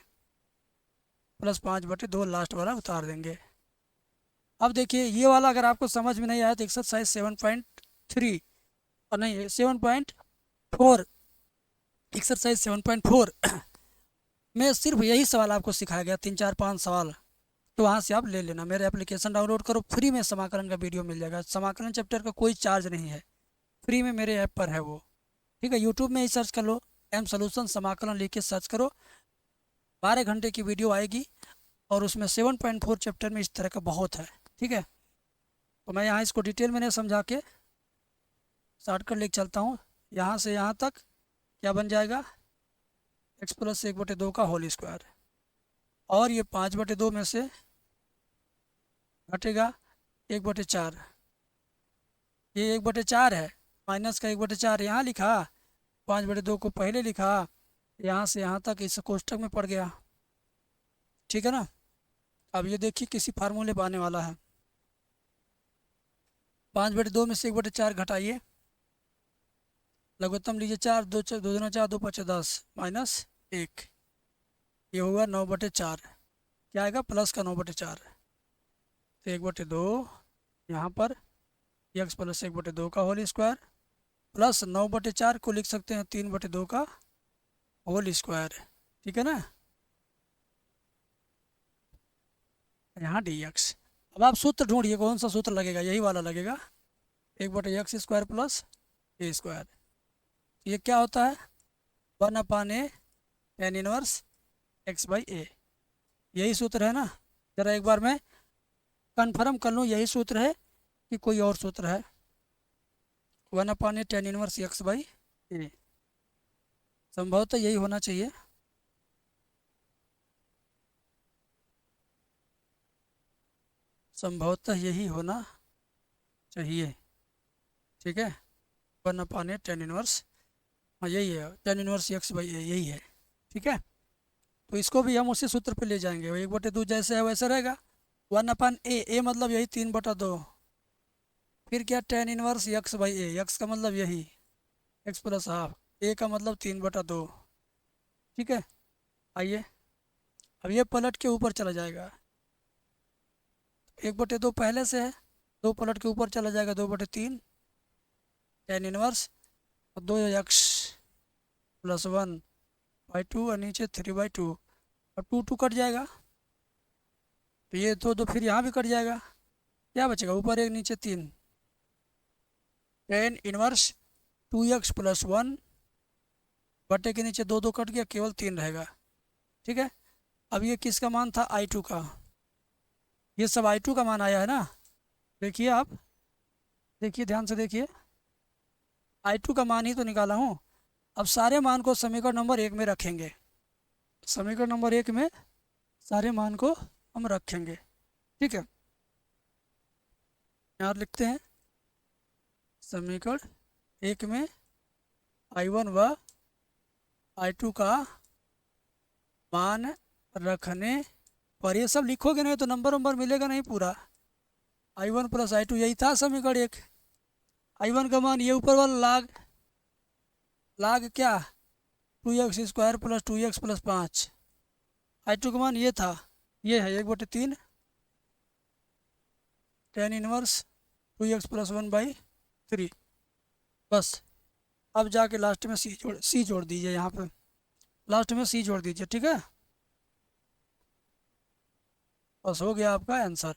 प्लस 5/2 लास्ट वाला उतार देंगे। अब देखिए ये वाला अगर आपको समझ में नहीं आया तो एक्सरसाइज 7.3 और नहीं 7.4, एक्सरसाइज 7.4 में सिर्फ यही सवाल आपको सिखाया गया, 3 4 5 सवाल। तो वहाँ से आप ले लेना, मेरे एप्लीकेशन डाउनलोड करो, फ्री में समाकलन का वीडियो मिल जाएगा। समाकलन चैप्टर का कोई चार्ज नहीं है, फ्री में मेरे ऐप पर है वो, ठीक है। यूट्यूब में ही सर्च कर लो, एम सोल्यूशन समाकलन लिख के सर्च करो, 12 घंटे की वीडियो आएगी और उसमें 7.4 चैप्टर में इस तरह का बहुत है, ठीक है। तो मैं यहाँ इसको डिटेल में नहीं समझा के शॉर्टकट लेके चलता हूँ। यहाँ से यहाँ तक क्या बन जाएगा, x प्लस 1/2 का होल स्क्वायर, और ये 5/2 में से घटेगा 1/4, ये 1/4 है, माइनस का 1/4 यहाँ लिखा, 5/2 को पहले लिखा, यहाँ से यहाँ तक इस कोष्टक में पड़ गया, ठीक है ना। अब ये देखिए किसी फार्मूले पर आने वाला है, 5/2 में से 1/4 घटाइए, लघुत्तम लीजिए 4, 2 2 दूना 4, 2 5 10 माइनस 1, ये होगा 9/4, क्या आएगा प्लस का 9/4, तो 1/2 यहाँ पर x प्लस 1/2 का होल स्क्वायर प्लस 9/4 को लिख सकते हैं 3/2 का होल स्क्वायर, ठीक है ना। यहाँ dx, अब आप सूत्र ढूंढिए कौन सा सूत्र लगेगा, यही वाला लगेगा, 1/x² प्लस ए स्क्वायर। ये क्या होता है, 1/a tan इनवर्स x/a, यही सूत्र है ना। ज़रा एक बार मैं कन्फर्म कर लूँ यही सूत्र है कि कोई और सूत्र है, 1/a tan इनवर्स x/a, संभवतः यही होना चाहिए। संभवतः यही होना चाहिए, ठीक है। 1/a tan इनवर्स, हाँ यही है, tan इनवर्स x/a यही है, ठीक है। तो इसको भी हम उसी सूत्र पे ले जाएंगे, 1/2 जैसे है वैसे रहेगा, 1/a मतलब यही 3/2, फिर क्या tan इनवर्स x/a, x का मतलब यही x प्लस हाफ, a का मतलब 3/2, ठीक है। आइए अब ये पलट के ऊपर चला जाएगा, 1/2 पहले से है, 2 पलट के ऊपर चला जाएगा, 2/3 tan इनवर्स, और 2x प्लस 1/2 और नीचे 3/2, और 2 कट जाएगा, तो ये दो फिर यहाँ भी कट जाएगा, क्या बचेगा ऊपर 1 नीचे 3, tan इनवर्स 2x प्लस 1 बटे के नीचे 2 कट गया, केवल 3 रहेगा, ठीक है। अब ये किसका मान था, I2 का, ये सब I2 का मान आया है ना। देखिए आप, देखिए ध्यान से देखिए, I2 का मान ही तो निकाला हूँ। अब सारे मान को समीकरण नंबर 1 में रखेंगे, समीकरण नंबर 1 में सारे मान को हम रखेंगे, ठीक है। यहाँ लिखते हैं समीकरण 1 में I1 व I2 का मान रखने पर, ये सब लिखोगे नहीं तो नंबर मिलेगा नहीं पूरा। I1 प्लस I2 यही था समीकरण 1, I1 का मान ये ऊपर वाला लाग क्या 2x² plus 2x plus 5, I2 का मान ये था, ये है 1/3 tan इनवर्स 2x प्लस 1/3, बस। अब जाके लास्ट में सी जोड़ दीजिए, यहाँ पे लास्ट में सी जोड़ दीजिए, ठीक है, बस हो गया आपका आंसर।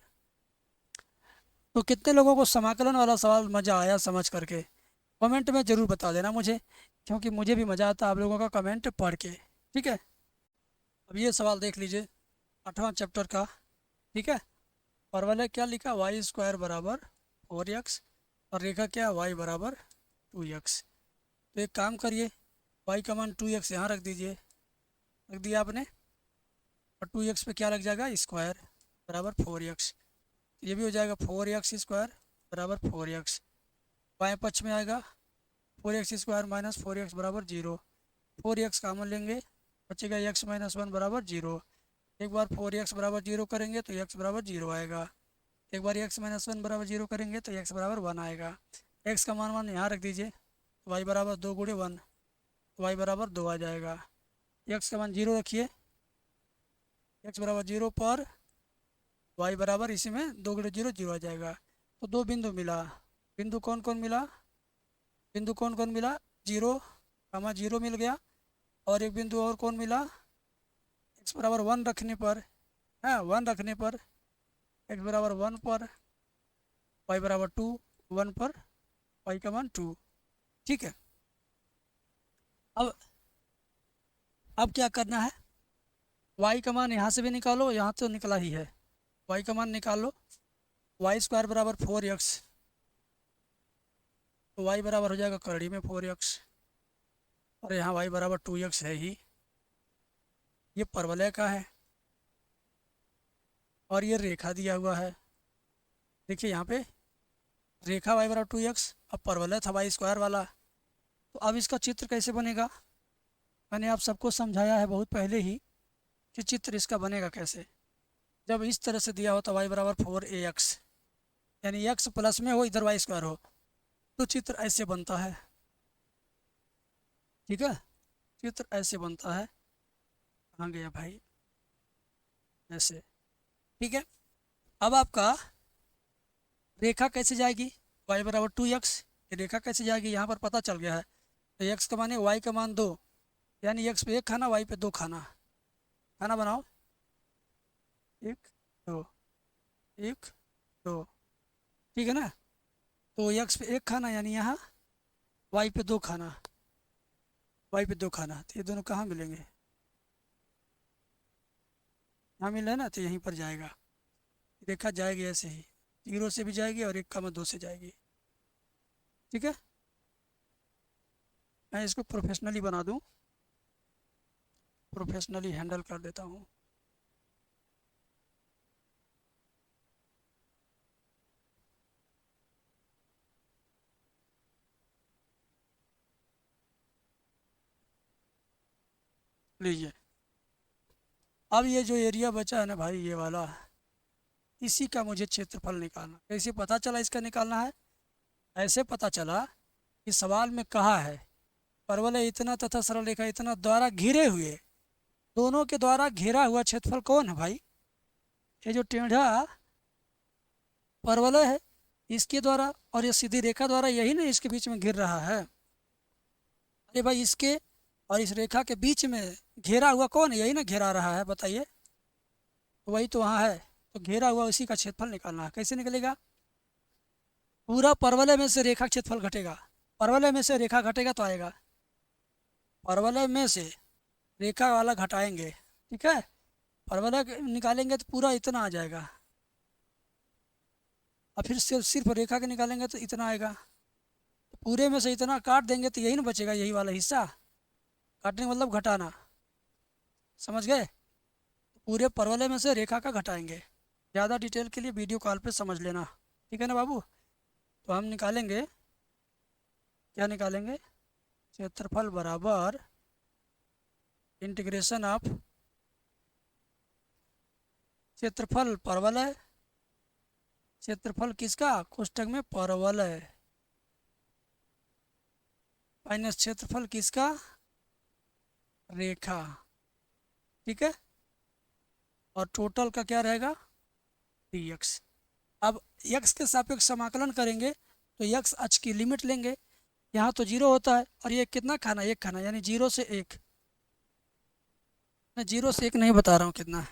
तो कितने लोगों को समाकलन वाला सवाल मज़ा आया समझ करके, कमेंट में ज़रूर बता देना मुझे, क्योंकि मुझे भी मज़ा आता है आप लोगों का कमेंट पढ़ के, ठीक है। अब ये सवाल देख लीजिए 8वां चैप्टर का, ठीक है। और वाले क्या लिखा, y² बराबर 4x और रेखा क्या है y बराबर 2x। तो एक काम करिए, y का मान 2x यहाँ रख दीजिए, रख दिया आपने, और 2x पे क्या लग जाएगा स्क्वायर बराबर 4x। ये भी हो जाएगा 4x स्क्वायर बराबर 4x। बाएं पक्ष में आएगा 4x स्क्वायर माइनस 4x बराबर 0। 4x कॉमन लेंगे, बचेगा x माइनस 1 बराबर 0। एक बार 4x बराबर 0 करेंगे तो x बराबर 0 आएगा। एक बार x माइनस 1 बराबर 0 करेंगे तो x बराबर 1 आएगा। x का मान यहाँ रख दीजिए, y बराबर 2 गुणे 1, y बराबर 2 आ जाएगा। x का मान 0 रखिए, x बराबर 0 पर y बराबर इसी में 2 गुणे 0 0 आ जाएगा। तो दो बिंदु मिला, बिंदु कौन कौन मिला, बिंदु कौन कौन मिला, 0 कामा 0 मिल गया, और एक बिंदु और कौन मिला, x बराबर 1 रखने पर, हाँ 1 रखने पर, x बराबर 1 पर, y बराबर 2, 1 पर y का मान 2। ठीक है, अब क्या करना है, y का मान यहाँ से भी निकालो, यहाँ तो निकला ही है, y का मान निकालो। वाई स्क्वायर बराबर 4x, तो y बराबर हो जाएगा करड़ी में 4x, और यहाँ y बराबर 2x है ही, ये परवलय का है और ये रेखा दिया हुआ है। देखिए यहाँ पे रेखा y बराबर 2x, अब परवलय था y स्क्वायर वाला। तो अब इसका चित्र कैसे बनेगा, मैंने आप सबको समझाया है बहुत पहले ही कि चित्र इसका बनेगा कैसे। जब इस तरह से दिया हो तो y बराबर 4ax, यानी x प्लस में हो इधर y स्क्वायर हो, तो चित्र ऐसे बनता है। ठीक है, चित्र ऐसे बनता है, कहाँ गया भाई, ऐसे। ठीक है, अब आपका रेखा कैसे जाएगी, y बराबर 2x, ये रेखा कैसे जाएगी यहाँ पर पता चल गया है। तो x का मान है, y का मान 2, यानी x पे 1 खाना y पे 2 खाना, खाना बनाओ, 1 2 1 2, ठीक है ना। तो x पे 1 खाना यानी यहाँ y पे 2 खाना, y पे 2 खाना, तो ये दोनों कहाँ मिलेंगे, यहाँ मिल रहा है ना, तो यहीं पर जाएगा, रेखा जाएगी ऐसे ही, 0 से भी जाएगी और 1,2 से जाएगी। ठीक है, मैं इसको प्रोफेशनली बना दूँ, प्रोफेशनली हैंडल कर देता हूँ। लीजिए, अब ये जो एरिया बचा है ना भाई, ये वाला, इसी का मुझे क्षेत्रफल निकालना। कैसे पता चला इसका निकालना है, ऐसे पता चला कि सवाल में कहा है परवलय इतना तथा सरल रेखा इतना द्वारा घिरे हुए, दोनों के द्वारा घेरा हुआ क्षेत्रफल कौन है भाई, ये जो टेढ़ा परवलय है इसके द्वारा, और ये सीधी रेखा द्वारा, यही ना इसके बीच में घिर रहा है। अरे भाई इसके और इस रेखा के बीच में घेरा हुआ कौन है, यही ना घेरा रहा है, बताइए, तो वही तो वहाँ है। तो घेरा हुआ उसी का क्षेत्रफल निकालना है। कैसे निकलेगा, पूरा परवलय में से रेखा क्षेत्रफल घटेगा, परवलय में से रेखा घटेगा तो आएगा, परवलय में से रेखा वाला घटाएंगे, ठीक है, परवलय निकालेंगे तो पूरा इतना आ जाएगा, और फिर सिर्फ रेखा के निकालेंगे तो इतना आएगा, तो पूरे में से इतना काट देंगे तो यही ना बचेगा, यही वाला हिस्सा, काटने का मतलब घटाना, समझ गए। पूरे परवलय में से रेखा का घटाएंगे। ज़्यादा डिटेल के लिए वीडियो कॉल पे समझ लेना, ठीक है ना बाबू। तो हम निकालेंगे, क्या निकालेंगे, क्षेत्रफल बराबर इंटीग्रेशन ऑफ क्षेत्रफल परवलय, क्षेत्रफल किसका, कोष्ठक में परवलय, माइनस क्षेत्रफल किसका, रेखा, ठीक है, और टोटल का क्या रहेगा dx। अब x के सापेक्ष समाकलन करेंगे तो x अक्ष की लिमिट लेंगे, यहाँ तो 0 होता है, और ये कितना खाना, 1 खाना, यानी 0 से 1, मैं 0 से 1 नहीं बता रहा हूँ कितना है,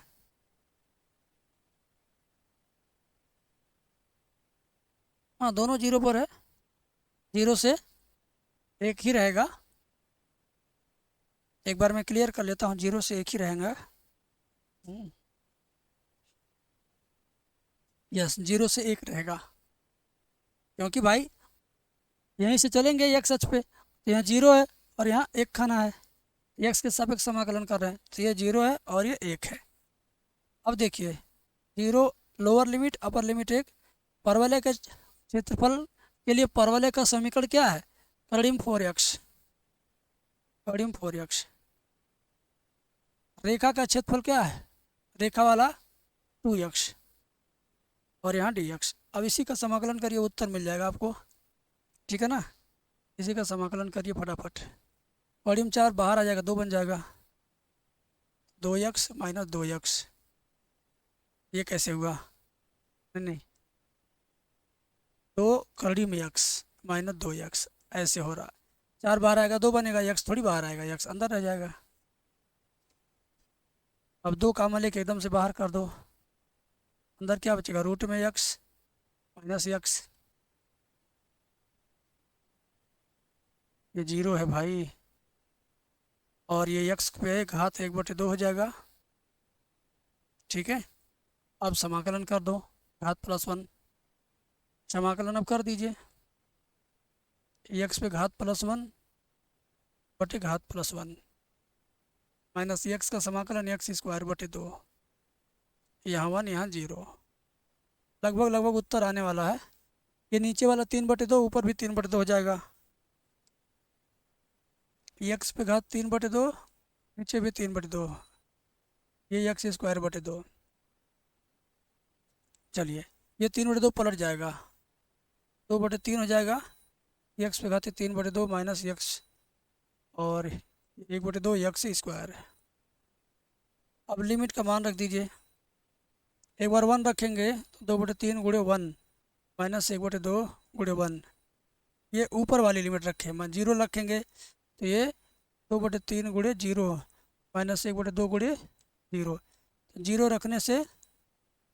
हाँ दोनों 0 पर है, 0 से 1 ही रहेगा। एक बार मैं क्लियर कर लेता हूँ, 0 से 1 ही रहेगा। यस, 0 से 1 रहेगा। क्योंकि भाई यहीं से चलेंगे एक्स अक्ष पे, तो यहाँ जीरो है और यहाँ एक खाना है, एक्स के सापेक्ष समाकलन कर रहे हैं, तो ये जीरो है और ये एक है। अब देखिए zero, lower limit upper limit एक, परवलय के क्षेत्रफल के लिए परवलय का समीकरण क्या है, कड़िम 4x, कड़िम 4x। रेखा का क्षेत्रफल क्या है, रेखा वाला 2x, और यहाँ dx। अब इसी का समाकलन करिए, उत्तर मिल जाएगा आपको, ठीक है ना। इसी का समाकलन करिए फटाफट। कड़िम 4 बाहर आ जाएगा, 2 बन जाएगा, 2x माइनस 2x। ये कैसे हुआ, नहीं नहीं, 2 कड़िम x माइनस 2x ऐसे हो रहा। 4 बाहर आएगा 2 बनेगा, x थोड़ी बाहर आएगा, x अंदर रह जाएगा। अब 2 कामा लेके एकदम से बाहर कर दो, अंदर क्या बचेगा, रूट में x माइनस x। ये जीरो है भाई, और ये x पे घात 1/2 हो जाएगा, ठीक है। अब समाकलन कर दो, घात +1, समाकलन अब कर दीजिए, x पे घात +1 बटे घात +1 माइनस x का समाकलन x²/2, यहाँ 1 यहाँ 0। लगभग लगभग उत्तर आने वाला है। ये नीचे वाला 3/2, ऊपर भी 3/2 हो जाएगा, x पे घात 3/2, नीचे भी 3/2, ये x²/2। चलिए ये 3/2 पलट जाएगा, 2/3 हो जाएगा, x पे घात 3/2 माइनस x और 1/2 x²। अब लिमिट का मान रख दीजिए, एक बार 1 रखेंगे तो 2/3 गुणे 1 माइनस 1/2 गुणे 1, ये ऊपर वाली लिमिट रखें। मान 0 रखेंगे तो ये 2/3 गुणे 0 माइनस 1/2 गुणे 0। 0 रखने से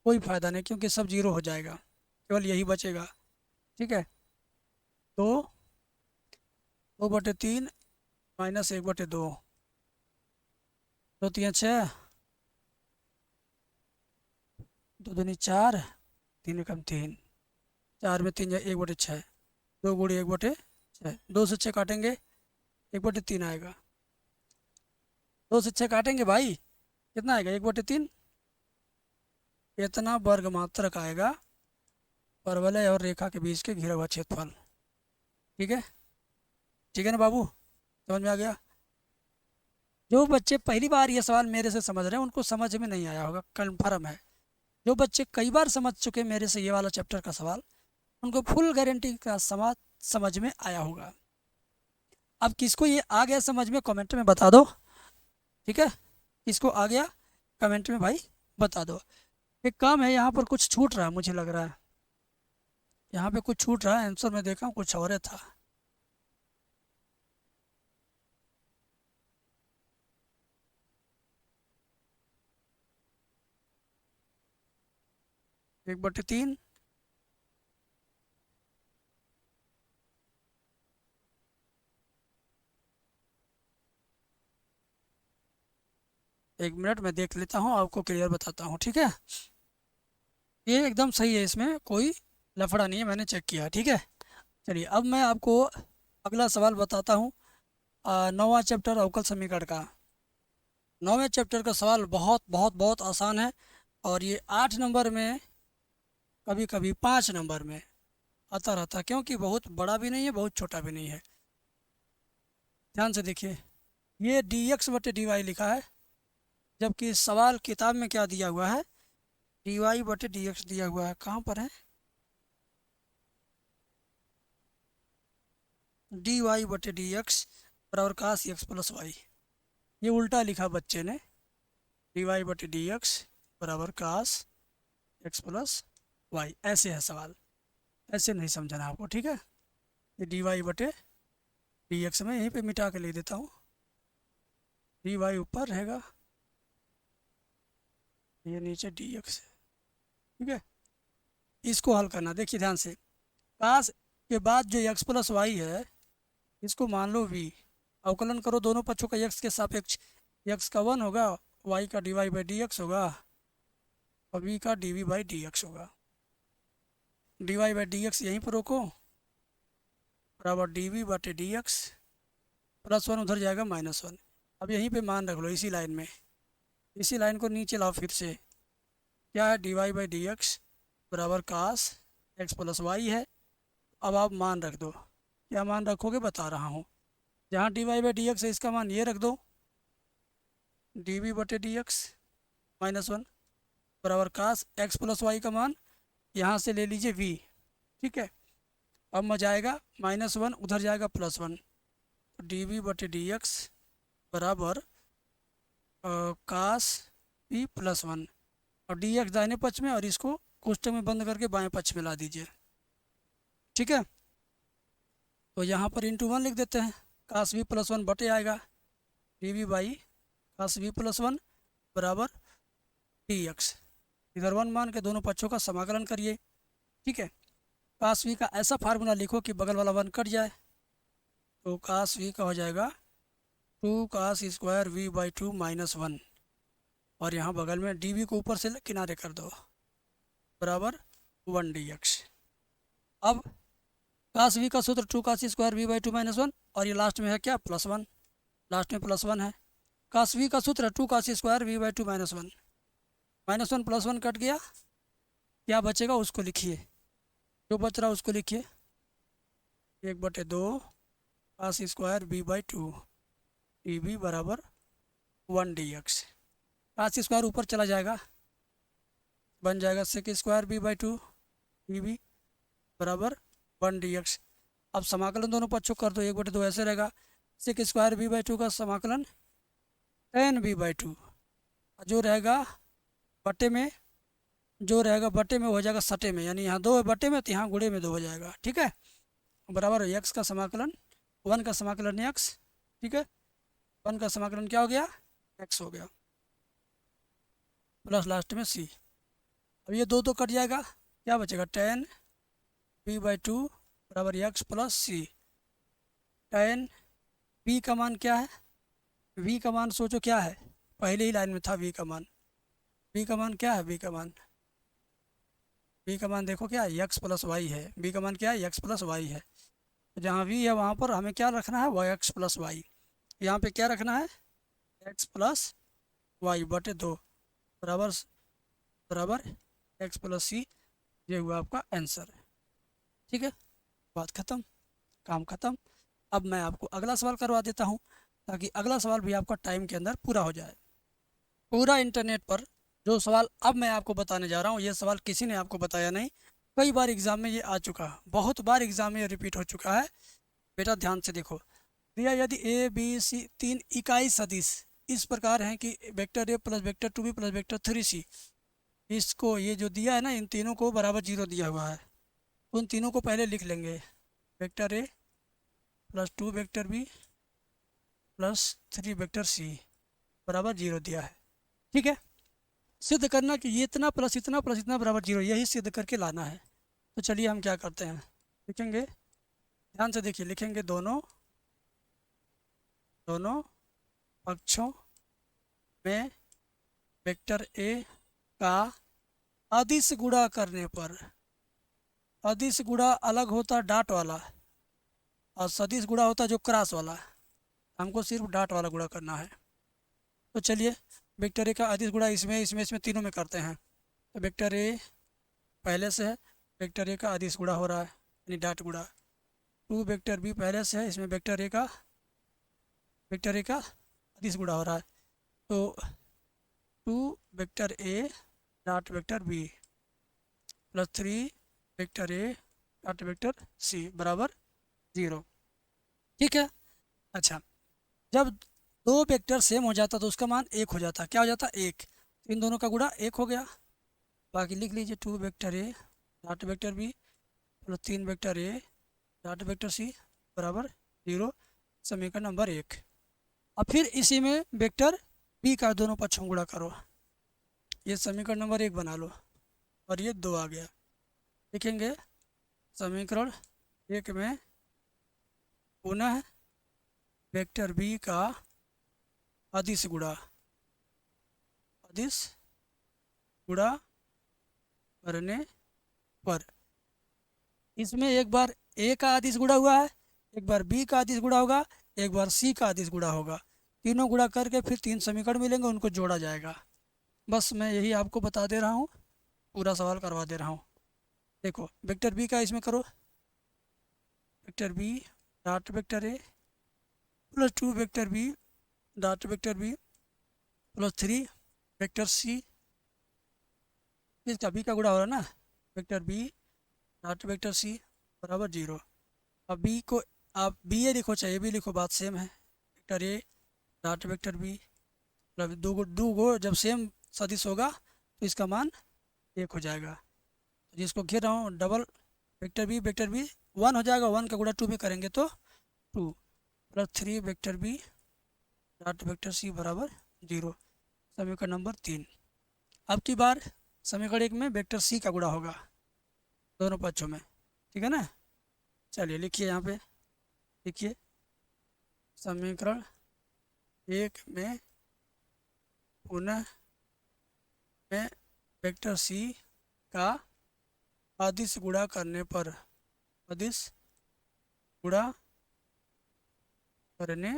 कोई फ़ायदा नहीं, क्योंकि सब 0 हो जाएगा, केवल यही बचेगा, ठीक है। तो 2/3 माइनस 1/2, 2 3 6, 2 दूनी 4, 3 एकम 3, 4 में 3 1/6, 2 गुणे 1/6, 2 से 6 काटेंगे 1/3 आएगा, 2 से 6 काटेंगे भाई, कितना आएगा 1/3। इतना वर्ग मात्रक आएगा परवलय और रेखा के बीच के घिरा हुआ क्षेत्रफल, ठीक है, ठीक है ना बाबू, समझ में आ गया। जो बच्चे पहली बार ये सवाल मेरे से समझ रहे हैं उनको समझ में नहीं आया होगा, कन्फर्म है। जो बच्चे कई बार समझ चुके मेरे से ये वाला चैप्टर का सवाल, उनको फुल गारंटी का समझ में आया होगा। अब किसको ये आ गया समझ में, कमेंट में बता दो, ठीक है। किसको आ गया कमेंट में भाई बता दो। एक काम है, यहाँ पर कुछ छूट रहा है, मुझे लग रहा है यहाँ पे कुछ छूट रहा है, आंसर में देखा कुछ और ही था। एक बटे तीन, एक मिनट मैं देख लेता हूँ, आपको क्लियर बताता हूँ, ठीक है। ये एकदम सही है, इसमें कोई लफड़ा नहीं है, मैंने चेक किया, ठीक है। चलिए अब मैं आपको अगला सवाल बताता हूँ, 9वां चैप्टर अवकल समीकरण का। 9वें चैप्टर का सवाल बहुत बहुत बहुत आसान है, और ये 8 नंबर में, कभी कभी 5 नंबर में आता रहता है, क्योंकि बहुत बड़ा भी नहीं है बहुत छोटा भी नहीं है। ध्यान से देखिए, ये dx/dy लिखा है, जबकि सवाल किताब में क्या दिया हुआ है, dy/dx दिया हुआ है। कहाँ पर है, dy/dx बराबर काश x प्लस वाई, ये उल्टा लिखा बच्चे ने, dy/dx बराबर काश x प्लस वाई, ऐसे है सवाल, ऐसे नहीं समझना आपको, ठीक है। ये dy/dx में यहीं पे मिटा के लिख देता हूँ, dy ऊपर रहेगा, ये नीचे dx है, ठीक है। इसको हल करना, देखिए ध्यान से, काश के बाद जो x प्लस वाई है इसको मान लो v, अवकलन करो दोनों पक्षों का x के सापेक्ष, x का 1 होगा, y का dy/dx होगा, और v का dv/dx होगा। D y by d x यहीं पर रोको, बराबर डी वी बटे डी एक्स, प्लस वन उधर जाएगा माइनस वन। अब यहीं पे मान रख लो इसी लाइन में, इसी लाइन को नीचे लाओ फिर से, क्या है d y by d x बराबर कास एक्स प्लस वाई है। अब आप मान रख दो, क्या मान रखोगे बता रहा हूँ। जहाँ d y by d x है इसका मान ये रख दो, डी वी बटे डी एक्स माइनस वन बराबर कास एक्स प्लस वाई का मान यहाँ से ले लीजिए वी, ठीक है। अब में जाएगा माइनस वन, उधर जाएगा प्लस वन, तो डी वी बटे डी एक्स बराबर कास पी प्लस वन, और डी एक्स दाहिने पक्ष में और इसको कोष्टक में बंद करके बाएं पक्ष में ला दीजिए, ठीक है। तो यहाँ पर इंटू वन लिख देते हैं, कास वी प्लस वन बटे आएगा d v by cos v plus one बराबर डी एक्स। इधर वन मान के दोनों पक्षों का समाकलन करिए, ठीक है। कास वी का ऐसा फार्मूला लिखो कि बगल वाला वन कट जाए, तो कास वी का हो जाएगा two cos square we by two minus one, और यहाँ बगल में डी वी को ऊपर से किनारे कर दो बराबर वन डी एक्स। अब कास वी का सूत्र two cos square we by two minus one, और ये लास्ट में है क्या प्लस वन, लास्ट में प्लस वन है। कास वी का सूत्र two cos square we by two minus one, minus one plus one cut गया, क्या बचेगा उसको लिखिए, जो बच रहा उसको लिखिए, एक बटे दो cos square we by two D V बराबर one D X. Cos square ऊपर चला जाएगा, बन जाएगा sec square we by two D V बराबर वन डी एक्स। अब समाकलन दोनों पक्षों कर दो, एक बटे दो ऐसे रहेगा, sec square we by two का समाकलन टेन वी बाई टू, जो रहेगा बटे में, जो रहेगा बटे में हो जाएगा सटे में, यानी यहाँ दो है बटे में तो यहाँ गुणे में दो हो जाएगा, ठीक है। बराबर एक्स का समाकलन, वन का समाकलन एक्स, ठीक है, वन का समाकलन क्या हो गया एक्स हो गया, प्लस लास्ट में सी। अब ये दो कट जाएगा, क्या बचेगा टेन बी बाई टू बराबर एक्स प्लस सी। टेन बी का मान क्या है, वी का मान सोचो क्या है, पहले ही लाइन में था वी का मान, वी का मान क्या है, वी का मान, वी का मान देखो क्या है एक्स प्लस वाई है, वी का मान क्या है एक्स प्लस वाई है। तो जहाँ वी है वहाँ पर हमें क्या रखना है वाई एक्स प्लस वाई, यहाँ पे क्या रखना है एक्स प्लस वाई बटे दो बराबर बराबर एक्स प्लस सी। ये हुआ आपका आंसर, ठीक है, बात ख़त्म, काम ख़त्म। अब मैं आपको अगला सवाल करवा देता हूँ, ताकि अगला सवाल भी आपका टाइम के अंदर पूरा हो जाए। पूरा इंटरनेट पर जो सवाल अब मैं आपको बताने जा रहा हूँ, ये सवाल किसी ने आपको बताया नहीं, कई बार एग्ज़ाम में ये आ चुका है, बहुत बार एग्ज़ाम में ये रिपीट हो चुका है। बेटा ध्यान से देखो, दिया यदि ए बी सी तीन इकाई सदिश इस प्रकार हैं कि वेक्टर ए plus vector two b plus vector three c, इसको ये जो दिया है ना इन तीनों को बराबर जीरो दिया हुआ है, उन तीनों को पहले लिख लेंगे, वेक्टर ए plus two vector B plus three vector सी बराबर जीरो दिया है, ठीक है। सिद्ध करना कि ये इतना प्लस इतना बराबर जीरो, यही सिद्ध करके लाना है। तो चलिए हम क्या करते हैं, लिखेंगे, ध्यान से देखिए, लिखेंगे दोनों पक्षों में वेक्टर ए का अदिश गुणा करने पर, अदिश गुणा अलग होता डॉट वाला और सदिश गुणा होता जो क्रॉस वाला, हमको सिर्फ डॉट वाला गुणा करना है। तो चलिए वेक्टर ए का अदिश गुणा इसमें तीनों में करते हैं। तो वेक्टर ए पहले से है, वेक्टर ए का अदिश गुणा हो रहा है यानी डॉट गुणा, टू वेक्टर बी पहले से है, इसमें वेक्टर ए का अदिश गुणा हो रहा है, तो टू वेक्टर ए dot vector B plus three vector ए डॉट वेक्टर सी बराबर जीरो, ठीक है। अच्छा, जब दो वेक्टर सेम हो जाता तो उसका मान एक हो जाता, क्या हो जाता एक, तो इन दोनों का गुणा एक हो गया। बाकी लिख लीजिए टू वेक्टर ए डॉट वेक्टर बी प्लस तीन वेक्टर ए डॉट वेक्टर सी बराबर जीरो, समीकरण नंबर एक। अब फिर इसी में वेक्टर बी का दोनों पक्षों गुणा करो, ये समीकरण नंबर एक बना लो, और ये दो आ गया। लिखेंगे समीकरण एक में पुनः वेक्टर बी का अदिश गुणा करने पर इसमें एक बार ए का आदिश गुणा हुआ है, एक बार बी का आदिश गुणा होगा, एक बार सी का आदिश गुणा होगा। तीनों गुणा करके फिर 3 समीकरण मिलेंगे, उनको जोड़ा जाएगा। बस मैं यही आपको बता दे रहा हूँ, पूरा सवाल करवा दे रहा हूँ। देखो वेक्टर बी का इसमें करो, वेक्टर बी डॉट वेक्टर ए plus 2 vector B dot vector B plus 3 vector C, इसका बी का गुणा हो रहा है ना, वेक्टर बी डॉट वेक्टर सी बराबर 0। अब बी को आप बी ए लिखो चाहे बी लिखो, बात सेम है। वेक्टर ए डॉट वेक्टर बी, मतलब दो गो जब सेम सदिश होगा तो इसका मान 1 हो जाएगा। तो जिसको घेर रहा हूँ डबल वेक्टर बी 1 हो जाएगा, 1 का गुणा 2 में करेंगे तो 2 plus 3 vector B dot vector सी बराबर 0। समीकरण नंबर 3। अब की बार समीकरण 1 में वेक्टर सी का गुणा होगा दोनों पक्षों में, ठीक है ना। चलिए लिखिए यहाँ पे, लिखिए समीकरण 1 में पुनः में वेक्टर सी का अदिश गुणा करने पर, अदिश गुणा करने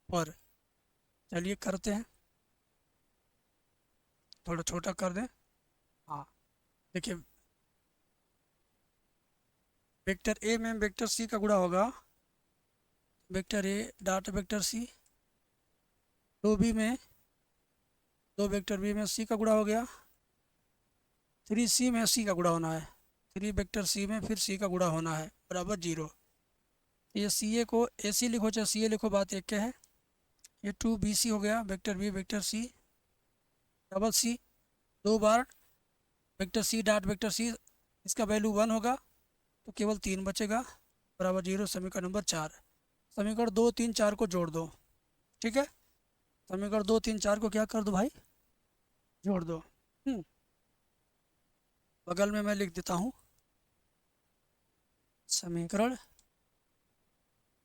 पर, चलिए करते हैं, थोड़ा छोटा कर दें। हाँ देखिए, वेक्टर ए में वेक्टर सी का गुणा होगा, वेक्टर ए डॉट वेक्टर सी, दो बी में दो वेक्टर बी में सी का गुणा हो गया, 3 सी में सी का गुणा होना है, 3 वेक्टर सी में फिर सी का गुणा होना है बराबर 0। ये सी ए को ए सी लिखो चाहे सी ए लिखो, बात एक के है। ये 2 बी सी हो गया, vector B vector C double C, 2 बार vector C dot vector C, इसका वैल्यू 1 होगा तो केवल 3 बचेगा बराबर 0। समीकरण नंबर 4, समीकरण 2 3 4 को जोड़ दो, ठीक है। समीकरण 2 3 4 को क्या कर दो भाई, जोड़ दो। बगल में मैं लिख देता हूँ, समीकरण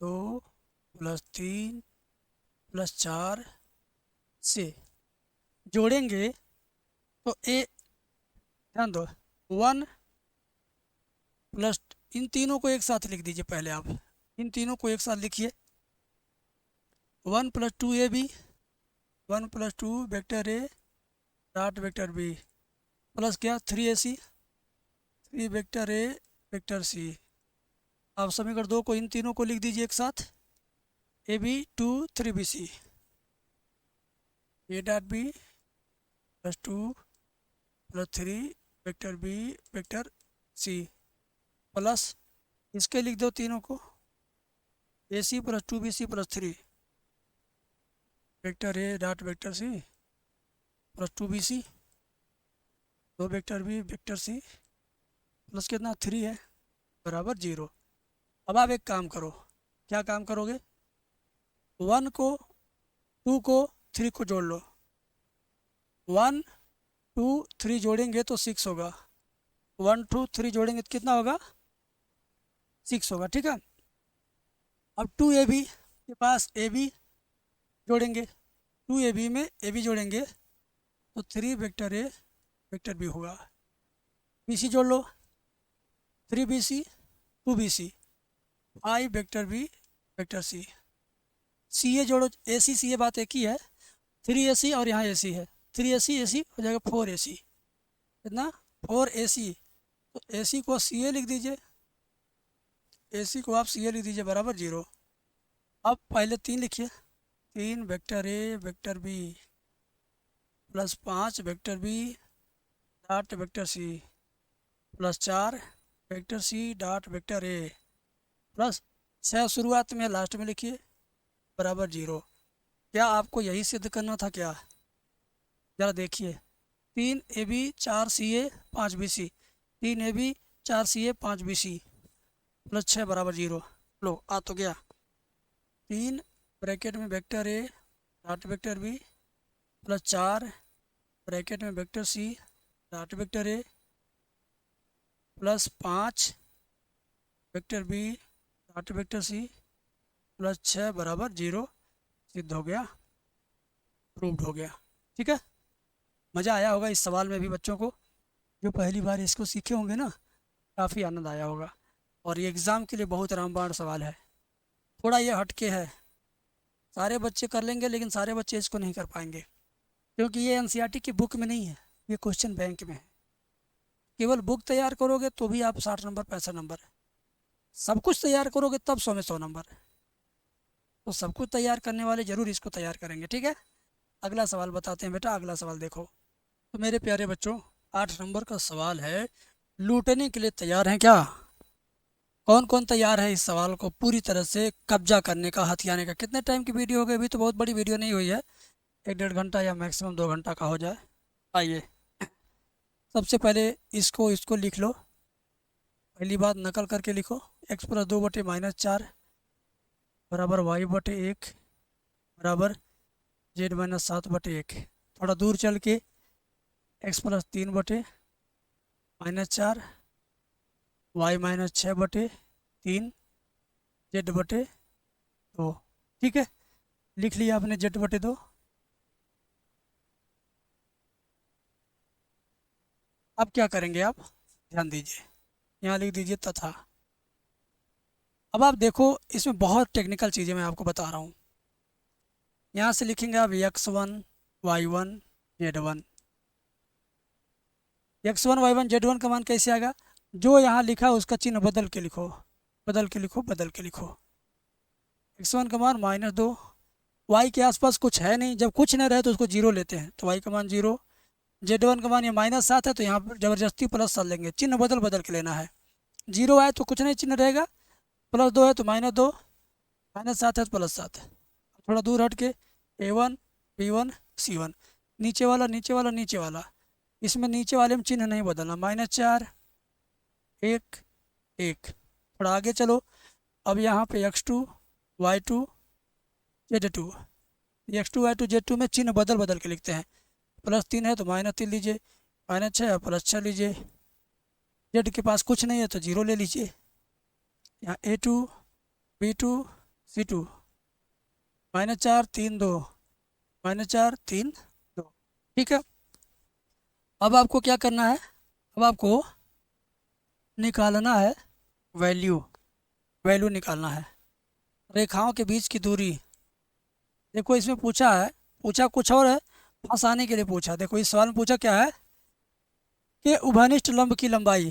2 प्लस 3 प्लस 4 से जोड़ेंगे तो ए, ध्यान दो, 1 प्लस, इन तीनों को एक साथ लिख दीजिए पहले आप, इन तीनों को एक साथ लिखिए। 1 plus 2 A B, 1 plus 2 vector A dot vector B plus क्या 3 ए सी, 3 वेक्टर ए वेक्टर सी। आप समीकरण 2 को इन तीनों को लिख दीजिए एक साथ, A B 2 3 B C, A dot B plus 2 plus 3 vector B vector C plus, इसके लिख दो तीनों को, A C plus 2 B C plus 3 vector A dot vector C plus 2 B C, 2 vector B vector C plus कितना 3 है बराबर 0। अब आप एक काम करो, क्या काम करोगे, 1 को 2 को 3 को जोड़ लो, 1 2 3 जोड़ेंगे तो 6 होगा, 1 2 3 जोड़ेंगे तो कितना होगा 6 होगा, ठीक है। अब 2 ए बी के पास ए बी जोड़ेंगे, 2 ए बी में ए बी जोड़ेंगे तो 3 वेक्टर ए वेक्टर बी होगा, बी सी जोड़ लो, 3 B C 2 B C, 5 vector B vector C, C A जोड़ो, ए सी ए बात एक ही है, 3 ए सी और यहाँ ए सी है, 3 ए सी हो जाएगा 4 ए सी, कितना 4 ए सी, तो ए सी को सी ए लिख दीजिए, ए सी को आप सी ए लिख दीजिए बराबर 0। अब पहले 3 लिखिए, 3 vector A vector B plus 5 vector B dot vector C plus 4 vector C dot vector A plus 6 शुरुआत में लास्ट में लिखिए बराबर 0। क्या आपको यही सिद्ध करना था क्या, ज़रा देखिए, 3 A B 4 C A 5 B C, 3 A B 4 C A 5 B C plus 6 बराबर 0। लो आ तो गया, 3 ब्रैकेट में वेक्टर ए dot vector B plus 4 bracket में वेक्टर सी डॉट वेक्टर ए plus 5 vector B dot vector C plus 6 बराबर 0, सिद्ध हो गया, proved हो गया, ठीक है। मज़ा आया होगा इस सवाल में भी बच्चों को, जो पहली बार इसको सीखे होंगे ना, काफ़ी आनंद आया होगा। और ये एग्ज़ाम के लिए बहुत रामबाण सवाल है। थोड़ा ये हटके है, सारे बच्चे कर लेंगे लेकिन सारे बच्चे इसको नहीं कर पाएंगे, क्योंकि ये एनसीईआरटी की बुक में नहीं है, ये क्वेश्चन बैंक में है। केवल बुक तैयार करोगे तो भी आप 60 नंबर 65 नंबर, सब कुछ तैयार करोगे तब 100 में 100 नंबर। तो सब कुछ तैयार करने वाले ज़रूर इसको तैयार करेंगे। ठीक है, अगला सवाल बताते हैं बेटा। अगला सवाल देखो। तो मेरे प्यारे बच्चों, 8 नंबर का सवाल है, लूटने के लिए तैयार हैं क्या? कौन कौन तैयार है इस सवाल को पूरी तरह से कब्जा करने का, हथियाने का? कितने टाइम की वीडियो हो गई? अभी तो बहुत बड़ी वीडियो नहीं हुई है, 1 1.5 घंटा या मैक्सिमम 2 घंटा का हो जाए। आइए, सबसे पहले इसको इसको लिख लो। पहली बात नकल करके लिखो, x+2/-4 बराबर y/1 बराबर z-7/1। थोड़ा दूर चल के x+3/-4 y-6/3 z/2। ठीक है, लिख लिया आपने z/2। अब क्या करेंगे आप, ध्यान दीजिए, यहाँ लिख दीजिए तथा। अब आप देखो, इसमें बहुत टेक्निकल चीज़ें मैं आपको बता रहा हूँ। यहाँ से लिखेंगे आप x1 y1 z1। x1 y1 z1 का मान कैसे आएगा? जो यहाँ लिखा है उसका चिन्ह बदल के लिखो, बदल के लिखो, बदल के लिखो। x1 का मान -2, y के आसपास कुछ है नहीं, जब कुछ नहीं रहे तो उसको 0 लेते हैं, तो y का मान 0। z1 का मान ये -7 है, तो यहाँ पर ज़बरदस्ती +7 लेंगे, चिन्ह बदल बदल के लेना है। 0 आए तो कुछ नहीं चिन्ह रहेगा, +2 है तो -2, -7 है तो +7। थोड़ा दूर हट के a1 b1 c1, नीचे वाला नीचे वाला नीचे वाला, इसमें नीचे वाले में चिन्ह नहीं बदलना, -4 1 1। थोड़ा आगे चलो, अब यहाँ पे x2 y2 z2, x2 y2 z2 में चिन्ह बदल बदल के लिखते हैं। +3 है तो -3 लीजिए, -6 है +6 लीजिए, z के पास कुछ नहीं है तो 0 ले लीजिए। यहाँ a2 b2 c2, -4 3 2, -4 3 2। ठीक है, अब आपको क्या करना है? अब आपको निकालना है वैल्यू, वैल्यू निकालना है। रेखाओं के बीच की दूरी, देखो इसमें पूछा है, पूछा कुछ और है, फंसाने के लिए पूछा। देखो इस सवाल में पूछा क्या है कि उभयनिष्ठ लंब की लंबाई,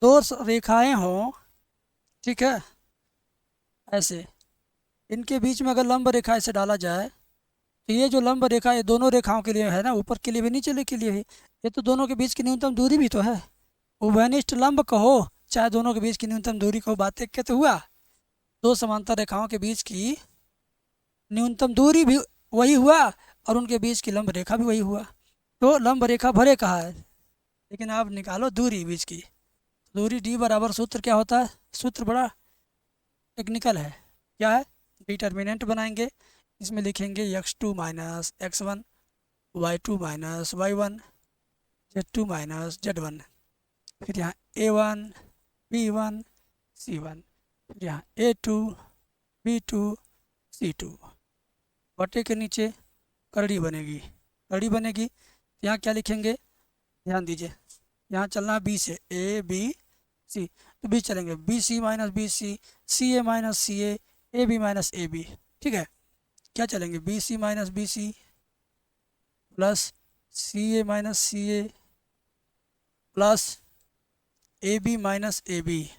दो रेखाएं हों, ठीक है, ऐसे, इनके बीच में अगर लंब रेखा ऐसे डाला जाए तो ये जो लंब रेखा, ये दोनों रेखाओं के लिए है ना, ऊपर के लिए भी नीचे के लिए है, ये तो दोनों के बीच की न्यूनतम दूरी भी तो है। उभयनिष्ठ लंब कहो चाहे दोनों के बीच की न्यूनतम दूरी कहो, बात एक तो हुआ। दो समांतर रेखाओं के बीच की न्यूनतम दूरी भी वही हुआ और उनके बीच की लंब रेखा भी वही हुआ। तो लंब रेखा भरे कहा है, लेकिन आप निकालो दूरी बीच की। दूरी d बराबर, सूत्र क्या होता है? सूत्र बड़ा टेक्निकल है, क्या है? डिटर्मिनेंट बनाएंगे, इसमें लिखेंगे x2 minus x1 y2 minus y1 z2 minus z1। फिर यहाँ a1 b1 c1, फिर यहाँ a2 b2 c2, बटे के नीचे करड़ी बनेगी, करड़ी बनेगी। यहाँ क्या लिखेंगे, ध्यान दीजिए, यहाँ चलना है बी से, ए बी सी, तो बी चलेंगे B C minus B C A minus C A B minus A B. ठीक है, क्या चलेंगे, B C minus B C plus C A minus C A plus A B minus A B.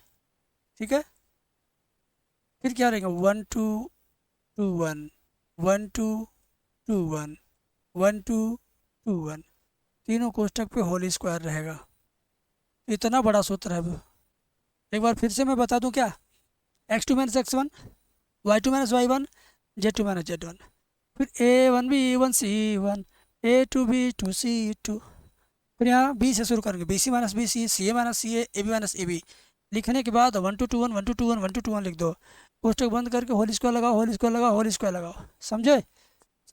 ठीक है, फिर क्या रहेगा, 1 2 2 1 1 2 2 1 1 2 2 1, तीनों कोष्टक पे होल स्क्वायर रहेगा। इतना बड़ा सूत्र है। एक बार फिर से मैं बता दूं क्या, x2 minus x1 y2 minus y1 z2 minus z1, फिर a1 b1 c1 a2 b2 c2, फिर यहाँ b से शुरू करेंगे, B C minus B C, C A minus C A B minus A B. लिखने के बाद 1 2 2 1 1 2 2 1 1 2 2 1 लिख दो, कोष्टक बंद करके होल स्क्वायर लगाओ, होल स्क्वायर लगाओ, होल स्क्वायर लगाओ। समझे?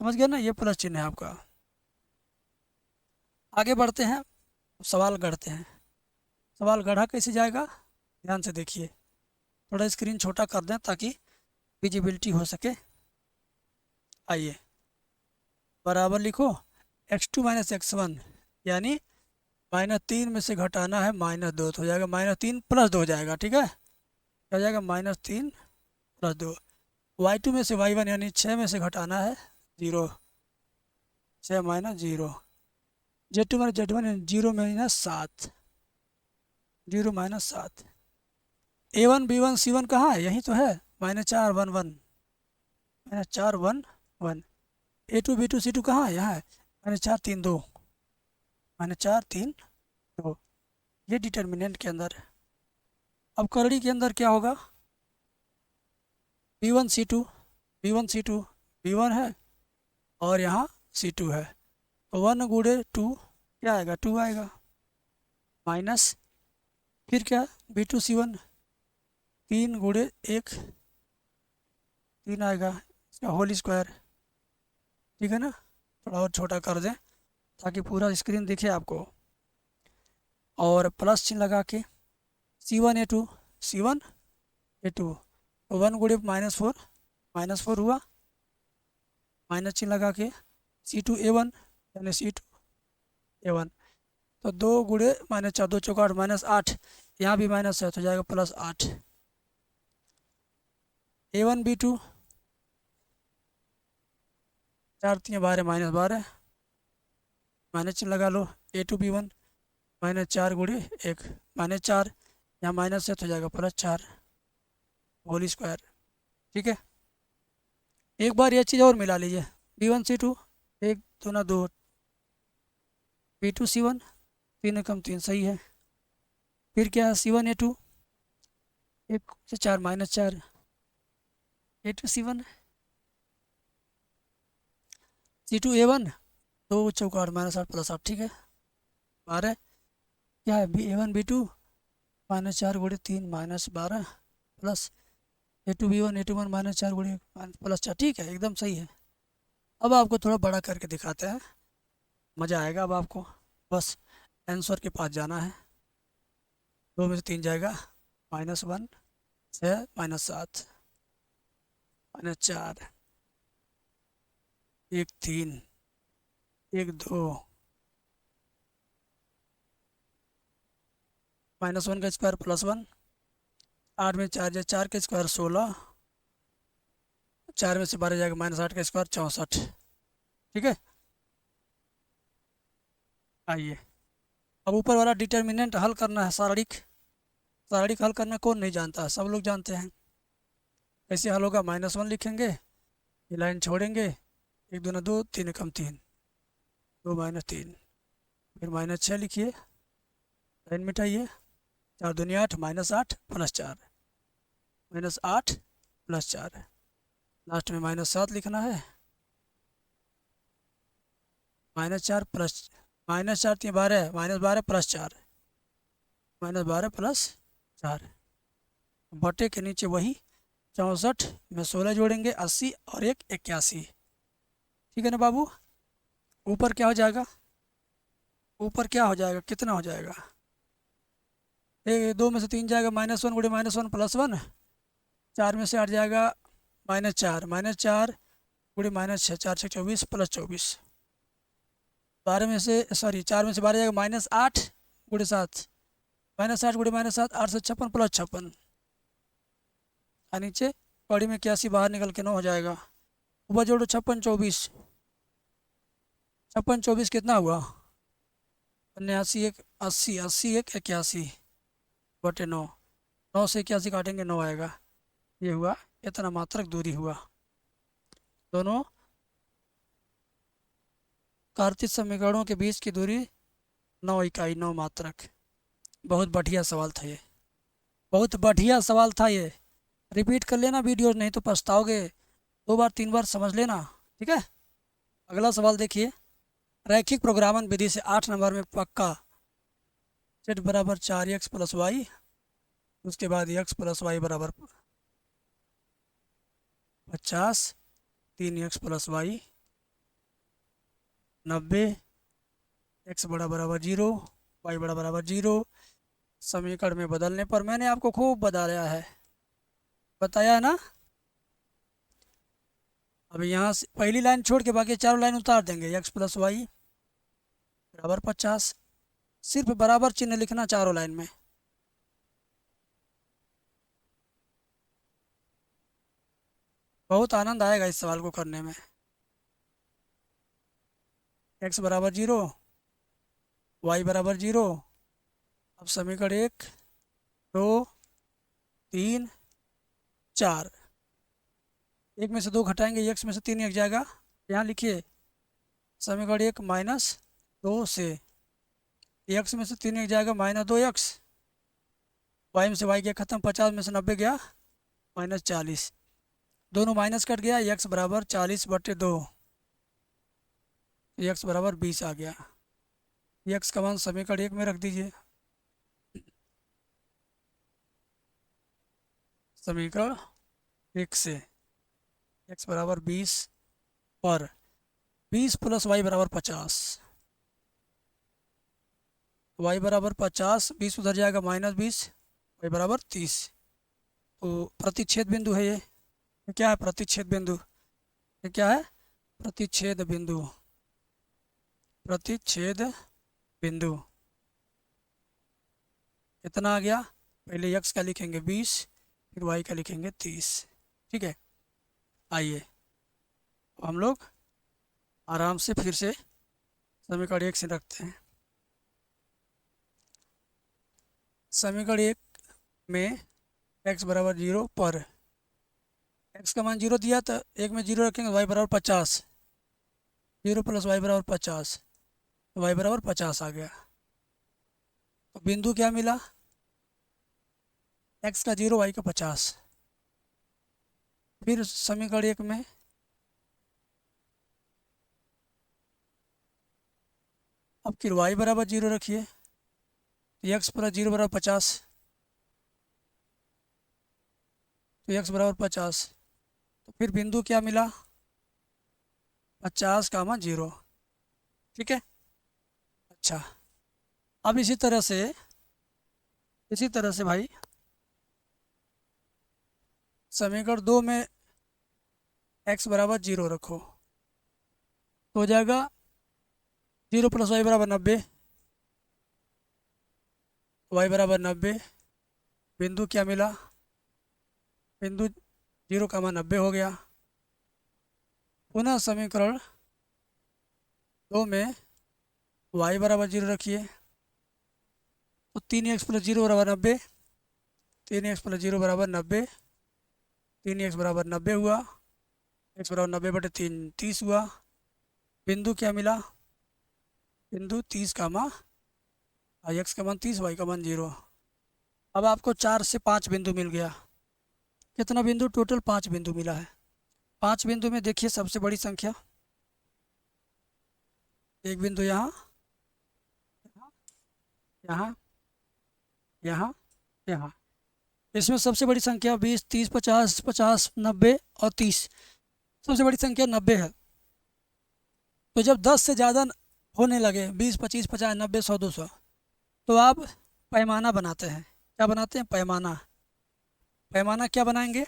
समझ गए ना, ये प्लस चिन्ह है आपका। आगे बढ़ते हैं, सवाल गढ़ते हैं। सवाल गढ़ा कैसे जाएगा, ध्यान से देखिए, थोड़ा स्क्रीन छोटा कर दें ताकि विजिबिलिटी हो सके। आइए, बराबर लिखो x2 माइनस x1, यानी -3 में से घटाना है -2 तो हो जाएगा -3 + 2 हो जाएगा, ठीक है। क्या हो जाएगा -3 + 2। y2 में से y1 यानी 6 में से घटाना है 0, 6 - 0। z2 में z1 0 - 7, 0 - 7। a1 b1 c1 कहाँ है, यही तो है, -4 1 1, -4 1 1। a2 b2 c2 कहाँ है, यहाँ है, -4 3 2, -4 3 2। ये डिटर्मिनेंट के अंदर है। अब करड़ी के अंदर क्या होगा, b1 c2, b1 c2, b1 है और यहाँ c2 है, तो 1 × 2 क्या आएगा, 2 आएगा, माइनस फिर क्या b2 c1, 3 × 1 3 आएगा, इसका होल स्क्वायर, ठीक है ना। थोड़ा और छोटा कर दें ताकि पूरा स्क्रीन दिखे आपको, और प्लस चिन्ह लगा के c1 a2 c1 a2, तो 1 × -4 हुआ, माइनस चिन्ह लगा के c2 a1 यानी c2 a1, तो 2 × -4 2 चौका 8 -8, यहाँ भी माइनस है तो जाएगा +8। a1 b2 4 3 12 -12, माइनस चिन्ह लगा लो, a2 b1 -4 × 1 -4, यहाँ माइनस है तो जाएगा +4 होल स्क्वायर, ठीक है। एक बार ये चीज़ और मिला लीजिए, b1 c2 1 2 2, b2 c1 3 कम 3 सही है, फिर क्या है c1 a2 1 से 4 -4, a2 c1 c2 a1 2 चौका 8 -8 +8, ठीक है। 12 क्या है a1 b2 -4 × 3 -12 plus a2 b1 a2 1 -4 × 1 +4, ठीक है, एकदम सही है। अब आपको थोड़ा बड़ा करके दिखाते हैं, मज़ा आएगा अब आपको, बस आंसर के पास जाना है। 2 में से 3 जाएगा, -1 6 -7 -4 1 3 1 2, -1 का स्क्वायर +1, 8 में 4 जाए 4 का स्क्वायर 16, 4 में से 12 जाएगा -8 का स्क्वायर 64, ठीक है। आइए अब ऊपर वाला डिटर्मिनेंट हल करना है, शारीरिक शारीरिक हल करना कौन नहीं जानता है, सब लोग जानते हैं। कैसे हल होगा, -1 लिखेंगे, ये लाइन छोड़ेंगे, 1 2 2 3 कम 3 2 -3, फिर -6 लिखिए, लाइन मिटाइए, 4 2 8 -8 +4 -8 +4, लास्ट में -7 लिखना है, -4 प्लस -4 3 12 -12 +4 -12 +4, बटे के नीचे वही 64 में 16 जोड़ेंगे 80 और 1 81, ठीक है ना बाबू। ऊपर क्या हो जाएगा, ऊपर क्या हो जाएगा, कितना हो जाएगा, 2 में से 3 जाएगा -1 × -1 +1, 4 में से 8 जाएगा -4 -4 × -6 4 6 24 +24, 12 में से सॉरी 4 में से 12 जाएगा -8 × 7 -8 × -7 8 से 56 +56, और नीचे कड़ी में 81 बाहर निकल के 9 हो जाएगा, ऊपर जोड़ो 56 24, 56 24 कितना हुआ 89 1 80 80 1 81 बटे 9, 9 से 81 काटेंगे 9 आएगा, ये हुआ इतना मात्रक दूरी हुआ। दोनों कार्तीय समीकरणों के बीच की दूरी 9 इकाई 9 मात्रक। बहुत बढ़िया सवाल था ये, बहुत बढ़िया सवाल था ये, रिपीट कर लेना वीडियो, नहीं तो पछताओगे, 2 बार 3 बार समझ लेना, ठीक है। अगला सवाल देखिए, रैखिक प्रोग्रामन विधि से 8 नंबर में पक्का z बराबर 4x + y, उसके बाद x + y बराबर 50, 3x + y 90, x बराबर 0 y बराबर 0, समीकरण में बदलने पर, मैंने आपको खूब बताया है ना। अब यहाँ से पहली लाइन छोड़ के बाकी चारों लाइन उतार देंगे, x + y बराबर 50, सिर्फ बराबर चिन्ह लिखना चारों लाइन में। बहुत आनंद आएगा इस सवाल को करने में। x बराबर 0, y बराबर 0। अब समीकरण 1, 2, 3, 4, एक में से 2 घटाएंगे, x में से 3 एक जाएगा। यहाँ लिखिए समीकरण 1 -2 से x में से 3 एक जाएगा -2x, y में से y गया खत्म, 50 में से 90 गया -40, दोनों माइनस कट गया, x बराबर 40/2, x बराबर 20 आ गया। x का मान समीकरण 1 में रख दीजिए। समीकरण 1 से x बराबर 20 और 20 + y बराबर 50, y बराबर 50, 20 उधर जाएगा -20, y बराबर 30। तो प्रतिच्छेद बिंदु है ये क्या है? प्रतिच्छेद बिंदु। ये क्या है? प्रतिच्छेद बिंदु। प्रतिच्छेद बिंदु कितना आ गया? पहले x का लिखेंगे 20, फिर y का लिखेंगे 30। ठीक है, आइए हम लोग आराम से फिर से समीकरण 1 से रखते हैं। समीकरण 1 में x बराबर 0 पर x का मान 0 दिया तो 1 में 0 रखेंगे, y बराबर 50, 0 + y बराबर 50, तो y बराबर 50 आ गया। तो बिंदु क्या मिला? x का 0, y का 50। फिर समीकरण 1 में अब फिर y बराबर 0 रखिए, x + 0 बराबर 50, तो x बराबर 50। तो फिर बिंदु क्या मिला? 50, 0। ठीक है, अच्छा। अब इसी तरह से भाई समीकरण 2 में x बराबर 0 रखो, तो हो जाएगा 0 + y बराबर 90, y बराबर 90। बिंदु क्या मिला? बिंदु 0, 90 हो गया। पुनः समीकरण 2 में y बराबर 0 रखिए, तो 3x + 0 बराबर 90, 3x + 0 बराबर 90, 3x बराबर 90 हुआ, x बराबर 90/3 30 हुआ। बिंदु क्या मिला? बिंदु 30, x का मान 30, y का मान 0। अब आपको 4 से 5 बिंदु मिल गया। कितना बिंदु? टोटल 5 बिंदु मिला है। 5 बिंदु में देखिए सबसे बड़ी संख्या, एक बिंदु यहाँ, यहाँ, यहाँ, यहाँ। इसमें सबसे बड़ी संख्या 20, 30, 50, 50, 90 और 30। सबसे बड़ी संख्या 90 है। तो जब 10 से ज़्यादा होने लगे, 20, 25, 50, 90, 100, 200, तो आप पैमाना बनाते हैं। क्या बनाते हैं? पैमाना। पैमाना क्या बनाएंगे?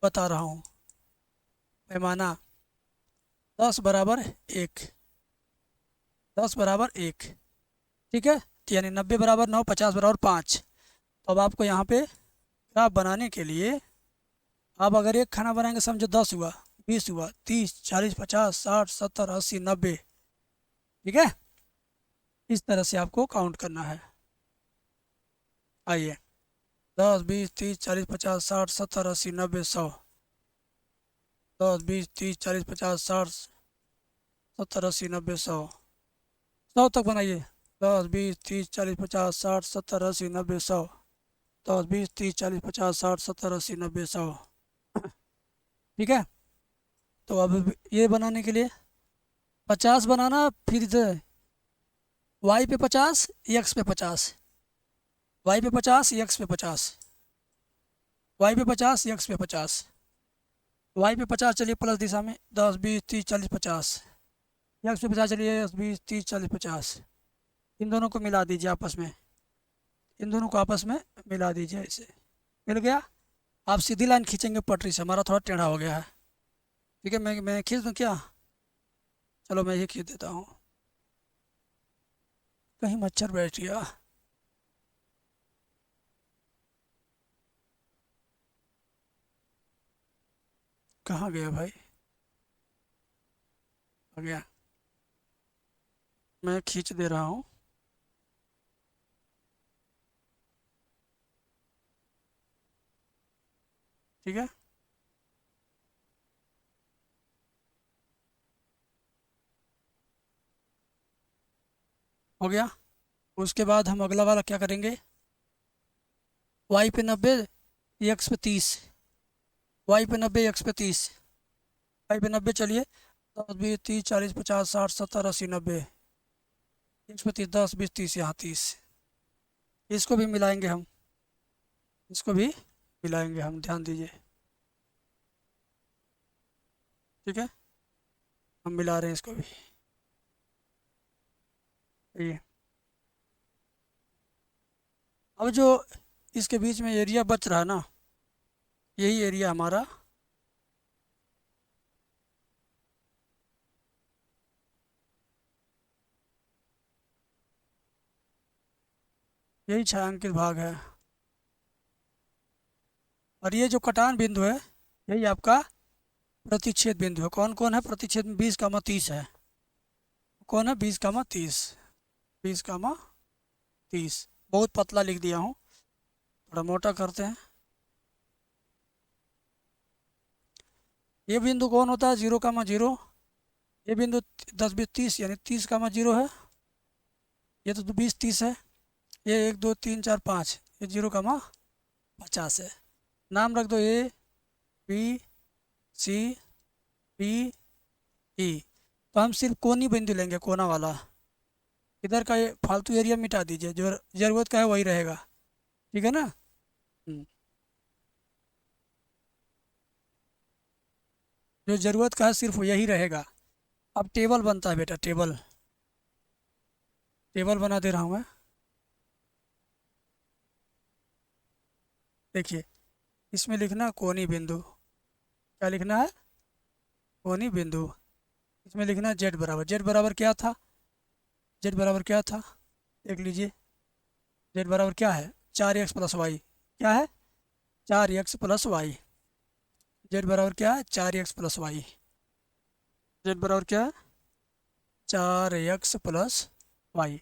बता रहा हूँ। पैमाना 10 बराबर 1, 10 बराबर 1। ठीक है, यानी 90 बराबर 9, 50 बराबर 5। तो अब आपको यहाँ पे ग्राफ बनाने के लिए, आप अगर एक खाना बनाएंगे समझो 10 हुआ, 20 हुआ, 30, 40, 50, 60, 70, 80, 90। ठीक है, इस तरह से आपको काउंट करना है। आइए 10, 20, 30, 40, 50, 60, 70, 80, 90, 100। 10, 20, 30, 40, 50, 60, 70, 80, 90, 100। 100 तक बनाइए। 10, 20, 30, 40, 50, 60, 70, 80, 90, 100। 10, 20, 30, 40, 50, 60, 70, 80, 90, 100। ठीक है, तो अब ये बनाने के लिए 50 बनाना, फिर इधर y पे 50, x पे 50, y पे 50, x पे 50, y पे 50, x पे 50, y पे 50, चलिए प्लस दिशा में 10, 20, 30, 40, 50, x पे 50, चलिए 10, 20, 30, 40, 50। इन दोनों को मिला दीजिए आपस में, इन दोनों को आपस में मिला दीजिए। ऐसे मिल गया। आप सीधी लाइन खींचेंगे पटरी से, हमारा थोड़ा टेढ़ा हो गया है। ठीक है, मैं खींच दूँ क्या? चलो मैं ये खींच देता हूँ। कहीं मच्छर बैठ गया। कहाँ गया भाई? आ गया। मैं खींच दे रहा हूँ। ठीक है। हो गया। उसके बाद हम अगला वाला क्या करेंगे? वाई पे 90, एक्स पे 30। वाई पे 90, एक्स पे 30। वाई पे 90, चलिए। 10 20 30 40 50 60 70 80 90। एक्स पे 30, 10 20 30, यहाँ 30। इसको भी मिलाएंगे हम। इसको भी मिलाएंगे हम, ध्यान दीजिए। ठीक है। हम मिला रहे हैं इसको भी। ये अब जो इसके बीच में एरिया बच रहा है ना, यही एरिया हमारा यही छायांकित भाग है। और ये जो कटान बिंदु है, यही आपका प्रतिच्छेद बिंदु है। कौन कौन है प्रतिच्छेद में? 20 30 है। कौन है? 20 30। 20 30। बहुत पतला लिख दिया हूँ, थोड़ा मोटा करते हैं। ये बिंदु कौन होता है? 0 0। ये बिंदु 10 20 30, यानी 30 0 है। ये तो 20 30 है। ये 1 2 3 4 5, ये 0 50 है। नाम रख दो ए, बी, सी, पी, ई। तो हम सिर्फ कोनी बिंदु लेंगे, कोना वाला। इधर का ये फालतू एरिया मिटा दीजिए, जो ज़रूरत का है वही रहेगा। ठीक है ना? हम्म। जो ज़रूरत का है सिर्फ यही रहेगा। अब टेबल बनता है बेटा, टेबल। टेबल बना दे रहा हूँ मैं। देखिए, इसमें लिखना कोनी बिंदु। क्या लिखना है? कोनी बिंदु। इसमें लिखना जेड बराबर। जेड बराबर क्या था? जेड बराबर क्या था? देख लीजिए। जेड बराबर क्या है? 4x + y। क्या है? 4x + y। जेड बराबर क्या है? 4x + y। जेड बराबर क्या है? 4x + y।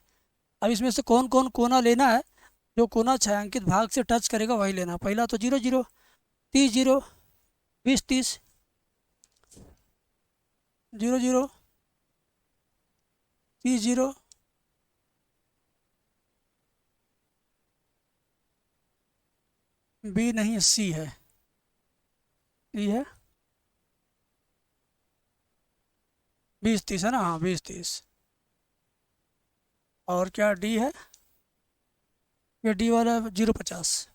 अब इसमें से कौन कौन कोना लेना है? जो कोना छायांकित भाग से टच करेगा वही लेना। पहला तो 0 0, 30 0, 20 30, 0 0, 30 0, बी नहीं, सी है। सी है। 20 30 है ना? हाँ, 20 30। और क्या डी है? ये डी वाला 0 50।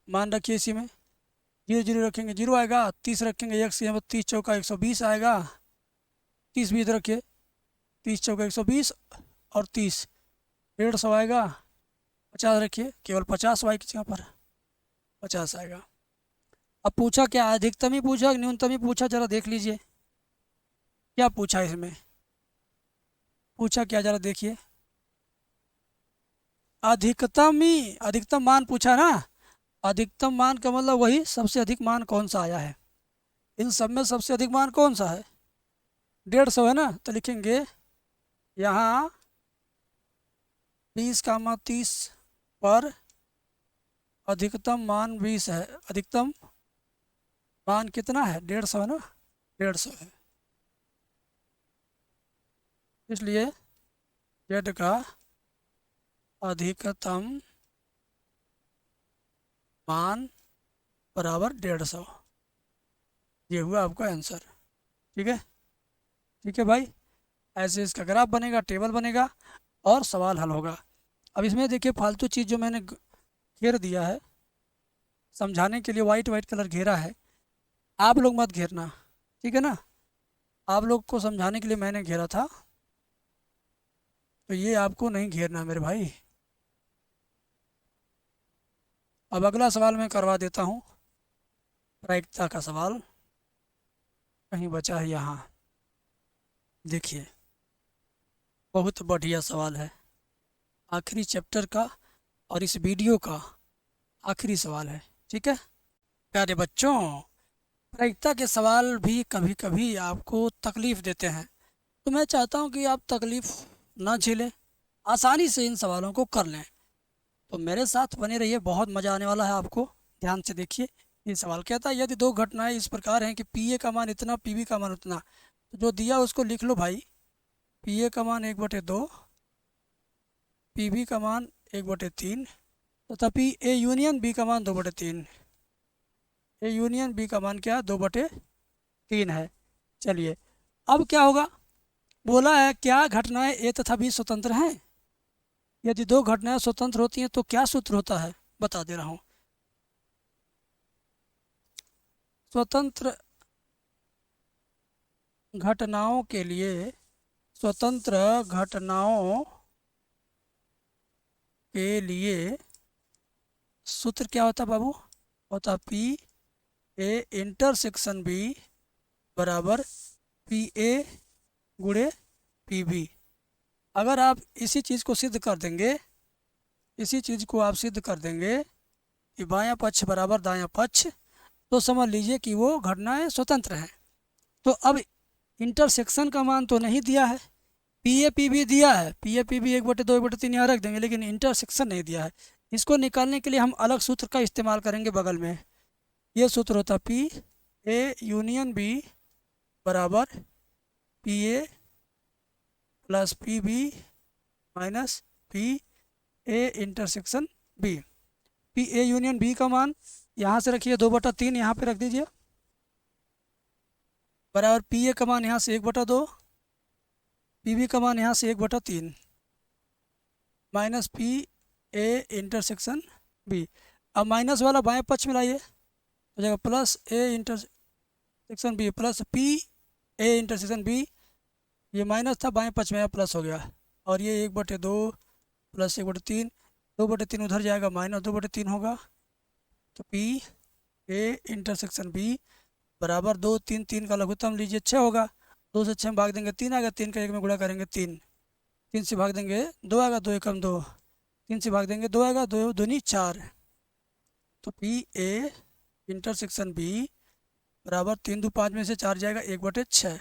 मान रखिए इसी में। 0 0 रखेंगे 0 आएगा। 30 रखेंगे, एक से 30 चौका 120 आएगा। 30 भी इधर रखिए। 30 चौका 120, और 30 150 आएगा। 50 रखिए, केवल 50 वाई की जगह पर 50 आएगा। अब पूछा क्या? अधिकतम ही पूछा कि न्यूनतम ही पूछा? जरा देख लीजिए क्या पूछा इसमें। पूछा क्या, जरा देखिए। अधिकतम ही, अधिकतम मान पूछा ना। अधिकतम मान का मतलब वही सबसे अधिक मान कौन सा आया है। इन सब में सबसे अधिक मान कौन सा है? 150 है ना? तो लिखेंगे यहाँ 20 30 पर अधिकतम मान 20 है। अधिकतम मान कितना है? 150 है ना? 150 है। इसलिए जेड का अधिकतम मान बराबर 150। ये हुआ आपका आंसर। ठीक है। ठीक है भाई। ऐसे इसका ग्राफ बनेगा, टेबल बनेगा, और सवाल हल होगा। अब इसमें देखिए, फालतू चीज़ जो मैंने घेर दिया है समझाने के लिए, वाइट वाइट कलर घेरा है, आप लोग मत घेरना। ठीक है ना? आप लोग को समझाने के लिए मैंने घेरा था, तो ये आपको नहीं घेरना मेरे भाई। अब अगला सवाल मैं करवा देता हूँ। प्रायिकता का सवाल कहीं बचा है यहाँ। देखिए, बहुत बढ़िया सवाल है। आखिरी चैप्टर का और इस वीडियो का आखिरी सवाल है। ठीक है प्यारे बच्चों, प्रायिकता के सवाल भी कभी कभी आपको तकलीफ़ देते हैं, तो मैं चाहता हूं कि आप तकलीफ़ ना झेलें, आसानी से इन सवालों को कर लें। तो मेरे साथ बने रहिए, बहुत मज़ा आने वाला है आपको। ध्यान से देखिए। ये सवाल कहता है यदि दो घटनाएं इस प्रकार हैं कि पी ए का मान इतना, पी बी का मान उतना, तो जो दिया उसको लिख लो भाई। पी ए का मान 1/2, पी बी का मान 1/3, तथा पी ए यूनियन बी का मान 2/3। ए यूनियन बी का मान क्या है? 2/3 है। चलिए अब क्या होगा, बोला है क्या घटनाएं ए तथा बी स्वतंत्र हैं? यदि दो घटनाएं स्वतंत्र होती हैं तो क्या सूत्र होता है, बता दे रहा हूँ। स्वतंत्र घटनाओं के लिए, स्वतंत्र घटनाओं के लिए सूत्र क्या होता है बाबू? होता पी ए इंटरसेक्शन बी बराबर पी ए गुणे पी बी। अगर आप इसी चीज़ को सिद्ध कर देंगे, इसी चीज़ को आप सिद्ध कर देंगे कि बायां पक्ष बराबर दायां पक्ष, तो समझ लीजिए कि वो घटनाएं स्वतंत्र हैं। तो अब इंटरसेक्शन का मान तो नहीं दिया है, पी ए पी बी दिया है, पी ए पी बी 1/2 1/3 यहाँ रख देंगे, लेकिन इंटरसेक्शन नहीं दिया है। इसको निकालने के लिए हम अलग सूत्र का इस्तेमाल करेंगे बगल में। ये सूत्र होता पी ए यूनियन बी बराबर P A plus P B minus P A intersection B. P A union B का मान यहाँ से रखिए 2/3, यहाँ पे रख दीजिए, बराबर पी ए का मान यहाँ से 1/2, पी बी का मान यहाँ से 1/3 minus P A intersection B. अब माइनस वाला बाएं पक्ष में लाइए, हो जाएगा plus A intersection B plus P A intersection B. ये माइनस था, बाएं पक्ष में प्लस हो गया, और ये 1/2 प्लस 1/3, 2/3 उधर जाएगा, -2/3 होगा। तो पी ए इंटरसेक्शन बी बराबर 2 3 3 का लघुत्तम लीजिए 6 होगा। 2 से 6 में भाग देंगे 3 आएगा, 3 का 1 में गुणा करेंगे 3, 3 से भाग देंगे 2 आएगा, 2 एकम 2, 3 से भाग देंगे 2 आएगा, 2 दूनी 4। तो पी ए इंटरसेक्शन बी बराबर 3 2 5 में से 4 जाएगा 1/6।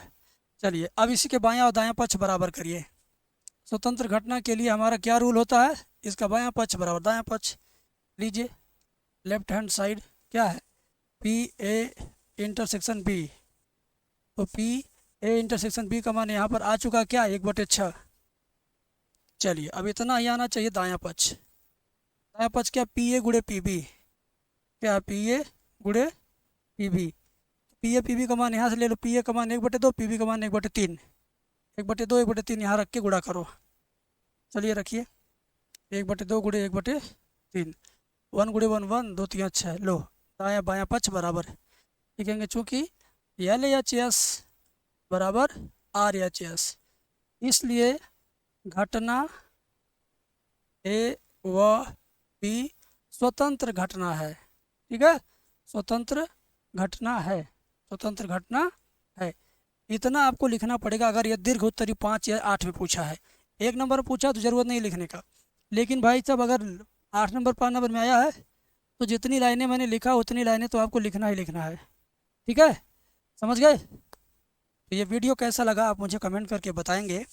चलिए अब इसी के बायां और दायां पक्ष बराबर करिए। स्वतंत्र घटना के लिए हमारा क्या रूल होता है? इसका बायां पक्ष बराबर दायां पक्ष लीजिए। लेफ्ट हैंड साइड क्या है? पी ए इंटरसेक्शन बी, तो पी ए इंटरसेक्शन बी का मान यहाँ पर आ चुका क्या? 1/6। चलिए अब इतना ही आना चाहिए दायां पक्ष। दायां पक्ष क्या? पी ए गुणे पी बी, क्या? पी ए गुणे P B. P A P B का मान यहाँ से ले लो, पी ए का मान 1/2, पी बी का मान 1/3, 1/2 1/3 यहाँ रख के गुणा करो। चलिए रखिए, 1/2 गुणे 1/3, 1 गुणे 1 1, 2 3 6। लो दायां बायां पक्ष बराबर लिखेंगे, चूँकि एल एच एस बराबर आर एच एस, इसलिए घटना ए व बी स्वतंत्र घटना है। ठीक है, स्वतंत्र घटना है, स्वतंत्र घटना है। इतना आपको लिखना पड़ेगा। अगर यह दीर्घ उत्तरी 5 या 8 में पूछा है, 1 नंबर में पूछा तो ज़रूरत नहीं लिखने का, लेकिन भाई साहब अगर 8 नंबर 5 नंबर में आया है तो जितनी लाइनें मैंने लिखा उतनी लाइनें तो आपको लिखना ही लिखना है। ठीक है, समझ गए? तो ये वीडियो कैसा लगा आप मुझे कमेंट करके बताएंगे।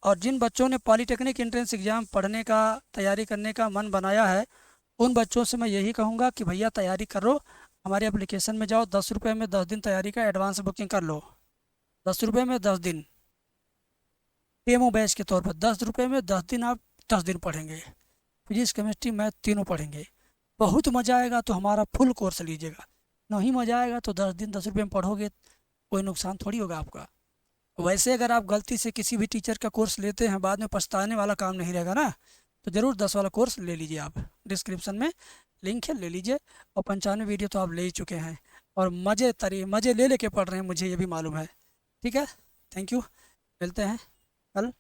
और जिन बच्चों ने पॉलीटेक्निक एंट्रेंस एग्ज़ाम पढ़ने का, तैयारी करने का मन बनाया है, उन बच्चों से मैं यही कहूँगा कि भैया तैयारी करो। हमारे एप्लीकेशन में जाओ, 10 रुपये में 10 दिन तैयारी का एडवांस बुकिंग कर लो। 10 रुपये में 10 दिन डेमो बैच के तौर पर, 10 रुपये में 10 दिन आप 10 दिन पढ़ेंगे। फिजिक्स केमिस्ट्री मैथ तीनों पढ़ेंगे, बहुत मज़ा आएगा। तो हमारा फुल कोर्स लीजिएगा, नहीं मज़ा आएगा तो 10 दिन 10 रुपये में पढ़ोगे, कोई नुकसान थोड़ी होगा आपका। वैसे अगर आप गलती से किसी भी टीचर का कोर्स लेते हैं, बाद में पछताने वाला काम नहीं रहेगा ना, तो ज़रूर 10 वाला कोर्स ले लीजिए। आप डिस्क्रिप्शन में लिंक है, ले लीजिए। और 95 वीडियो तो आप ले ही चुके हैं, और मज़े ले लेके पढ़ रहे हैं, मुझे ये भी मालूम है। ठीक है, थैंक यू, मिलते हैं कल।